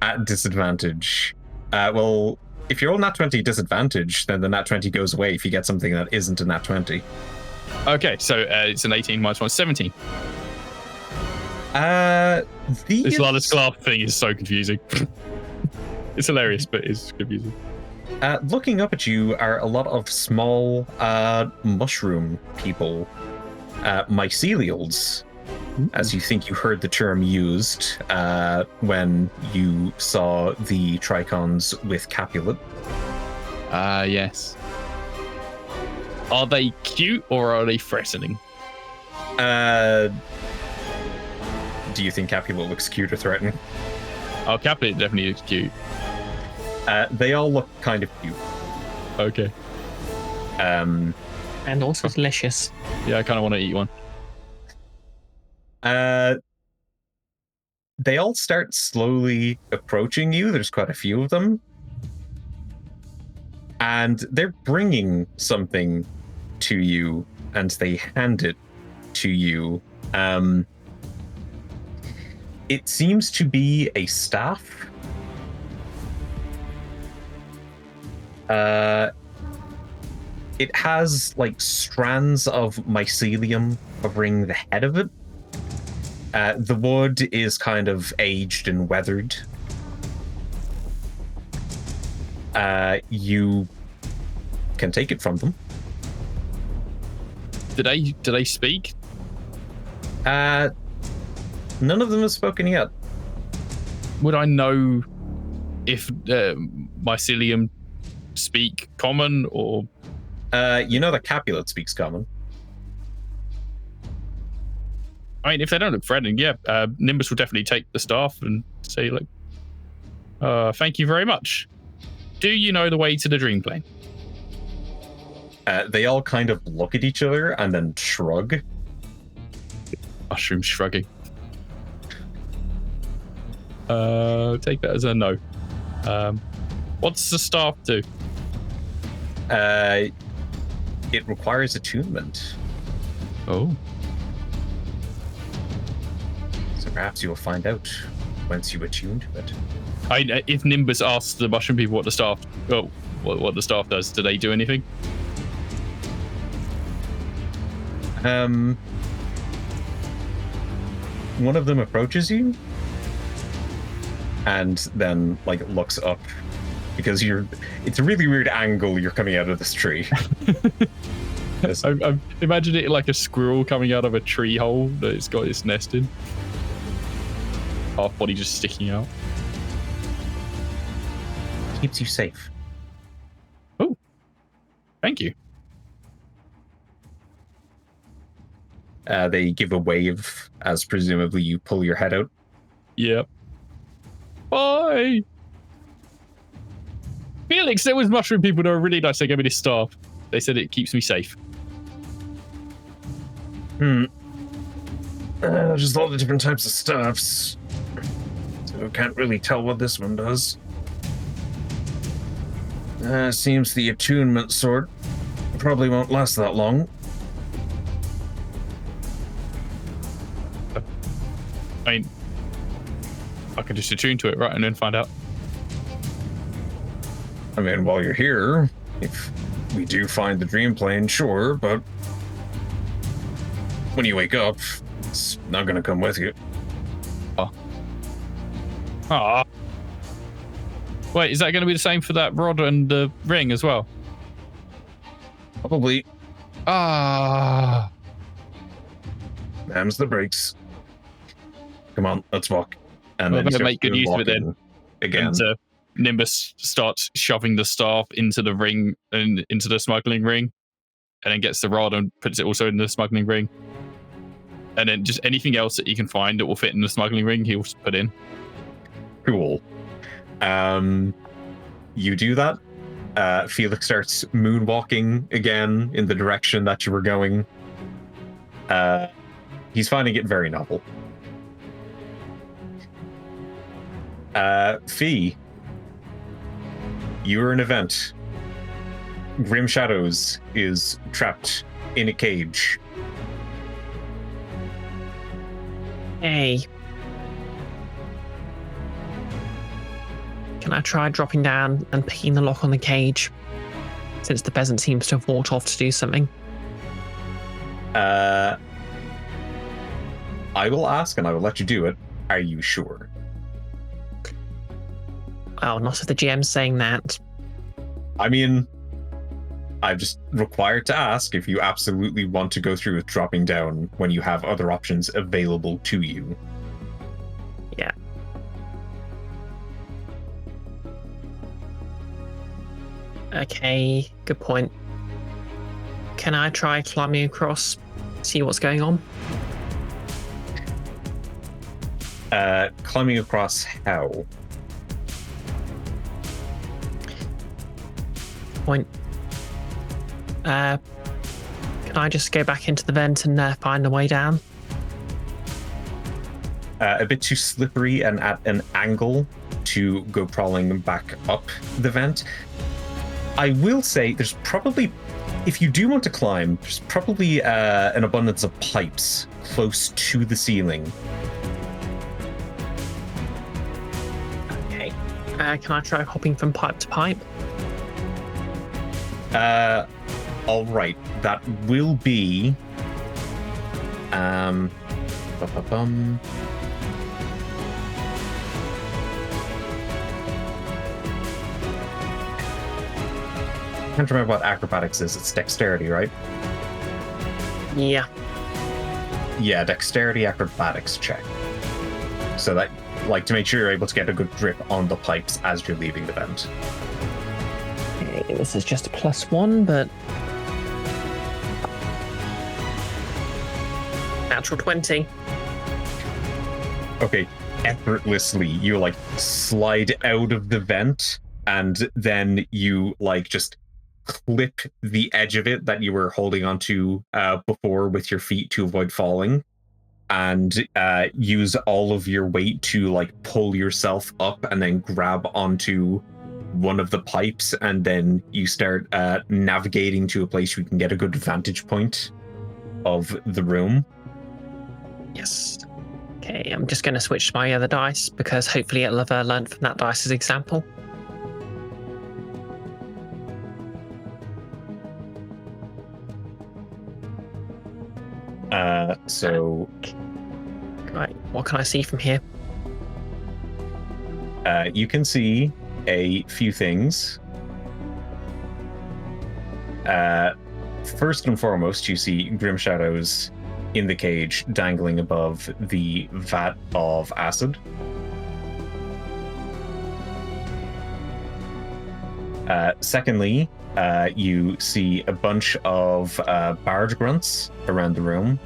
at disadvantage, well, if you roll nat 20 disadvantage, then the nat 20 goes away if you get something that isn't a nat 20. Okay, so it's an 18 -1, 17. This knowledge class thing is so confusing. It's hilarious, but it's confusing. Looking up at you are a lot of small mushroom people, mycelials, as you think you heard the term used when you saw the Trycons with Capulet. Yes. Are they cute or are they threatening? Do you think Capulet looks cute or threatening? Oh, Capulet definitely looks cute. They all look kind of cute. Okay. And also delicious. Yeah, I kind of want to eat one. They all start slowly approaching you. There's quite a few of them. And they're bringing something to you, and they hand it to you. It seems to be a staff. It has like strands of mycelium covering the head of it. The wood is kind of aged and weathered. You can take it from them. Do they speak? None of them have spoken yet. Would I know if mycelium speak common or? You know that Capulet speaks common. I mean, if they don't look threatening, yeah, Nimbus will definitely take the staff and say, like, thank you very much. Do you know the way to the Dreamplane? They all kind of look at each other and then shrug. Mushroom shrugging. Take that as a no. What's the staff do? It requires attunement. Oh. So perhaps you will find out once you attune to it. If Nimbus asks the mushroom people what the staff does, do they do anything? One of them approaches you and then like looks up because it's a really weird angle you're coming out of this tree. I'm imagining it like a squirrel coming out of a tree hole that it's got its nest in. Half body just sticking out. Keeps you safe. Oh, thank you. They give a wave as presumably you pull your head out. Yep. Bye. Felix, there was mushroom people that were really nice. They gave me this staff. They said it keeps me safe. Just all the different types of staffs. So I can't really tell what this one does. Seems the attunement sort probably won't last that long. I mean, I can just attune to it, right, and then find out. I mean, while you're here, if we do find the Dreamplane, sure, but when you wake up, it's not going to come with you. Ah. Wait, is that going to be the same for that rod and the ring as well? Probably. Ah. Them's the brakes. Come on, let's walk. And Well, then better make good use of it then. Again. And Nimbus starts shoving the staff into the ring and into the smuggling ring, and then gets the rod and puts it also in the smuggling ring. And then just anything else that he can find that will fit in the smuggling ring, he'll put in. Cool. You do that. Felix starts moonwalking again in the direction that you were going. He's finding it very novel. Fee, you're an event. Grim Shadows is trapped in a cage. Hey. Can I try dropping down and picking the lock on the cage? Since the peasant seems to have walked off to do something. I will ask and I will let you do it. Are you sure? Well, not if the GM's saying that. I mean, I'm just required to ask if you absolutely want to go through with dropping down when you have other options available to you. Yeah. Okay, good point. Can I try climbing across, see what's going on? Climbing across how? Point. Can I just go back into the vent and find a way down? A bit too slippery and at an angle to go crawling back up the vent. I will say there's probably, if you do want to climb, there's probably an abundance of pipes close to the ceiling. Can I try hopping from pipe to pipe? All right. That will be. Bum. I can't remember what acrobatics is. It's dexterity, right? Yeah. Yeah, dexterity acrobatics check. So that, like, to make sure you're able to get a good grip on the pipes as you're leaving the vent. Okay, this is just a +1, but natural 20. Okay, effortlessly, you like slide out of the vent, and then you like just clip the edge of it that you were holding onto before with your feet to avoid falling, and use all of your weight to like pull yourself up and then grab onto one of the pipes, and then you start navigating to a place where you can get a good vantage point of the room. Yes. Okay, I'm just going to switch to my other dice because hopefully it'll have learned from that dice's example. Right, what can I see from here? You can see a few things. First and foremost, you see Grim Shadows in the cage dangling above the vat of acid. Secondly, you see a bunch of barge grunts around the room.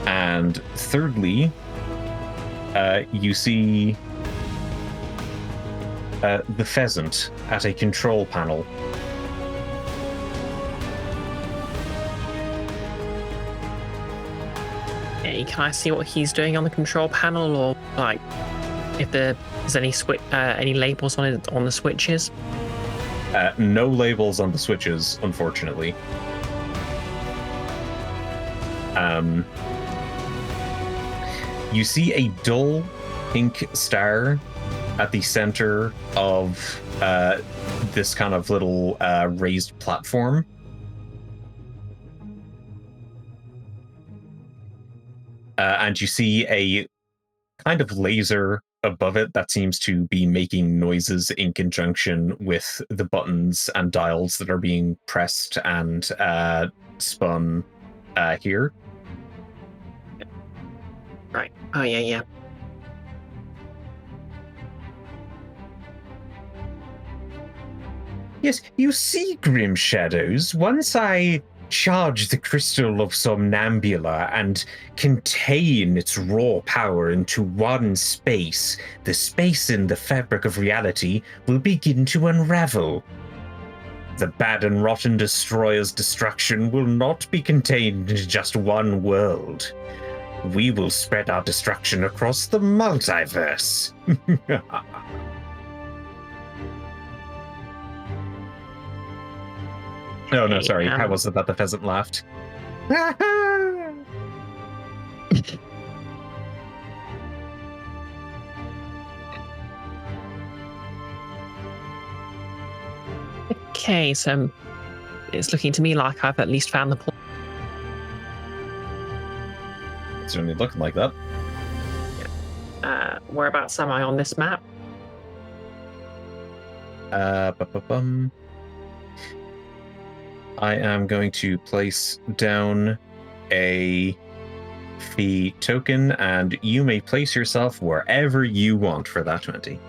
And thirdly, you see the pheasant at a control panel. Hey, can I see what he's doing on the control panel, or like if there's any labels on the switches? No labels on the switches, unfortunately. You see a dull pink star at the center of this kind of little raised platform. And you see a kind of laser above it that seems to be making noises in conjunction with the buttons and dials that are being pressed and spun here. Right. Oh, yeah. Yes, you see, Grim Shadows, once I charge the crystal of Somnambula and contain its raw power into one space, the space in the fabric of reality will begin to unravel. The bad and rotten destroyer's destruction will not be contained into just one world. We will spread our destruction across the multiverse. Oh, no, sorry. How was it that the pheasant laughed? Okay, so it's looking to me like I've at least found the point. It's certainly looking like that. Whereabouts am I on this map? I am going to place down a fee token, and you may place yourself wherever you want for that 20.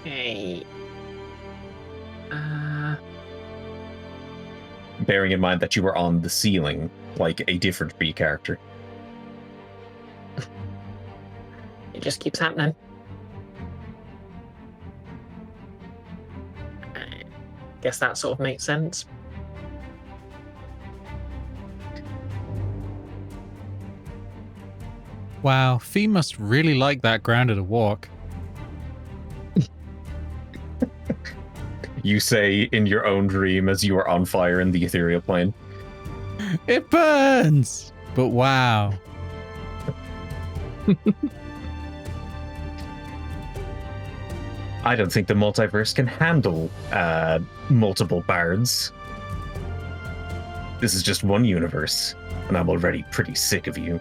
Okay. Bearing in mind that you were on the ceiling, like a different bee character. It just keeps happening. Guess that sort of makes sense. Wow, Fee must really like that grounded a walk. You say in your own dream as you are on fire in the ethereal plane. It burns! But wow. I don't think the multiverse can handle multiple bards. This is just one universe, and I'm already pretty sick of you.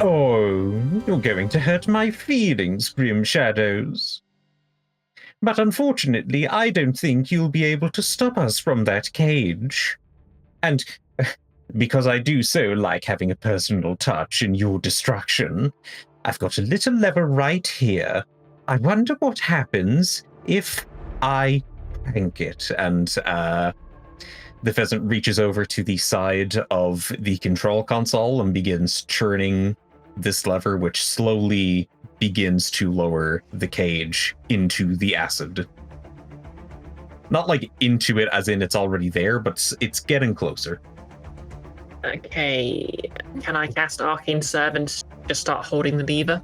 Oh, you're going to hurt my feelings, Grim Shadows. But unfortunately, I don't think you'll be able to stop us from that cage. And because I do so like having a personal touch in your destruction, I've got a little lever right here. I wonder what happens if I crank it. And the pheasant reaches over to the side of the control console and begins churning this lever, which slowly begins to lower the cage into the acid. Not like into it as in it's already there, but it's getting closer. Okay, can I cast Arcane Servant, just start holding the lever?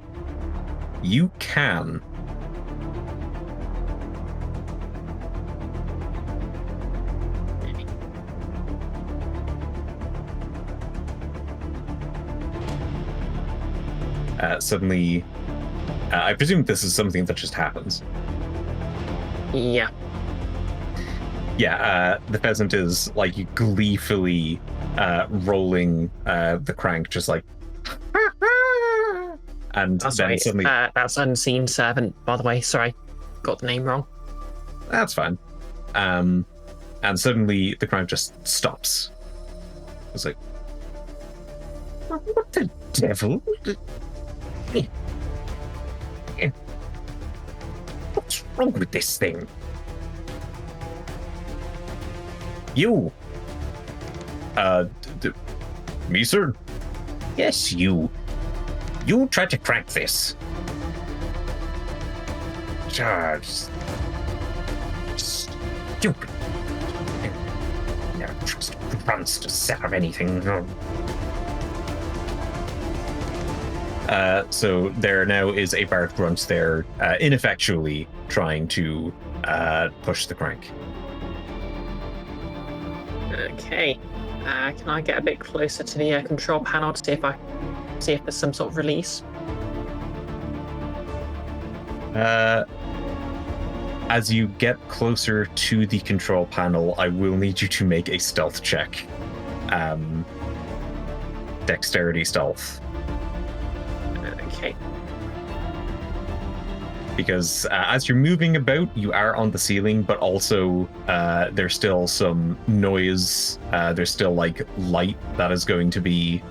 You can. Suddenly, I presume this is something that just happens. Yeah. Yeah, the pheasant is like gleefully rolling the crank, just like, and That's then right. suddenly That's Unseen Servant, by the way. Sorry, got the name wrong. that's fine. And suddenly the crank just stops. It's like, what the devil? What's wrong with this thing? You. Me, sir? Yes, you. You tried to crank this. Just stupid. Never trust grunts to set up anything. So there now is a Bard Grunt there, ineffectually trying to push the crank. Okay. Can I get a bit closer to the control panel to see if there's some sort of release? As you get closer to the control panel, I will need you to make a stealth check. Dexterity stealth. Okay. Because as you're moving about, you are on the ceiling, but also there's still some noise. There's still like light that is going to be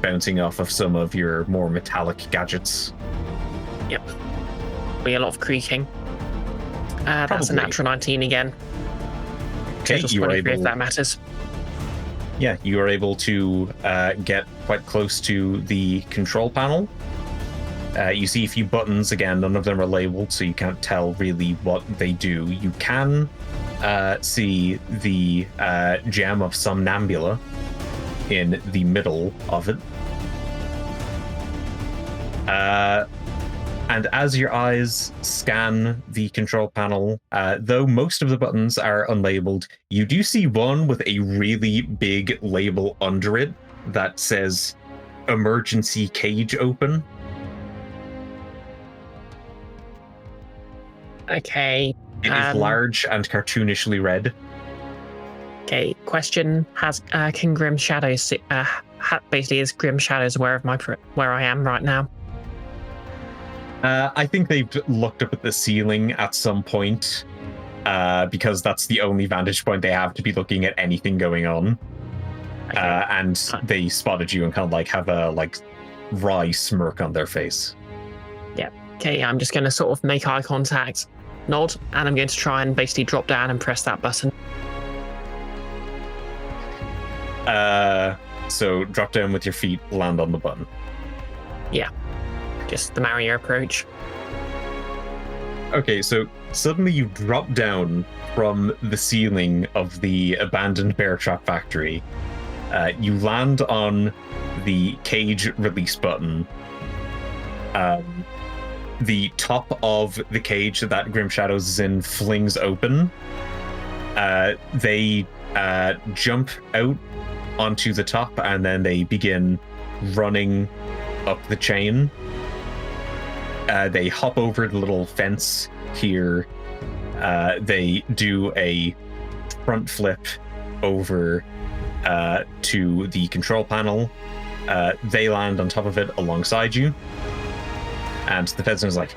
bouncing off of some of your more metallic gadgets. Yep. Be a lot of creaking. That's Probably. a natural 19 again. Okay, Total you are 23 able. if that matters. Yeah, you are able to get quite close to the control panel. You see a few buttons. Again, none of them are labeled, so you can't tell really what they do. You can see the gem of Somnambula in the middle of it. And as your eyes scan the control panel, though most of the buttons are unlabeled, you do see one with a really big label under it that says emergency cage open. Okay. It is large and cartoonishly red. Okay. Question: can Grim Shadows basically is Grim Shadows aware of where I am right now? I think they've looked up at the ceiling at some point, because that's the only vantage point they have to be looking at anything going on. Okay. And they spotted you and kind of like have a like wry smirk on their face. Okay, I'm just going to sort of make eye contact, nod, and I'm going to try and basically drop down and press that button. So drop down with your feet, land on the button. Just the Mario approach. Okay, so suddenly you drop down from the ceiling of the abandoned bear trap factory. You land on the cage release button. The top of the cage that Grim Shadows is in flings open, They jump out onto the top, and then they begin running up the chain. They hop over the little fence here. They do a front flip over to the control panel. They land on top of it alongside you. And the pheasant is like,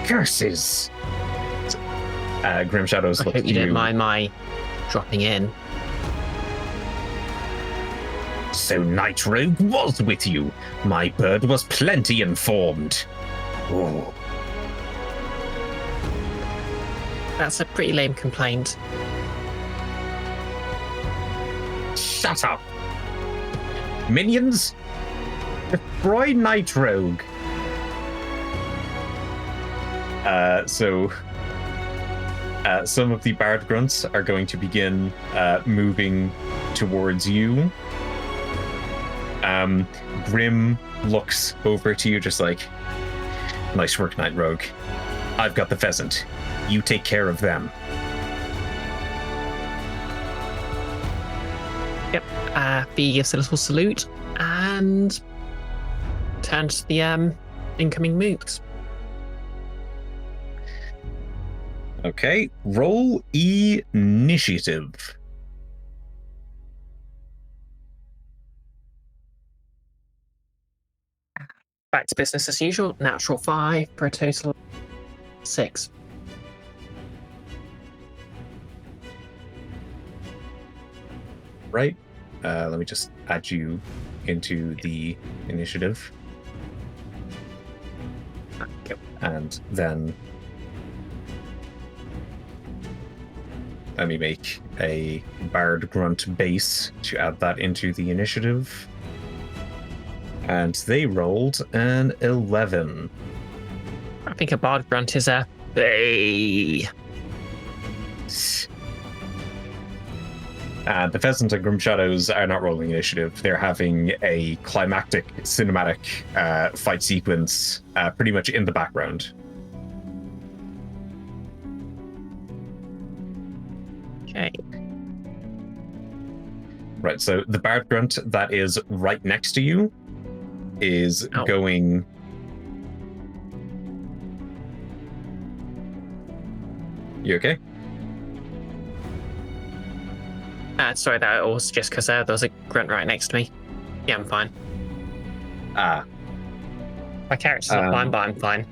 curses! Grim Shadows I look hope to you don't mind my dropping in. So Night Rogue was with you. My bird was plenty informed. Oh. That's a pretty lame complaint. Shut up! Minions, destroy Night Rogue. Some of the Bard Grunts are going to begin moving towards you. Grim looks over to you just like, nice work, Night Rogue. I've got the pheasant. You take care of them. Yep. B gives a little salute and turns to the incoming mooks. Okay, roll initiative. Back to business as usual. Natural 5 for a total of 6. Right. Let me just add you into the initiative. Okay. And then let me make a Bard Grunt base to add that into the initiative. And they rolled an 11. I think a bard grunt is a B. The Pheasant and Grim Shadows are not rolling initiative. They're having a climactic cinematic fight sequence pretty much in the background. Okay. Right, so the Bard Grunt that is right next to you is going... You okay? Sorry, that was just because there was a grunt right next to me. Yeah, I'm fine. Ah. My character's not fine, but I'm fine.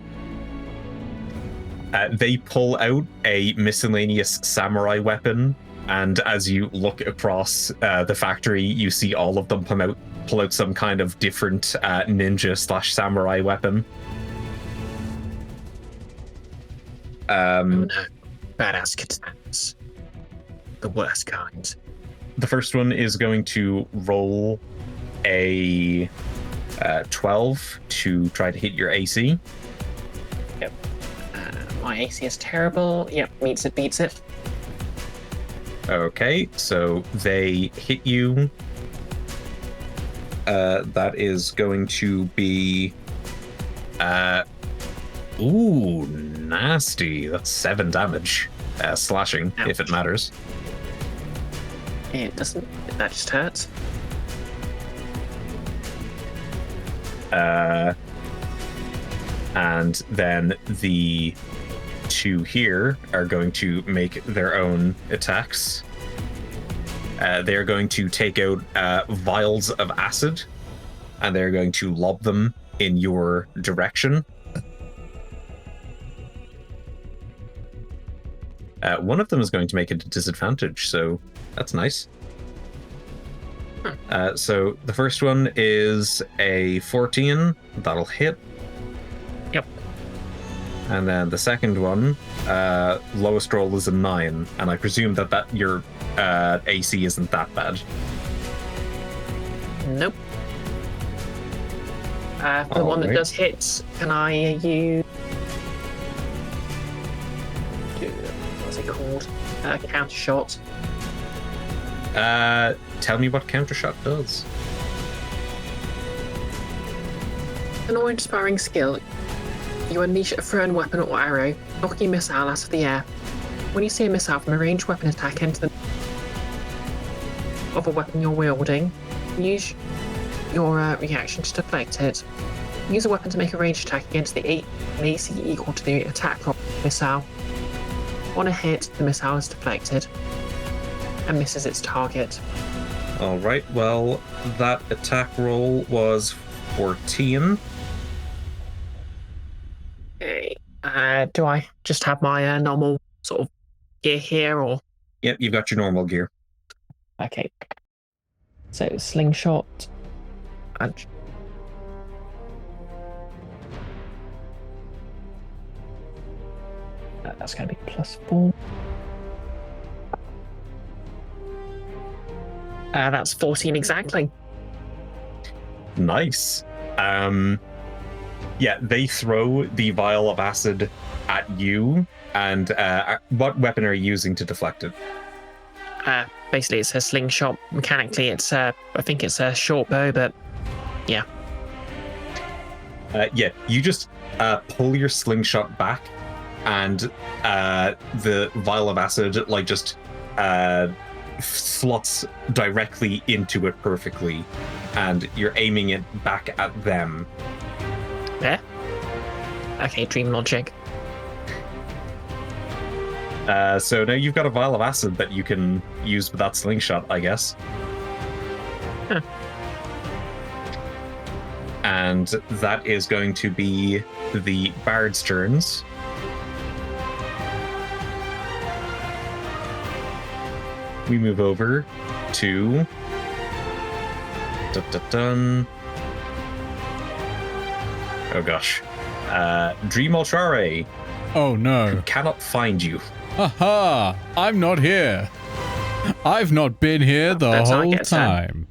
They pull out a miscellaneous samurai weapon, and as you look across the factory, you see all of them pull out some kind of different ninja/samurai weapon. Oh no. Badass katanas. The worst kind. The first one is going to roll a 12 to try to hit your AC. Yep. My AC is terrible. Yep, meets it, beats it. Okay, so they hit you. That is going to be... ooh, nasty. That's 7 damage. Slashing, Ouch. if it matters. It doesn't. That just hurts. And then the 2 here are going to make their own attacks. They're going to take out vials of acid, and they're going to lob them in your direction. One of them is going to make it a disadvantage, so that's nice. So the first one is a 14. That'll hit. Yep. And then the second one, lowest roll is a 9, and I presume that your AC isn't that bad. Nope. For the one that does hit, can I use... What's it called? Counter shot. Tell me what counter shot does. An awe-inspiring skill. You unleash a thrown weapon or arrow, knocking a missile out of the air. When you see a missile from a ranged weapon attack enter the of a weapon you're wielding, use your reaction to deflect it. Use a weapon to make a ranged attack against the an AC equal to the attack roll of the missile. On a hit, the missile is deflected and misses its target. All right. Well, that attack roll was 14. Okay. Do I just have my normal sort of gear here, or? Yep, you've got your normal gear. Okay. So slingshot. That's going to be +4. That's 14 exactly. Nice. Yeah, they throw the vial of acid at you. And what weapon are you using to deflect it? Basically, it's a slingshot. Mechanically, it's I think it's a short bow, but yeah. Yeah, you just pull your slingshot back, and the vial of acid like just slots directly into it perfectly, and you're aiming it back at them. There. Okay, dream logic. So now you've got a vial of acid that you can use with that slingshot, I guess. Huh. And that is going to be the bard's turns. We move over to... Oh gosh. Inoltrare. Oh no. Cannot find you. Aha! I'm not here. I've not been here the whole time.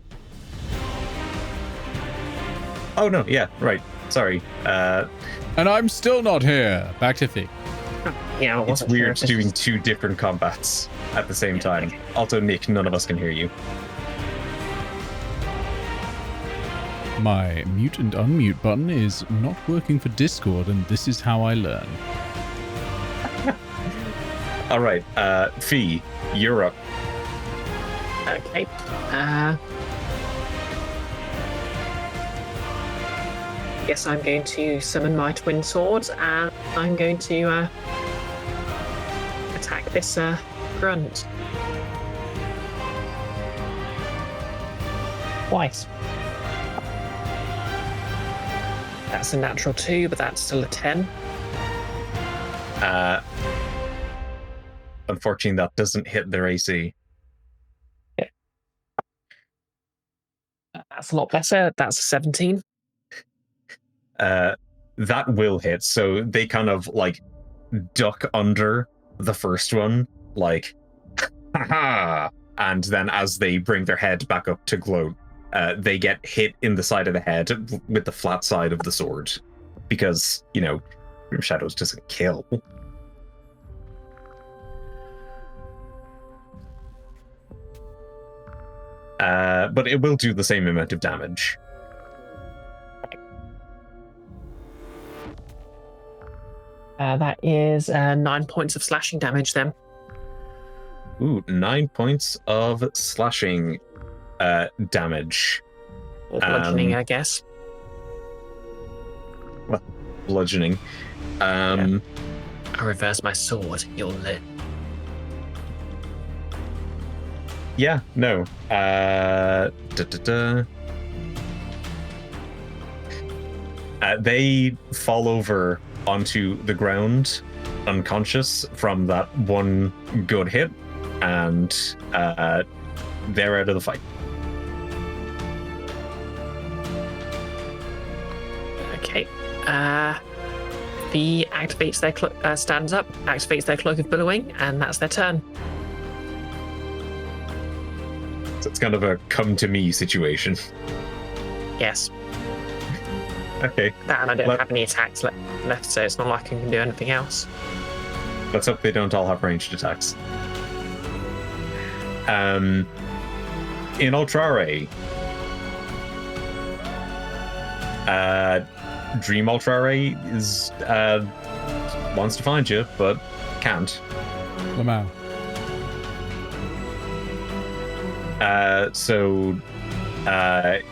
Oh no, yeah, right. Sorry. And I'm still not here. Back to Fee. Yeah, it's weird doing two different combats at the same time. Also, Nick, none of us can hear you. My mute and unmute button is not working for Discord, and this is how I learn. All right, Fee, you're up. Okay. Guess I'm going to summon my twin swords, and I'm going to attack this grunt. Twice. That's a natural 2, but that's still a 10. Unfortunately, that doesn't hit their AC. Yeah. That's a lot better. That's a 17. That will hit. So they kind of like duck under the first one, like, haha. And then as they bring their head back up to gloat, they get hit in the side of the head with the flat side of the sword. Because, you know, Grim Shadows doesn't kill. But it will do the same amount of damage. That is 9 points of slashing damage then. Ooh, 9 points of slashing damage. Or bludgeoning, I guess. Well, bludgeoning. I reverse my sword. You'll live. Yeah, no. They fall over onto the ground, unconscious from that one good hit, and they're out of the fight. Okay. Fee activates their stands up, activates their cloak of billowing, and that's their turn. So it's kind of a come to me situation. Yes. Okay. That, and I don't have any attacks left, so it's not like I can do anything else. Let's hope they don't all have ranged attacks. Inoltrare. Dreamoltrare is wants to find you, but can't. Lamau. So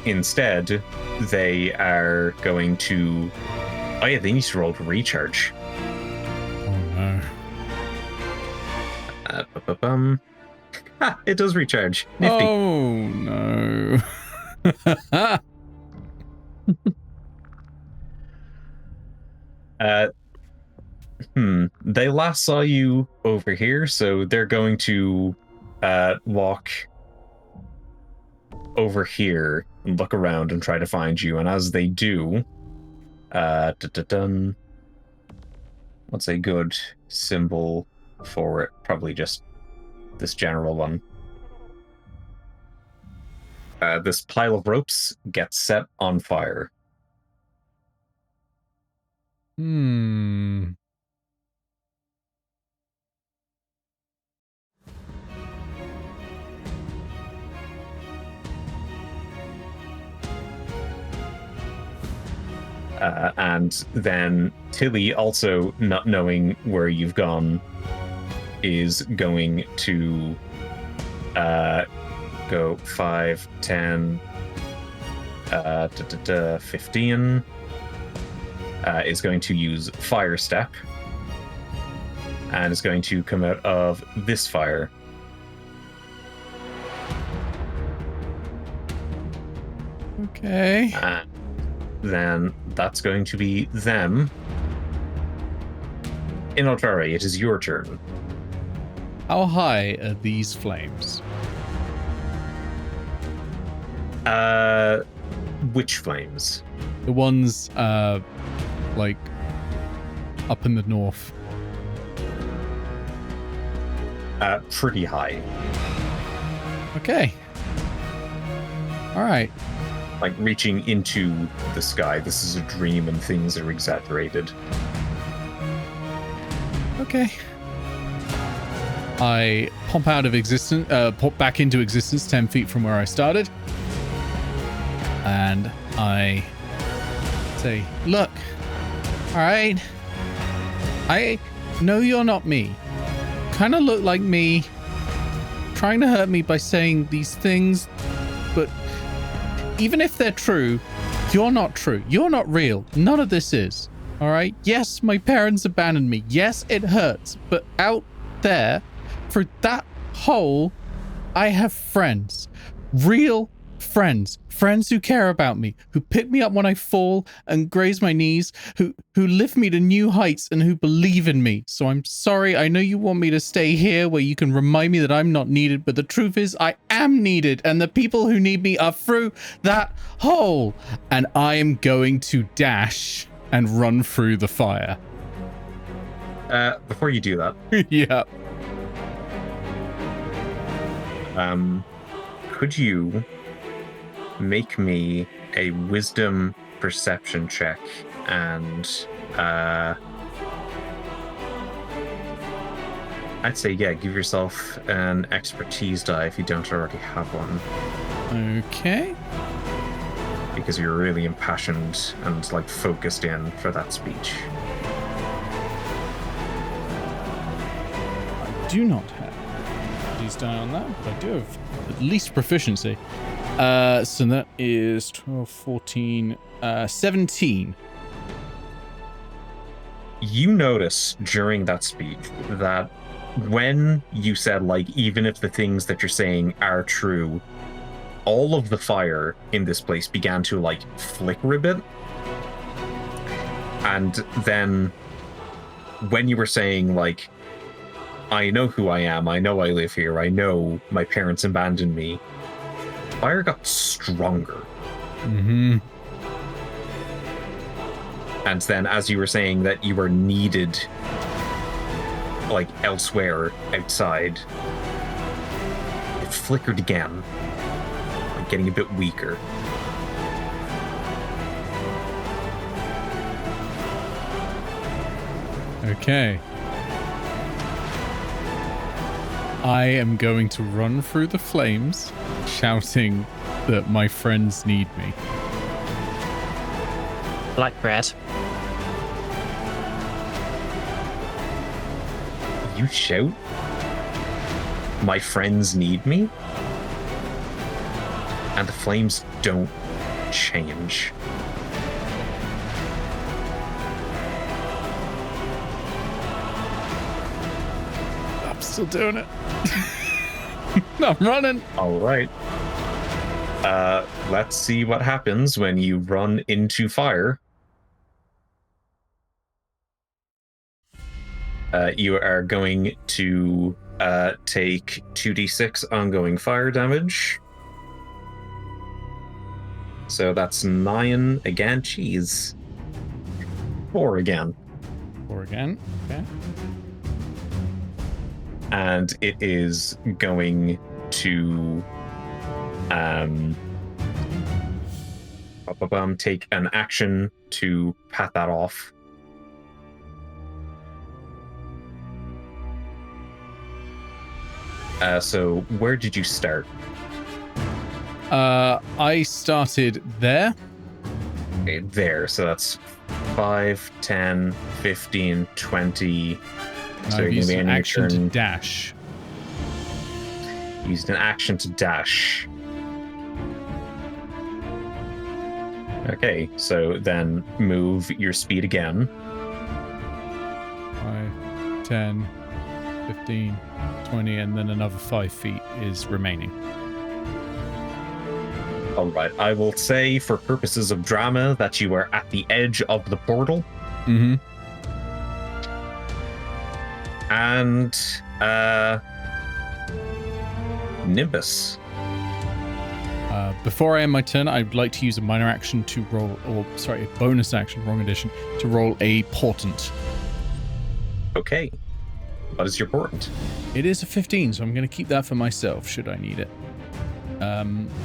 instead, they are going to. Oh yeah, they need to roll to recharge. Oh no. It does recharge. Nifty. Oh no. They last saw you over here, so they're going to walk over here and look around and try to find you. And as they do, what's a good symbol for it? Probably just this general one. This pile of ropes gets set on fire. And then Tilly, also not knowing where you've gone, is going to go 5, 10, 15. Is going to use Fire Step and is going to come out of this fire. Okay. And then that's going to be them. Inoltrare, it is your turn. How high are these flames? Which flames? The ones, like, up in the north. Pretty high. Okay. All right. Like reaching into the sky. This is a dream and things are exaggerated. Okay. I pop out of existence, pop back into existence 10 feet from where I started. And I say, look, all right, I know you're not me. Kind of look like me, trying to hurt me by saying these things, but even if they're true, you're not true. You're not real. None of this is. All right? Yes, my parents abandoned me. Yes, it hurts. But out there, for that hole, I have friends. Real friends. Friends who care about me, who pick me up when I fall and graze my knees, who lift me to new heights and who believe in me. So I'm sorry. I know you want me to stay here where you can remind me that I'm not needed, but the truth is I am needed, and the people who need me are through that hole. And I am going to dash and run through the fire. Before you do that, Yeah. could you make me a wisdom perception check and I'd say give yourself an expertise die if you don't already have one. Okay. Because you're really impassioned and like focused in for that speech. I do not have these die on that, but I do have at least proficiency. So that is 12, 14, 17. You notice during that speech that when you said, like, even if the things that you're saying are true, all of the fire in this place began to, like, flicker a bit. And then when you were saying, like, I know who I am, I know I live here, I know my parents abandoned me, fire got stronger. Mm-hmm. And then as you were saying that you were needed, like, elsewhere outside, it flickered again, like getting a bit weaker. Okay. I am going to run through the flames, shouting that my friends need me. Like bread. You shout? my friends need me, and the flames don't change. I'm still doing it. I'm running. All right. Let's see what happens when you run into fire. You are going to take 2d6 ongoing fire damage. So that's 9 again. Jeez. 4 again. 4 again. Okay. And it is going to take an action to pat that off. So where did you start? I started there. Okay, there. So that's 5, 10, 15, 20. So I've used an action to turn. dash. Used an action to dash. Okay, so then move your speed again. 5, 10, 15, 20, and then another 5 feet is remaining. All right, I will say for purposes of drama that you are at the edge of the portal. Mm-hmm. And Nimbus. Before I end my turn, I'd like to use a minor action to roll, or sorry, a bonus action, wrong edition, to roll a portent. Okay. What is your portent? It is a 15, so I'm going to keep that for myself, should I need it.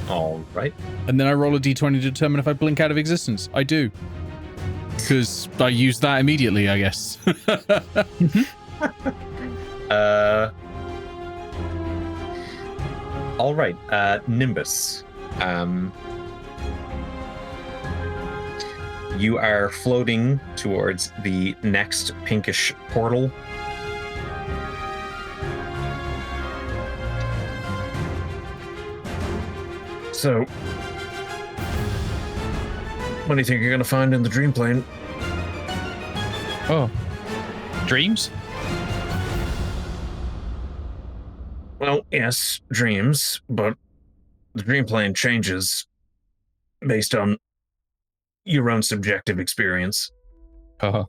All right. And then I roll a d20 to determine if I blink out of existence. I do. Because I used that immediately, I guess. All right, Nimbus. You are floating towards the next pinkish portal. So, what do you think you're going to find in the Dreamplane? Oh, dreams? Well, yes, dreams, but the Dreamplane changes based on your own subjective experience. Uh-huh.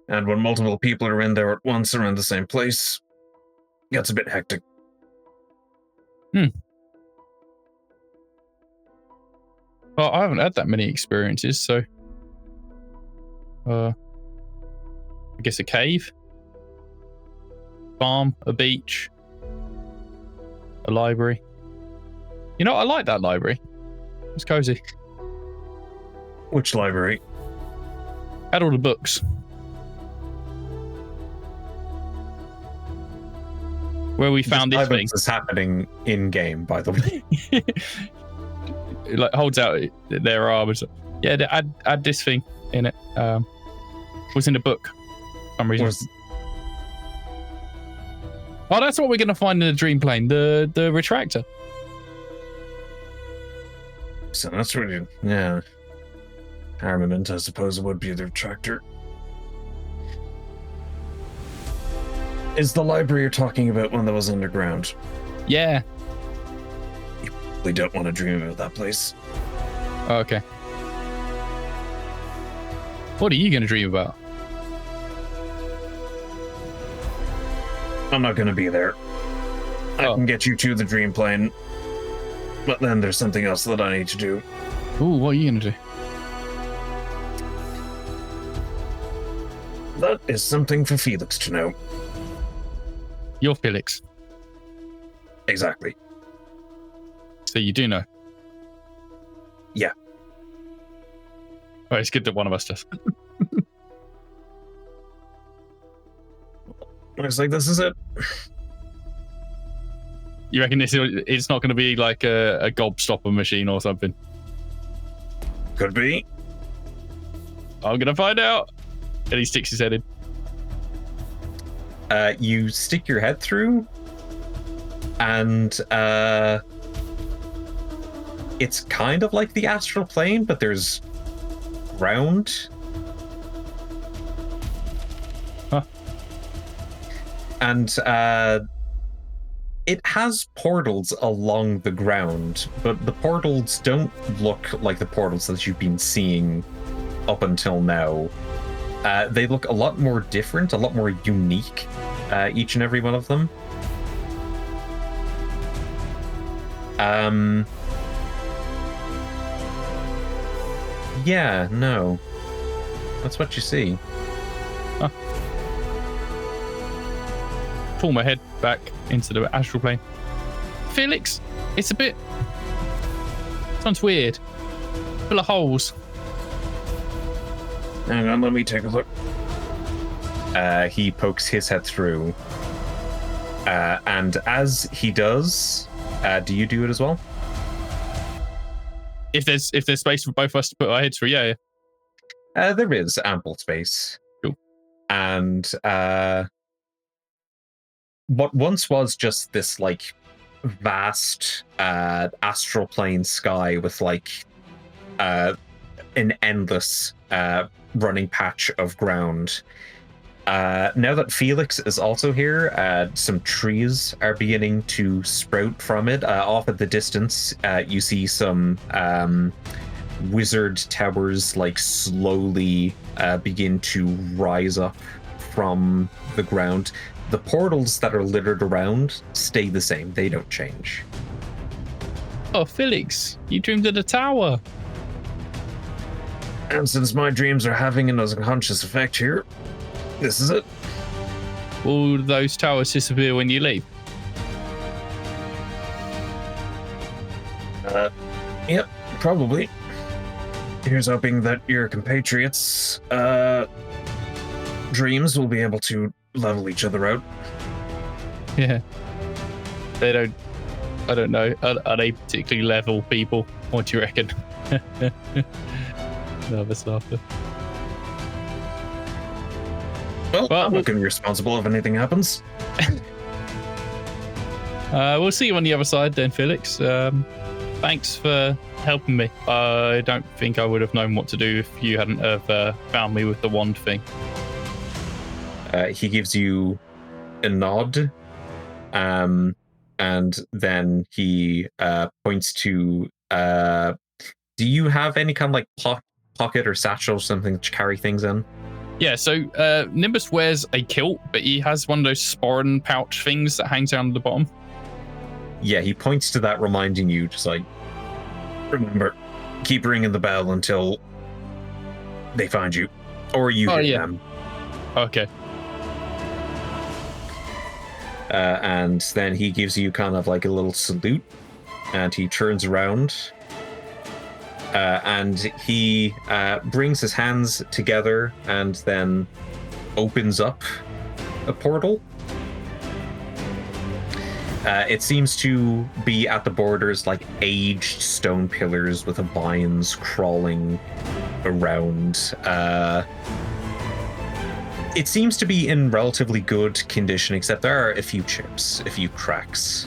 And when multiple people are in there at once or in the same place, it gets a bit hectic. Well, I haven't had that many experiences, so I guess a cave, farm, a beach, a library. You know, I like that library. It's cozy. Which library? Had all the books. Where we found this thing. This is happening in game, by the way. It like holds out their arm and stuff. Yeah, add this thing in it. Was in the book for some reason. Oh, that's what we're gonna find in the Dreamplane, the Retractor. So that's really, yeah. Armament, I suppose it would be the Retractor. Is the library you're talking about one that was underground? Yeah. You probably don't want to dream about that place. Oh, okay. What are you gonna dream about? I'm not going to be there. I Oh. can get you to the Dreamplane, but then there's something else that I need to do. Ooh, what are you gonna do? That is something for Felix to know. You're Felix, Exactly. so you do know. Yeah. Well, it's good that one of us does. It's like, this is it. You reckon it's not going to be like a gobstopper machine or something? Could be. I'm going to find out. And he sticks his head in. you stick your head through, and it's kind of like the astral plane, but there's ground. Huh. And it has portals along the ground, but the portals don't look like the portals that you've been seeing up until now. They look a lot more different, a lot more unique, each and every one of them. Yeah, no. That's what you see. Huh. Pull my head back into the astral plane. Felix, it's a bit... sounds weird. Full of holes. Hang on, let me take a look. He pokes his head through. And as he does, do you do it as well? If there's space for both of us to put our heads through, yeah. There is ample space. Cool. And what once was just this like vast astral plane sky with like an endless running patch of ground. Now that Felix is also here, some trees are beginning to sprout from it. Off at the distance, you see some wizard towers like slowly begin to rise up from the ground. The portals that are littered around stay the same. They don't change. Oh, Felix, you dreamed of the tower. And since my dreams are having an unconscious effect here, this is it. Will those towers disappear when you leave? Yep, probably. Here's hoping that your compatriots' dreams will be able to level each other out. Yeah. They don't... I don't know. Are they particularly level people? What do you reckon? Nervous laughter. Well, I'm not going to be responsible if anything happens. We'll see you on the other side then, Felix. Thanks for helping me. I don't think I would have known what to do if you hadn't have found me with the wand thing. He gives you a nod, and then he points to... do you have any kind of like pocket or satchel or something to carry things in? Yeah, so Nimbus wears a kilt, but he has one of those sporran pouch things that hangs down at the bottom. Yeah, he points to that, reminding you, just like, remember, keep ringing the bell until they find you, or you hit them. Okay. And then he gives you kind of like a little salute, and he turns around, and he brings his hands together and then opens up a portal. It seems to be at the borders like aged stone pillars with vines crawling around. It seems to be in relatively good condition, except there are a few chips, a few cracks.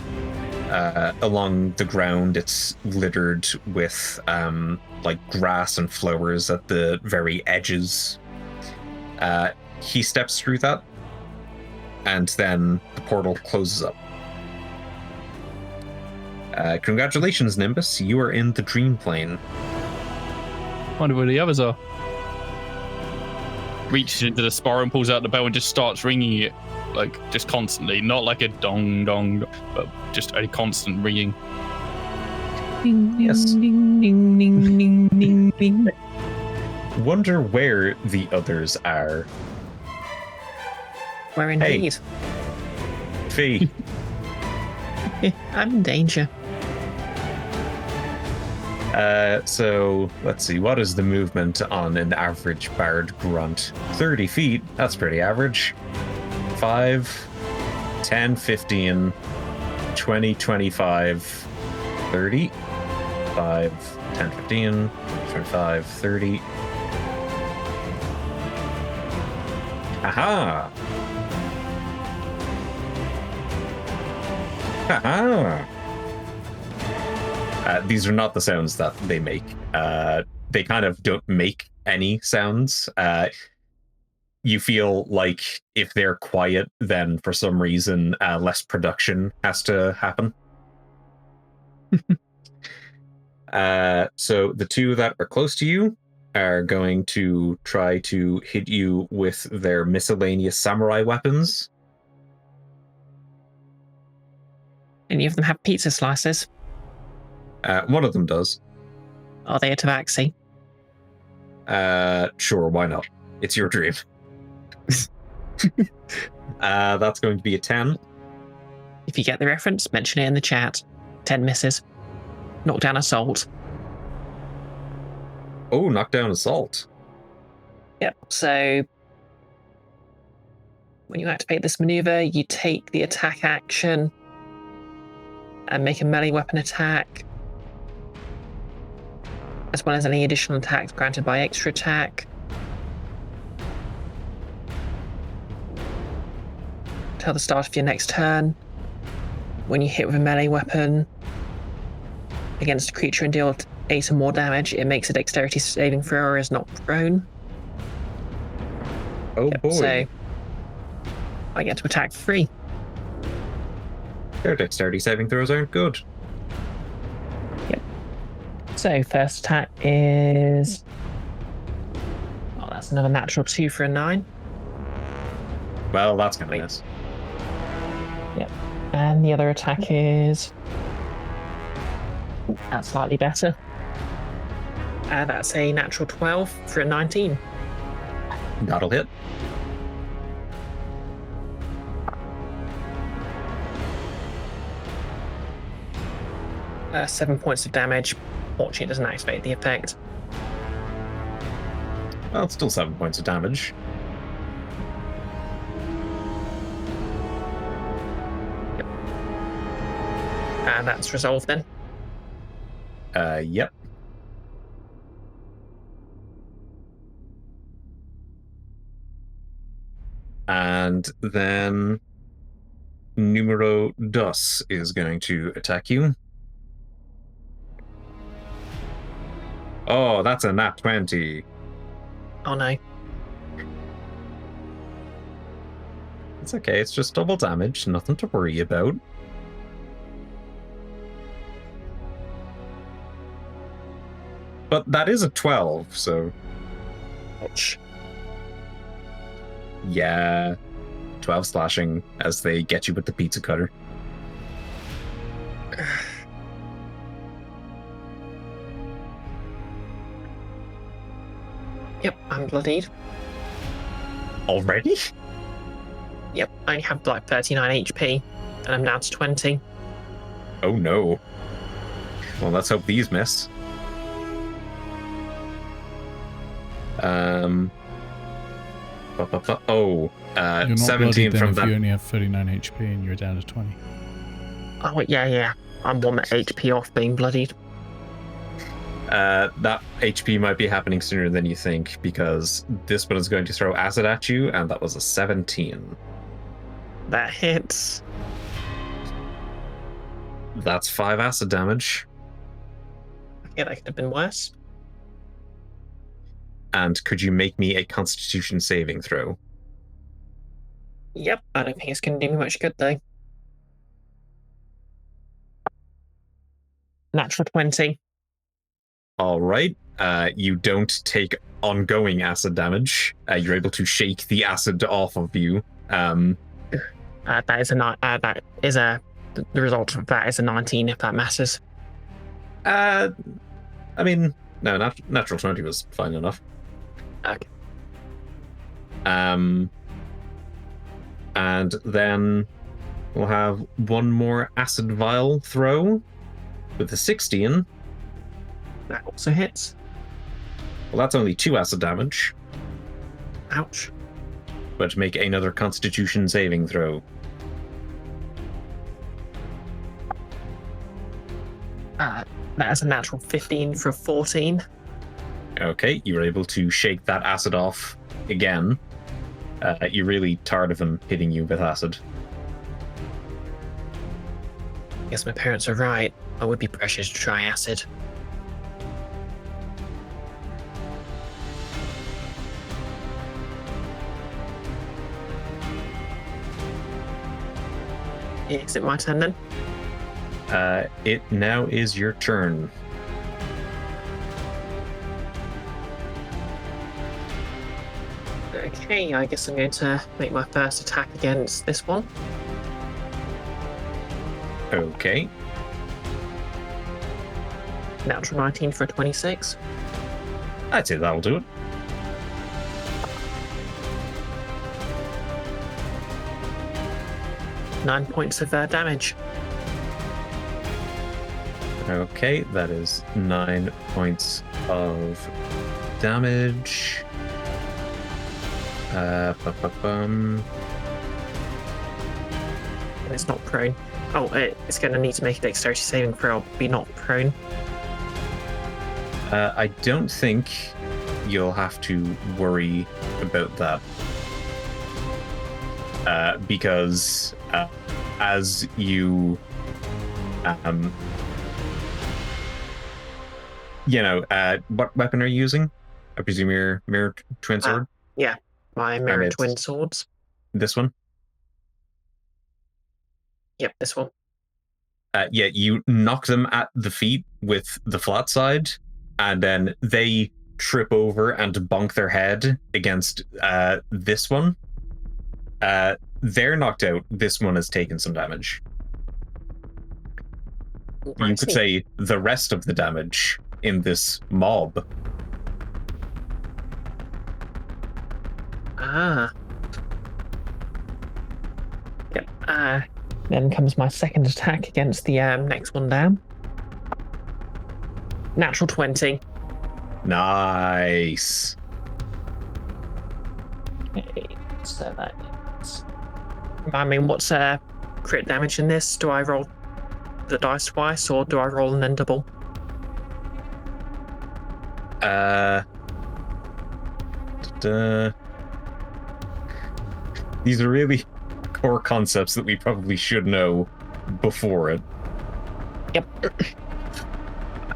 Along the ground, it's littered with like grass and flowers at the very edges. He steps through that, and then the portal closes up. Congratulations, Nimbus. You are in the Dreamplane. Wonder where the others are. Reaches into the spar and pulls out the bell and just starts ringing it, like just constantly, not like a dong dong, but just a constant ringing. Ding, ding, Yes. ding, ding, ding, ding, ding, ding. Wonder where the others are. We're in Hey. need. Fee. I'm in danger. So let's see, what is the movement on an average bard grunt? 30 feet, that's pretty average. 5, 10, 15, 20, 25, 30. 5, 10, 15, 25, 30. Aha! These are not the sounds that they make. They kind of don't make any sounds. You feel like if they're quiet, then for some reason less production has to happen. So the two that are close to you are going to try to hit you with their miscellaneous samurai weapons. Any of them have pizza slices? One of them does. Are they a tabaxi? Sure, why not? It's your dream. That's going to be a 10. If you get the reference, mention it in the chat. 10 misses. Knock down assault. Oh, knock down assault. Yep, so when you activate this maneuver, you take the attack action and make a melee weapon attack, as well as any additional attacks granted by extra attack. Till the start of your next turn. When you hit with a melee weapon against a creature and deal 8 or more damage, it makes a dexterity saving throw or is not prone. Oh boy. So I get to attack for free. Their dexterity saving throws aren't good. Yep. So first attack is... Oh, that's another natural 2 for a 9. Well, that's gonna miss. Yep. And the other attack is... That's slightly better. That's a natural 12 for a 19. That'll hit. 7 points of damage. Fortunately, it doesn't activate the effect. Well, it's still 7 points of damage. Yep. And that's resolved then. Yep. And then Numero Dos is going to attack you. Oh, that's a nat 20. Oh no. It's okay, it's just double damage, nothing to worry about. But that is a 12, so... Ouch. Yeah. 12 slashing as they get you with the pizza cutter. Yep, I'm bloodied. Already? Yep, I only have like 39 HP, and I'm down to 20. Oh no. Well, let's hope these miss. You're not 17 bloodied from then if that. you only have 39 HP and you're down to 20. Oh, yeah. I'm 1 HP off being bloodied. That HP might be happening sooner than you think, because this one is going to throw acid at you, and that was a 17. That hits. That's 5 acid damage. Yeah, that could have been worse. And could you make me a Constitution saving throw? Yep, I don't think it's going to do me much good, though. Natural 20. All right. You don't take ongoing acid damage. You're able to shake the acid off of you. That is the result of that is a 19, if that matters. I mean, no, natural 20 was fine enough. Okay. And then we'll have one more acid vial throw with a 16. That also hits. Well, that's only 2 acid damage. Ouch. But make another Constitution saving throw. That is a natural 15 for 14. Okay, you're able to shake that acid off again. You're really tired of him hitting you with acid. guess my parents are right. I would be precious to try acid. Is it my turn then? It now is your turn. Okay, I guess I'm going to make my first attack against this one. Okay. Natural 19 for a 26. I'd say that'll do it. Nine points of damage. Okay, that is 9 points of damage. It's not prone. Oh, it's going to need to make a dexterity saving throw. I'll be not prone. I don't think you'll have to worry about that. Because as you, what weapon are you using? I presume your mirror twin sword? Yeah, my mirror it's- twin swords. This one? Yep, this one. Yeah, you knock them at the feet with the flat side, and then they trip over and bonk their head against this one. They're knocked out. This one has taken some damage. You could say the rest of the damage in this mob. Ah. Yep. Then comes my second attack against the next one down. Natural 20. Nice. Okay, so that is... I mean, what's crit damage in this? Do I roll the dice twice, or do I roll and then double? These are really core concepts that we probably should know before it. Yep.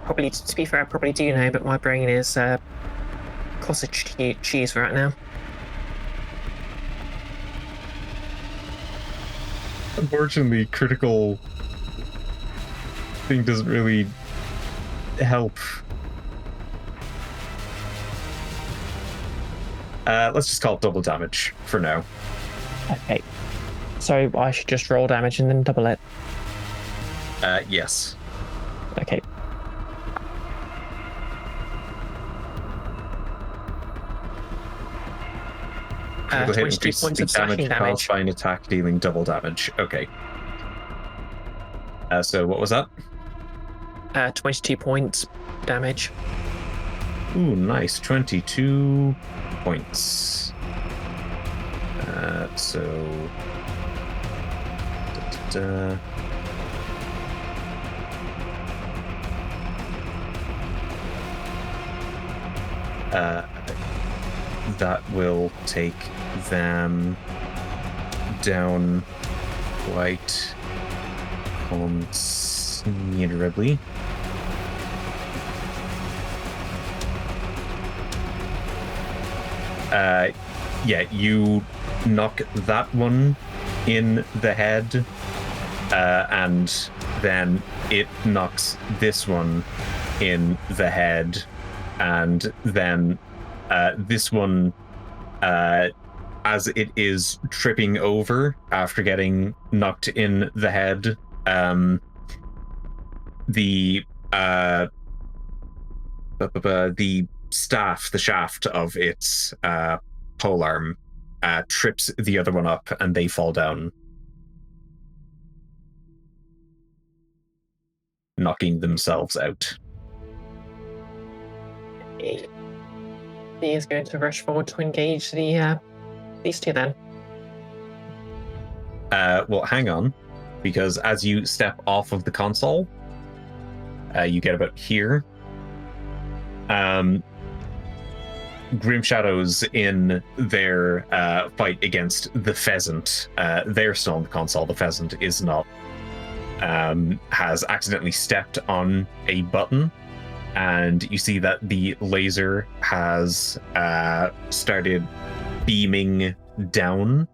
Probably, to be fair, I probably do know, but my brain is cottage cheese right now. Unfortunately, critical thing doesn't really help. Let's just call it double damage for now. Okay. So I should just roll damage and then double it. Yes. Okay. Critical hit 22 increases points the of slashing damage caused damage. by an attack dealing double damage. Okay. So what was that? 22 points damage. Ooh, nice. 22 points. So... that will take them down quite considerably. Yeah, you knock that one in the head, and then it knocks this one in the head, and then this one, as it is tripping over after getting knocked in the head, the staff, the shaft of its polearm, trips the other one up, and they fall down, knocking themselves out. He is going to rush forward to engage the these two then. Well, hang on, because as you step off of the console, you get about here. Grim Shadows in their fight against the pheasant. They're still on the console. The pheasant is not. has accidentally stepped on a button, and you see that the laser has started beaming down,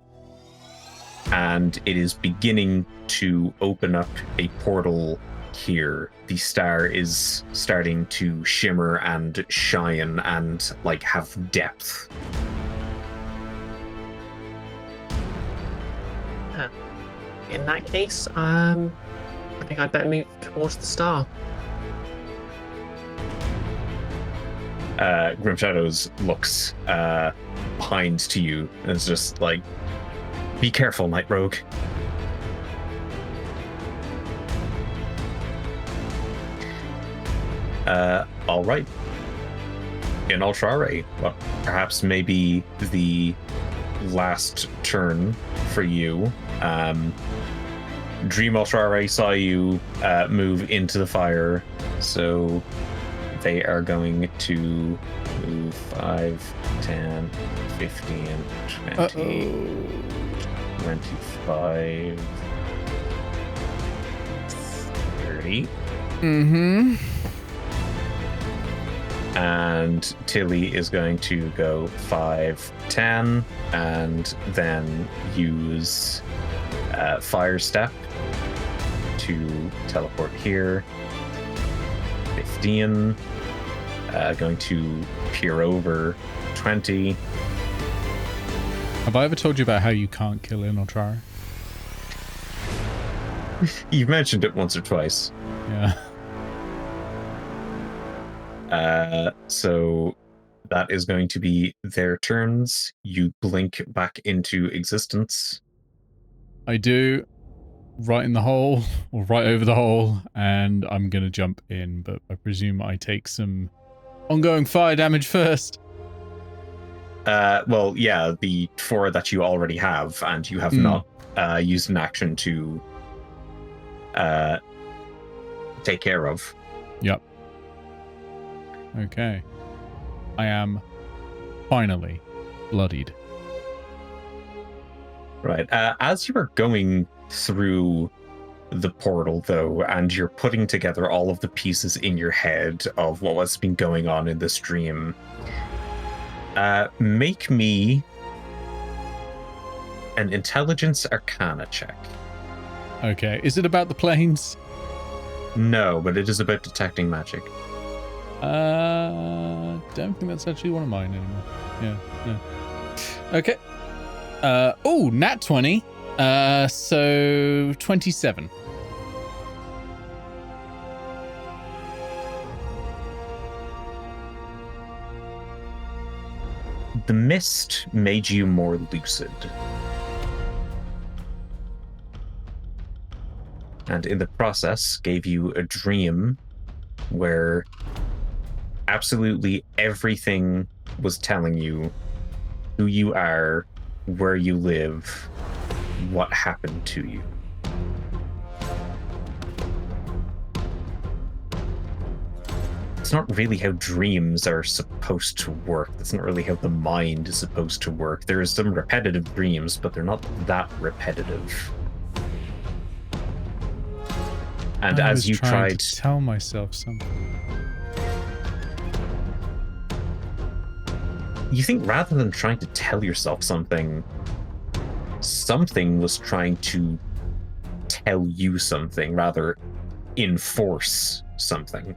and it is beginning to open up a portal here. The star is starting to shimmer and shine and like have depth. In that case, I think I'd better move towards the star. Grim Shadows looks behind to you and is just like, be careful, Night Rogue. All right. Inoltrare, well, perhaps maybe the last turn for you. Dreamoltrare saw you move into the fire, so they are going to move 5, 10, 15, 20, 25, 30. Mm-hmm. And Tilly is going to go 5, 10, and then use Fire Step to teleport here. 15. Going to peer over. 20. Have I ever told you about how you can't kill Inoltrare? You've mentioned it once or twice. Yeah. So that is going to be their turns. You blink back into existence. I do. Right in the hole, or right over the hole, and I'm going to jump in, but I presume I take some ongoing fire damage first. Well, yeah, the 4 that you already have, and you have not used an action to take care of. Yep. Okay. I am finally bloodied. Right. As you are going through the portal, though, and you're putting together all of the pieces in your head of what has been going on in this dream, make me an intelligence arcana check. Okay. Is it about the planes? No, but it is about detecting magic. Don't think that's actually one of mine anymore. Yeah, no. Okay. Oh, nat 20. So 27. The mist made you more lucid. And in the process, gave you a dream where absolutely everything was telling you who you are, where you live, what happened to you. It's not really how dreams are supposed to work. That's not really how the mind is supposed to work. There are some repetitive dreams, but they're not that repetitive. And I as was you trying tried to tell myself something. You think rather than trying to tell yourself something, something was trying to tell you something, rather enforce something.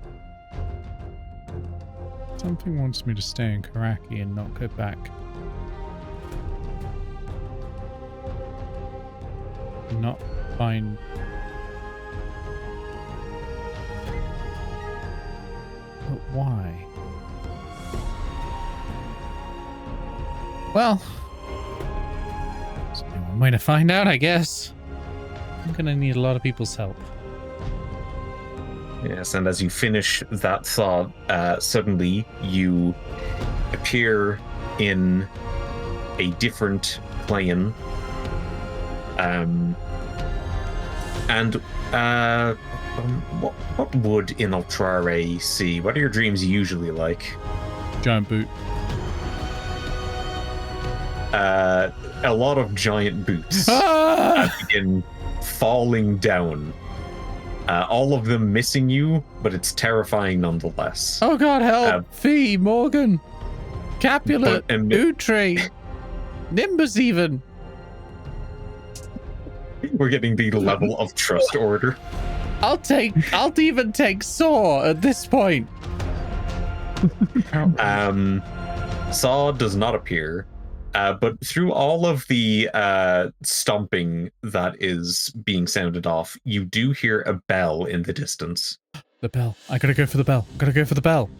Something wants me to stay in Korakii and not go back. Not find... But why? Well, there's only one way to find out, I guess. I'm gonna need a lot of people's help. Yes, and as you finish that thought, suddenly you appear in a different plane. What would Inoltrare see? What are your dreams usually like? Giant boot. A lot of giant boots Ah! begin falling down all of them missing you, but it's terrifying nonetheless. Oh god, help! Fee, Morgan, Capulet, Utri, Nimbus even. We're getting the level of trust order. I'll even take Saw at this point. Saw does not appear, but through all of the stomping that is being sounded off, you do hear a bell in the distance. The bell. I gotta go for the bell.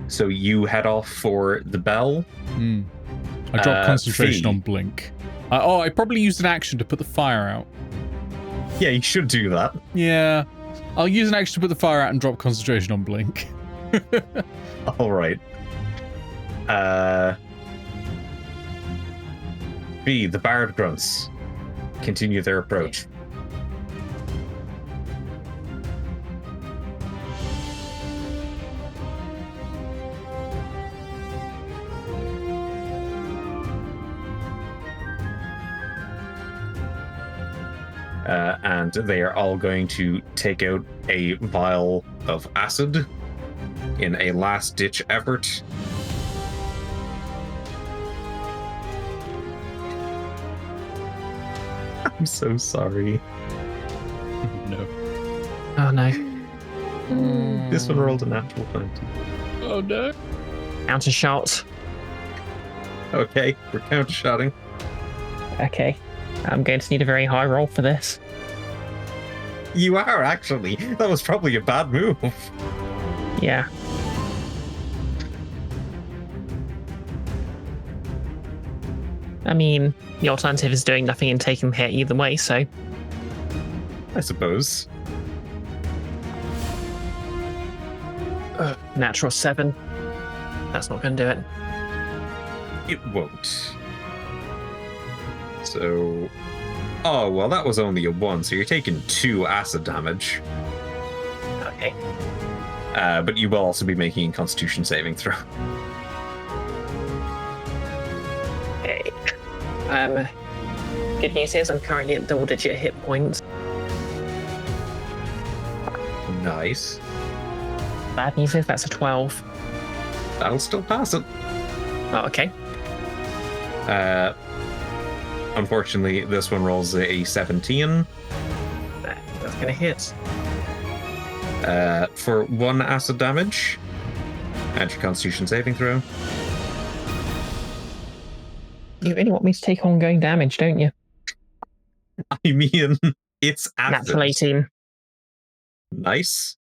So you head off for the bell. I drop concentration on Blink. I probably used an action to put the fire out. Yeah, you should do that. Yeah. I'll use an action to put the fire out and drop concentration on Blink. All right. B, the Bard grunts continue their approach. And they are all going to take out a vial of acid in a last-ditch effort. I'm so sorry. No. Oh no. This one rolled a natural 20. Oh no. Counter shot. Okay, we're counter-shotting. Okay. I'm going to need a very high roll for this. You are, actually. That was probably a bad move. Yeah. I mean, the alternative is doing nothing and taking the hit either way, so... I suppose. Natural 7. That's not going to do it. It won't. So... Oh, well, that was only a 1, so you're taking 2 acid damage. Okay. But you will also be making a Constitution saving throw. Okay. Good news is I'm currently at double-digit hit points. Nice. Bad news is that's a 12. That'll still pass it. Oh, okay. Unfortunately, this one rolls a 17. That's going to hit. For 1 acid damage. Add your Constitution saving throw. You really want me to take ongoing damage, don't you? I mean, it's acid. Natural 18. Nice.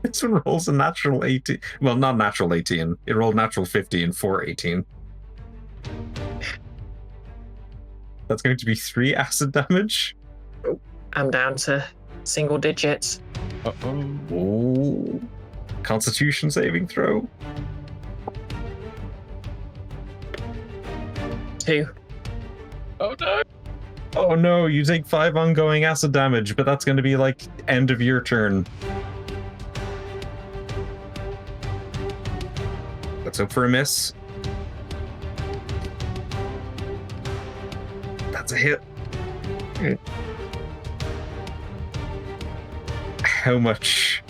This one rolls a natural 18. Well, not natural 18. It rolled natural 15 for 18. That's going to be 3 acid damage. I'm down to single digits. Oh. Constitution saving throw. 2. Oh no. Oh no, you take 5 ongoing acid damage, but that's going to be like end of your turn. Let's hope for a miss. That's a hit. How much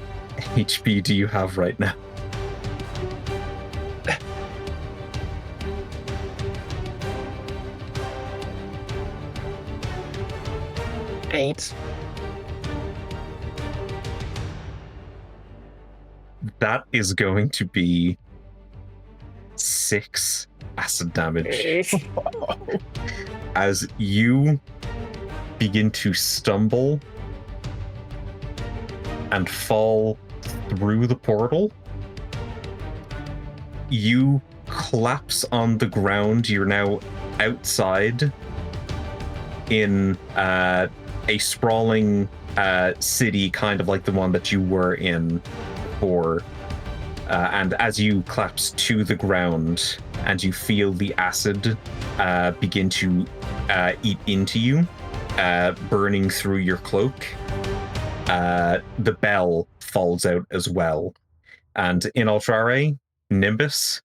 HP do you have right now? Eight. That is going to be 6 acid damage. As you begin to stumble and fall through the portal, you collapse on the ground. You're now outside in a sprawling city, kind of like the one that you were in before. And as you collapse to the ground and you feel the acid begin to eat into you, burning through your cloak, the bell falls out as well. And Inoltrare, Nimbus,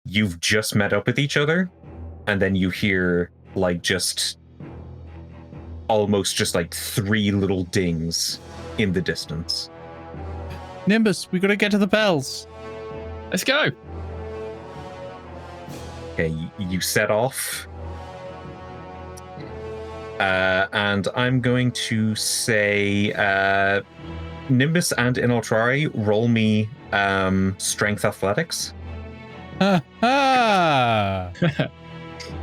you've just met up with each other, and then you hear like just almost just like 3 little dings in the distance. Nimbus, we gotta get to the bells. Let's go. Okay, you set off. And I'm going to say Nimbus and Inoltrare, roll me strength athletics. Ha ha!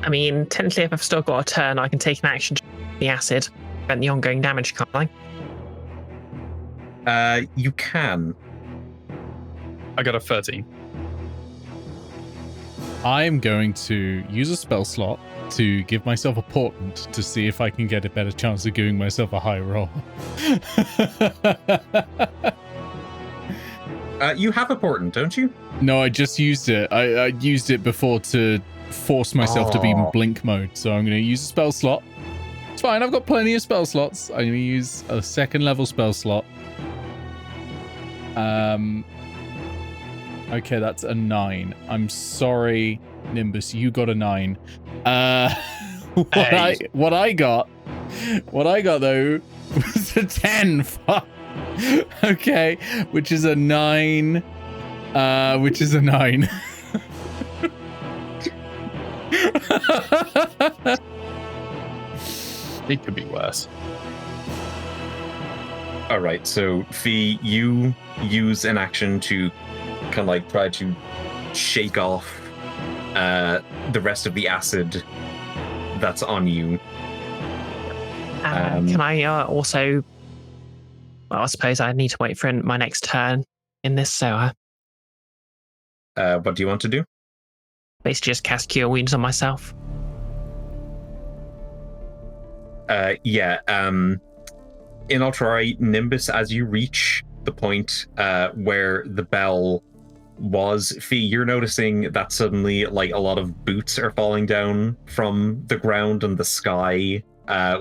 I mean, technically, if I've still got a turn, I can take an action to the acid, prevent the ongoing damage, can't I? You can. I got a 13. I'm going to use a spell slot to give myself a portent to see if I can get a better chance of giving myself a high roll. You have a portent, don't you? No, I just used it. I used it before to force myself to be in blink mode. So I'm going to use a spell slot. It's fine. I've got plenty of spell slots. I'm going to use a 2nd level spell slot. Okay, that's a 9. I'm sorry, Nimbus. You got a 9. What I got though was a 10. Fuck. Okay, which is a 9. It could be worse. All right, so Fee, you use an action to kind of like try to shake off the rest of the acid that's on you. Can I also... Well, I suppose I need to wait for my next turn in this, so... What do you want to do? basically just cast Cure Wounds on myself. Inoltrare, Nimbus, as you reach the point where the bell was, Fee, you're noticing that suddenly like a lot of boots are falling down from the ground, and the sky,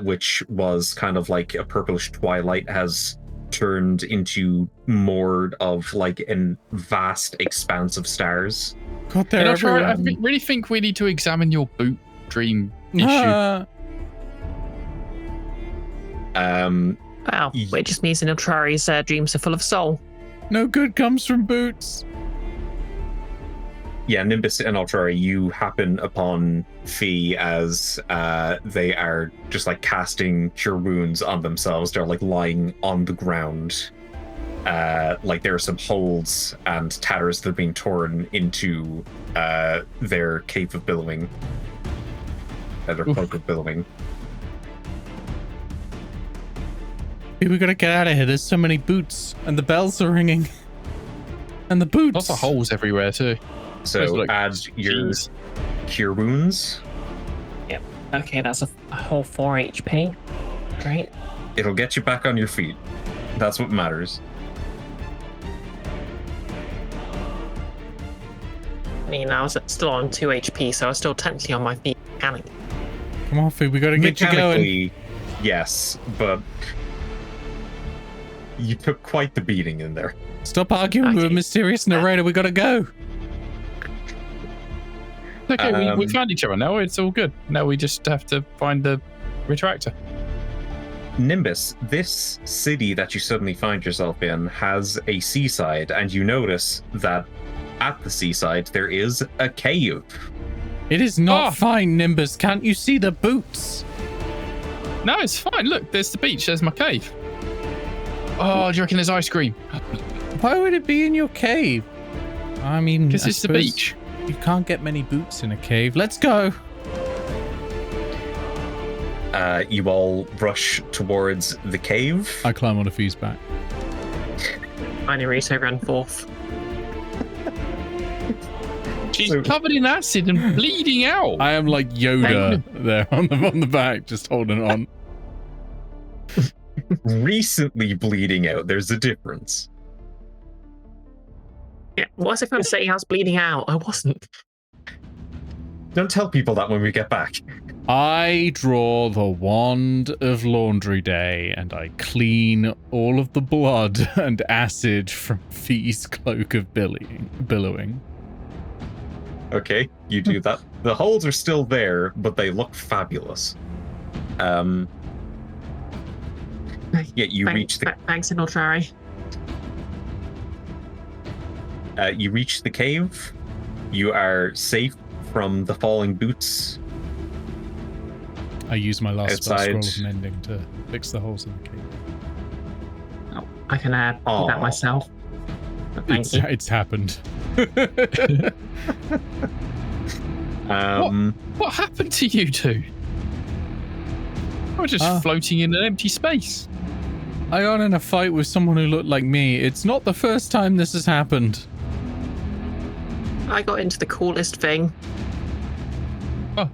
which was kind of like a purplish twilight, has turned into more of like a vast expanse of stars. God, they're everywhere. I really think we need to examine your boot dream issue. Wow, it just means Inoltrare's dreams are full of soul. No good comes from boots. Yeah, Nimbus and Inoltrare, you happen upon Fee as they are just like casting Cure Wounds on themselves. They're like lying on the ground. Like there are some holes and tatters that are being torn into their cape of billowing. Their cloak of billowing. We gotta get out of here. There's so many boots, and the bells are ringing. And the boots. Lots of holes everywhere too. So add your Cure Wounds. Yep. Okay, that's a whole 4 HP. Great. It'll get you back on your feet. That's what matters. I mean, I was still on 2 HP, so I was still technically on my feet. Panic. Come on, Fee, we gotta get you going. Yes, but you took quite the beating in there. Stop arguing with a mysterious narrator. We gotta go. Okay, we found each other now. It's all good. Now we just have to find the Retractor. Nimbus, this city that you suddenly find yourself in has a seaside, and you notice that at the seaside there is a cave. It is not fine, Nimbus. Can't you see the boots? No, it's fine. Look, there's the beach. There's my cave. Oh, do you reckon there's ice cream? Why would it be in your cave? I mean, because it's the beach. You can't get many boots in a cave. Let's go. You all rush towards the cave. I climb on a Fee's back. I Rito ran forth. She's covered in acid and bleeding out. I am like Yoda there on the back, just holding on. Recently bleeding out. There's a difference. Yeah, what's if I'm saying I was bleeding out? I wasn't. Don't tell people that when we get back. I draw the wand of laundry day and I clean all of the blood and acid from Fee's cloak of billowing. Okay, you do that. The holes are still there, but they look fabulous. Yeah, you reach the Thanks, Inoltrare. you reach the cave. You are safe from the falling boots. I use my last spell Outside. scroll of mending to fix the holes in the cave. Oh, I can do that Aw. myself. But thank you. It's happened. What happened to you two? I was just floating in an empty space. I got in a fight with someone who looked like me. It's not the first time this has happened. I got into the coolest thing. Oh,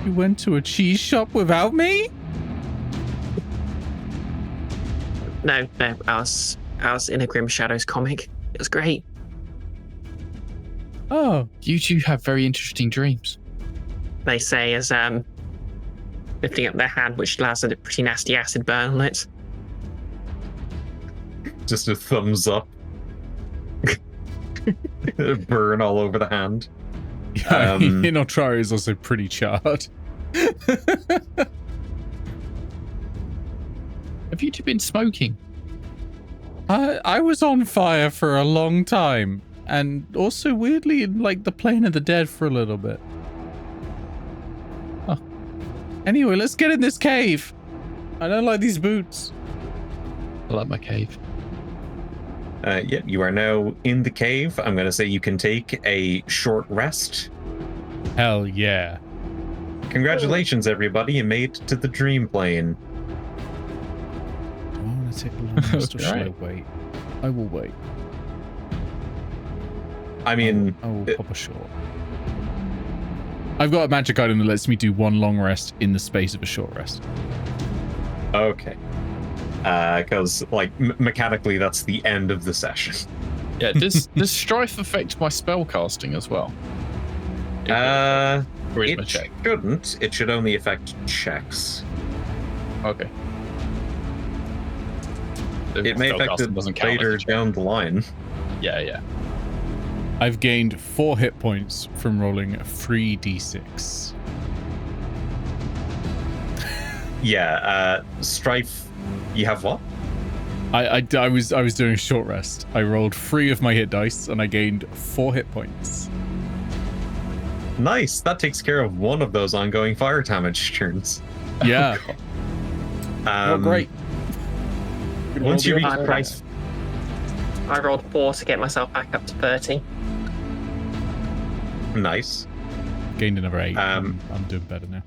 You went to a cheese shop without me? No, I was in a Grim Shadows comic. It was great. Oh, you two have very interesting dreams. They say as lifting up their hand, which has a pretty nasty acid burn on it. Just a thumbs up. Burn all over the hand. yeah. Inoltrare is also pretty charred. Have you two been smoking? I was on fire for a long time, and also weirdly in like the plane of the dead for a little bit. Huh. Anyway, let's get in this cave. I don't like these boots. I like my cave. Yeah, you are now in the cave. I'm going to say you can take a short rest. Hell yeah. Congratulations, everybody. You made it to the Dreamplane. Do I want to take a long rest or should I wait? I will wait. I mean, I will pop a short. I've got a magic item that lets me do one long rest in the space of a short rest. okay. Because, like, mechanically, that's the end of the session. Yeah, does strife affect my spell casting as well? Or is my It check? shouldn't. It should only affect checks. Okay. The It may spell affect casting it doesn't count as later a check. down the line. Yeah. I've gained 4 hit points from rolling 3d6. Yeah, Strife, you have what? I was doing a short rest. I rolled 3 of my hit dice and I gained 4 hit points. Nice. That takes care of one of those ongoing fire damage turns. Yeah. Oh, great. Once you reach I'm price, I rolled 4 to get myself back up to 30. nice. Gained another 8. Um, I'm doing better now.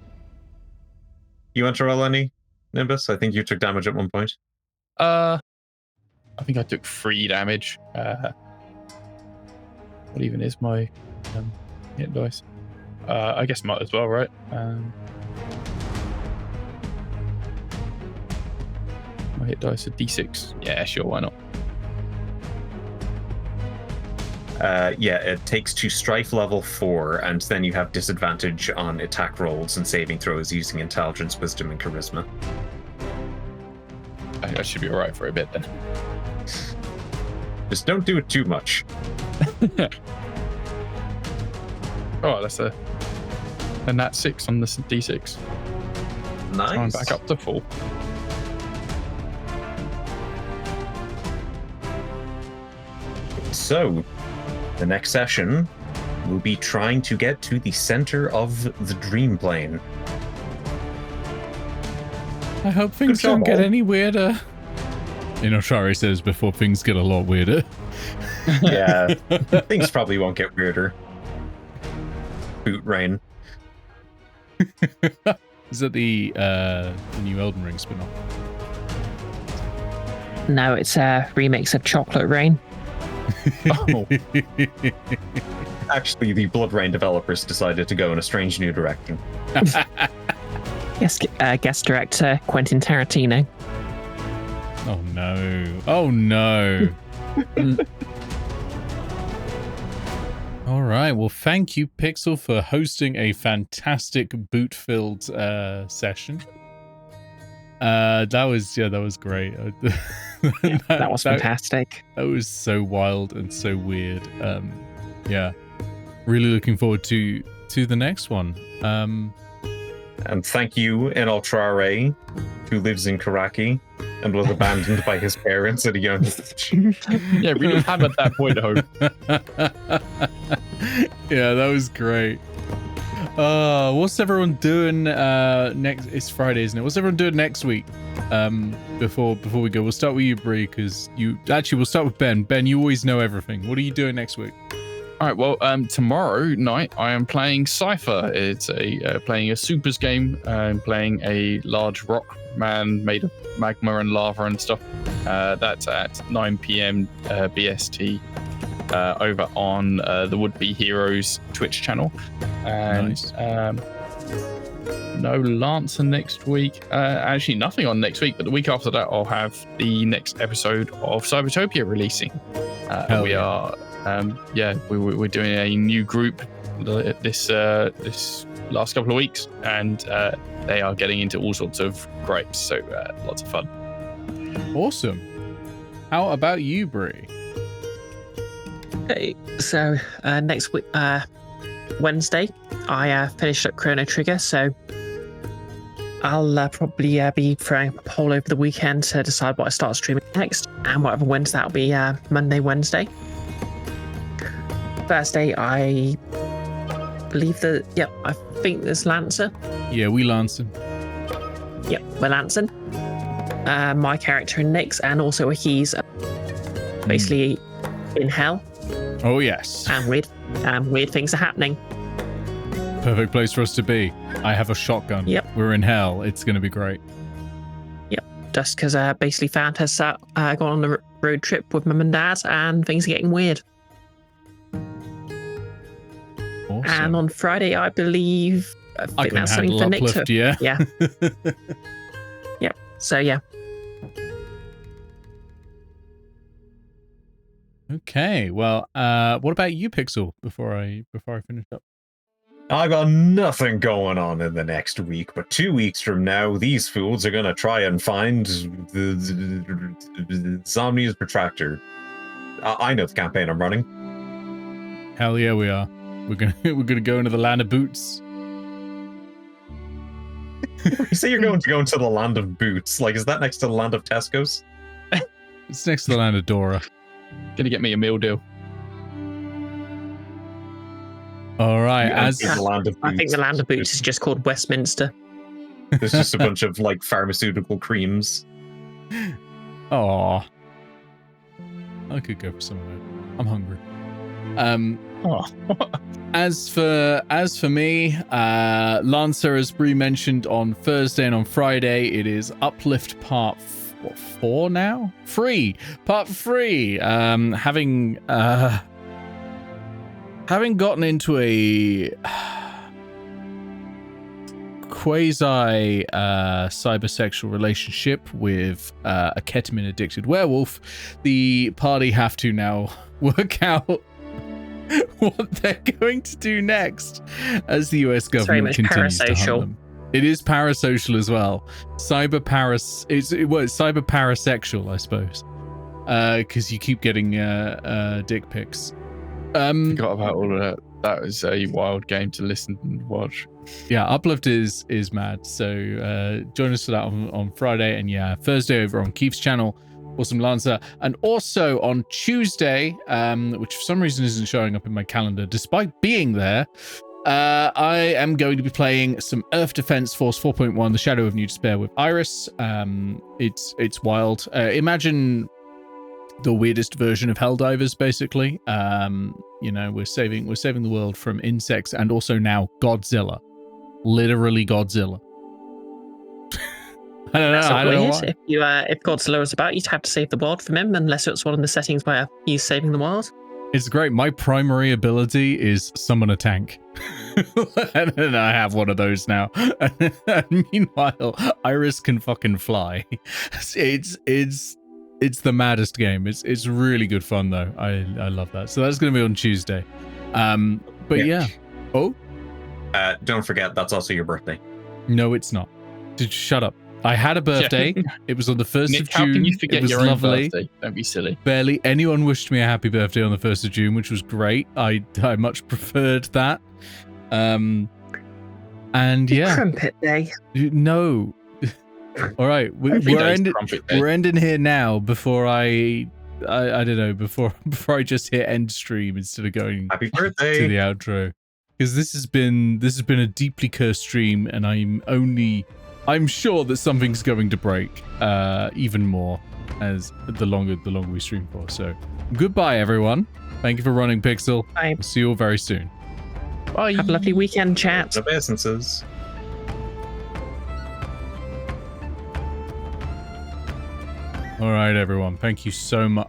You want to roll any, Nimbus? I think you took damage at one point. I think I took 3 damage. What even is my hit dice? I guess might as well, right? My hit dice are d6. Yeah, sure, why not? Yeah, it takes to Strife level 4, and then you have disadvantage on attack rolls and saving throws using intelligence, wisdom, and charisma. I should be alright for a bit then. Just don't do it too much. Oh, that's a nat 6 on this d6. Nice. I'm back up to 4. So, the next session, we'll be trying to get to the center of the Dreamplane. I hope things job, don't get all. any weirder. Inoltrare says before things get a lot weirder. Yeah, things probably won't get weirder. Boot rain. Is that the new Elden Ring spin-off? No, it's a remix of Chocolate Rain. Oh. Actually, the Blood Rain developers decided to go in a strange new direction. Yes, guest director Quentin Tarantino. Oh no. Oh no. All right. Well, thank you, Pixel, for hosting a fantastic boot-filled session. That was great. That was fantastic. That was so wild and so weird. Yeah. Really looking forward to the next one. And thank you, Inoltrare, who lives in Korakii and was abandoned by his parents at a young age. Yeah, really hammered that point home. Yeah, that was great. What's everyone doing next? It's Friday, isn't it? What's everyone doing next week? Before we go, we'll start with you, Bree, because we'll start with Ben. Ben, you always know everything. What are you doing next week? All right. Well, tomorrow night I am playing Cypher. It's playing a supers game. I'm playing a large rock man made of magma and lava and stuff. That's at 9 p.m. BST over on the Would Be Heroes Twitch channel. And Nice. No Lancer next week. Actually, nothing on next week. But the week after that, I'll have the next episode of Cybertopia releasing. We are. We're doing a new group this last couple of weeks, and they are getting into all sorts of gripes, so lots of fun. Awesome. How about you, Bree? Okay, so next week, Wednesday, I finished up Chrono Trigger, so I'll probably be throwing a poll over the weekend to decide what I start streaming next, and whatever wins, that'll be Monday, Wednesday. Thursday, I believe I think there's Lancer. Yeah, we Lancing. Yep, we're Lancing. My character and Nick's, and also he's basically in hell, Oh yes. and weird things are happening. Perfect place for us to be. I have a shotgun. Yep. We're in hell. It's going to be great. Just because basically Fant has gone on a road trip with mum and dad, and things are getting weird. Awesome. And on Friday, I believe, I think I can that's something handle for Nick uplift, to. yeah. Yeah. Yep. So yeah. Okay. Well, what about you, Pixel? Before I finish up. I got nothing going on in the next week, but 2 weeks from now, these fools are gonna try and find the Insomnia's Retractor. I know the campaign I'm running. Hell yeah, we are. We're gonna go into the land of boots. You say you're going to go into the land of boots. Like, is that next to the land of Tesco's? It's next to the land of Dora. Gonna get me a meal deal. All right. Yeah, As the land of I think boots. the Land of Boots is just called Westminster. There's just a bunch of like pharmaceutical creams. Aw. I could go for some of that. I'm hungry. As for me, Lancer, as Bree mentioned, on Thursday and on Friday, it is Uplift Part 4 now? Part 3. Having gotten into a quasi cybersexual relationship with a ketamine addicted werewolf, the party have to now work out what they're going to do next as the US government continues to hunt them. It is parasocial as well. It's cyber parasexual, I suppose, because you keep getting dick pics. Forgot about all of that. That was a wild game to listen and watch. Yeah, Uplift is mad. So join us for that on Friday, and yeah, Thursday over on Keith's channel. Awesome Lancer. And also on Tuesday, which for some reason isn't showing up in my calendar, despite being there, I am going to be playing some Earth Defense Force 4.1, The Shadow of New Despair with Iris. It's wild. Imagine the weirdest version of Helldivers, basically. We're saving the world from insects and also now Godzilla. Literally Godzilla. I don't know why. If Godzilla was about, you'd have to save the world from him, unless it's one of the settings where he's saving the world. It's great. My primary ability is summon a tank. And I have one of those now. And meanwhile, Iris can fucking fly. It's the maddest game. It's really good fun though. I love that. So that's going to be on Tuesday. Yeah. Oh? Don't forget, that's also your birthday. No, it's not. Shut up. I had a birthday. It was on the 1st Nick, of how June. can you forget it was your own lovely. birthday? Don't be silly. Barely anyone wished me a happy birthday on the 1st of June, which was great. I much preferred that. And yeah. Crumpet day. No. All right, we're ending here now. Before I don't know. Before I just hit end stream instead of going Happy birthday to the outro, because this has been a deeply cursed stream, and I'm sure that something's going to break even more as the longer we stream for. So goodbye, everyone. Thank you for running, Pixel. Bye. We'll see you all very soon. Bye. Have a lovely weekend, chat. the businesses. All right, everyone. Thank you so much.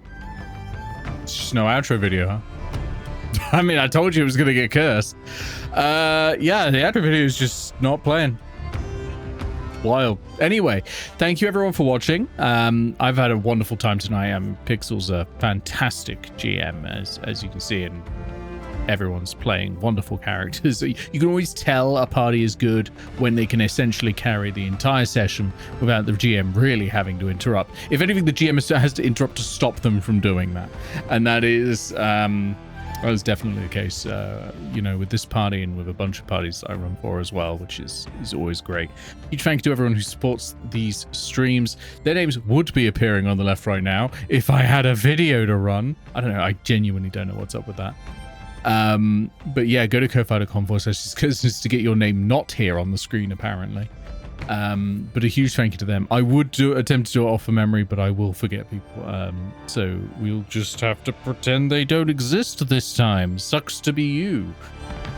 It's just no outro video, huh? I mean, I told you it was going to get cursed. Yeah, the outro video is just not playing. Wild. Anyway, thank you everyone for watching. I've had a wonderful time tonight. Pixel's a fantastic GM, as you can see, and everyone's playing wonderful characters. You can always tell a party is good when they can essentially carry the entire session without the GM really having to interrupt. If anything, the GM has to interrupt to stop them from doing that, and that is definitely the case. With this party and with a bunch of parties I run for as well, which is always great. Huge thank you to everyone who supports these streams. Their names would be appearing on the left right now if I had a video to run. I don't know. I genuinely don't know what's up with that. But yeah, go to ko-fi.com/HisCursedness to get your name not here on the screen, apparently. But a huge thank you to them. I would attempt to do it off of memory, but I will forget people. So we'll just have to pretend they don't exist this time. Sucks to be you.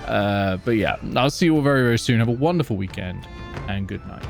But yeah, I'll see you all very, very soon. Have a wonderful weekend and good night.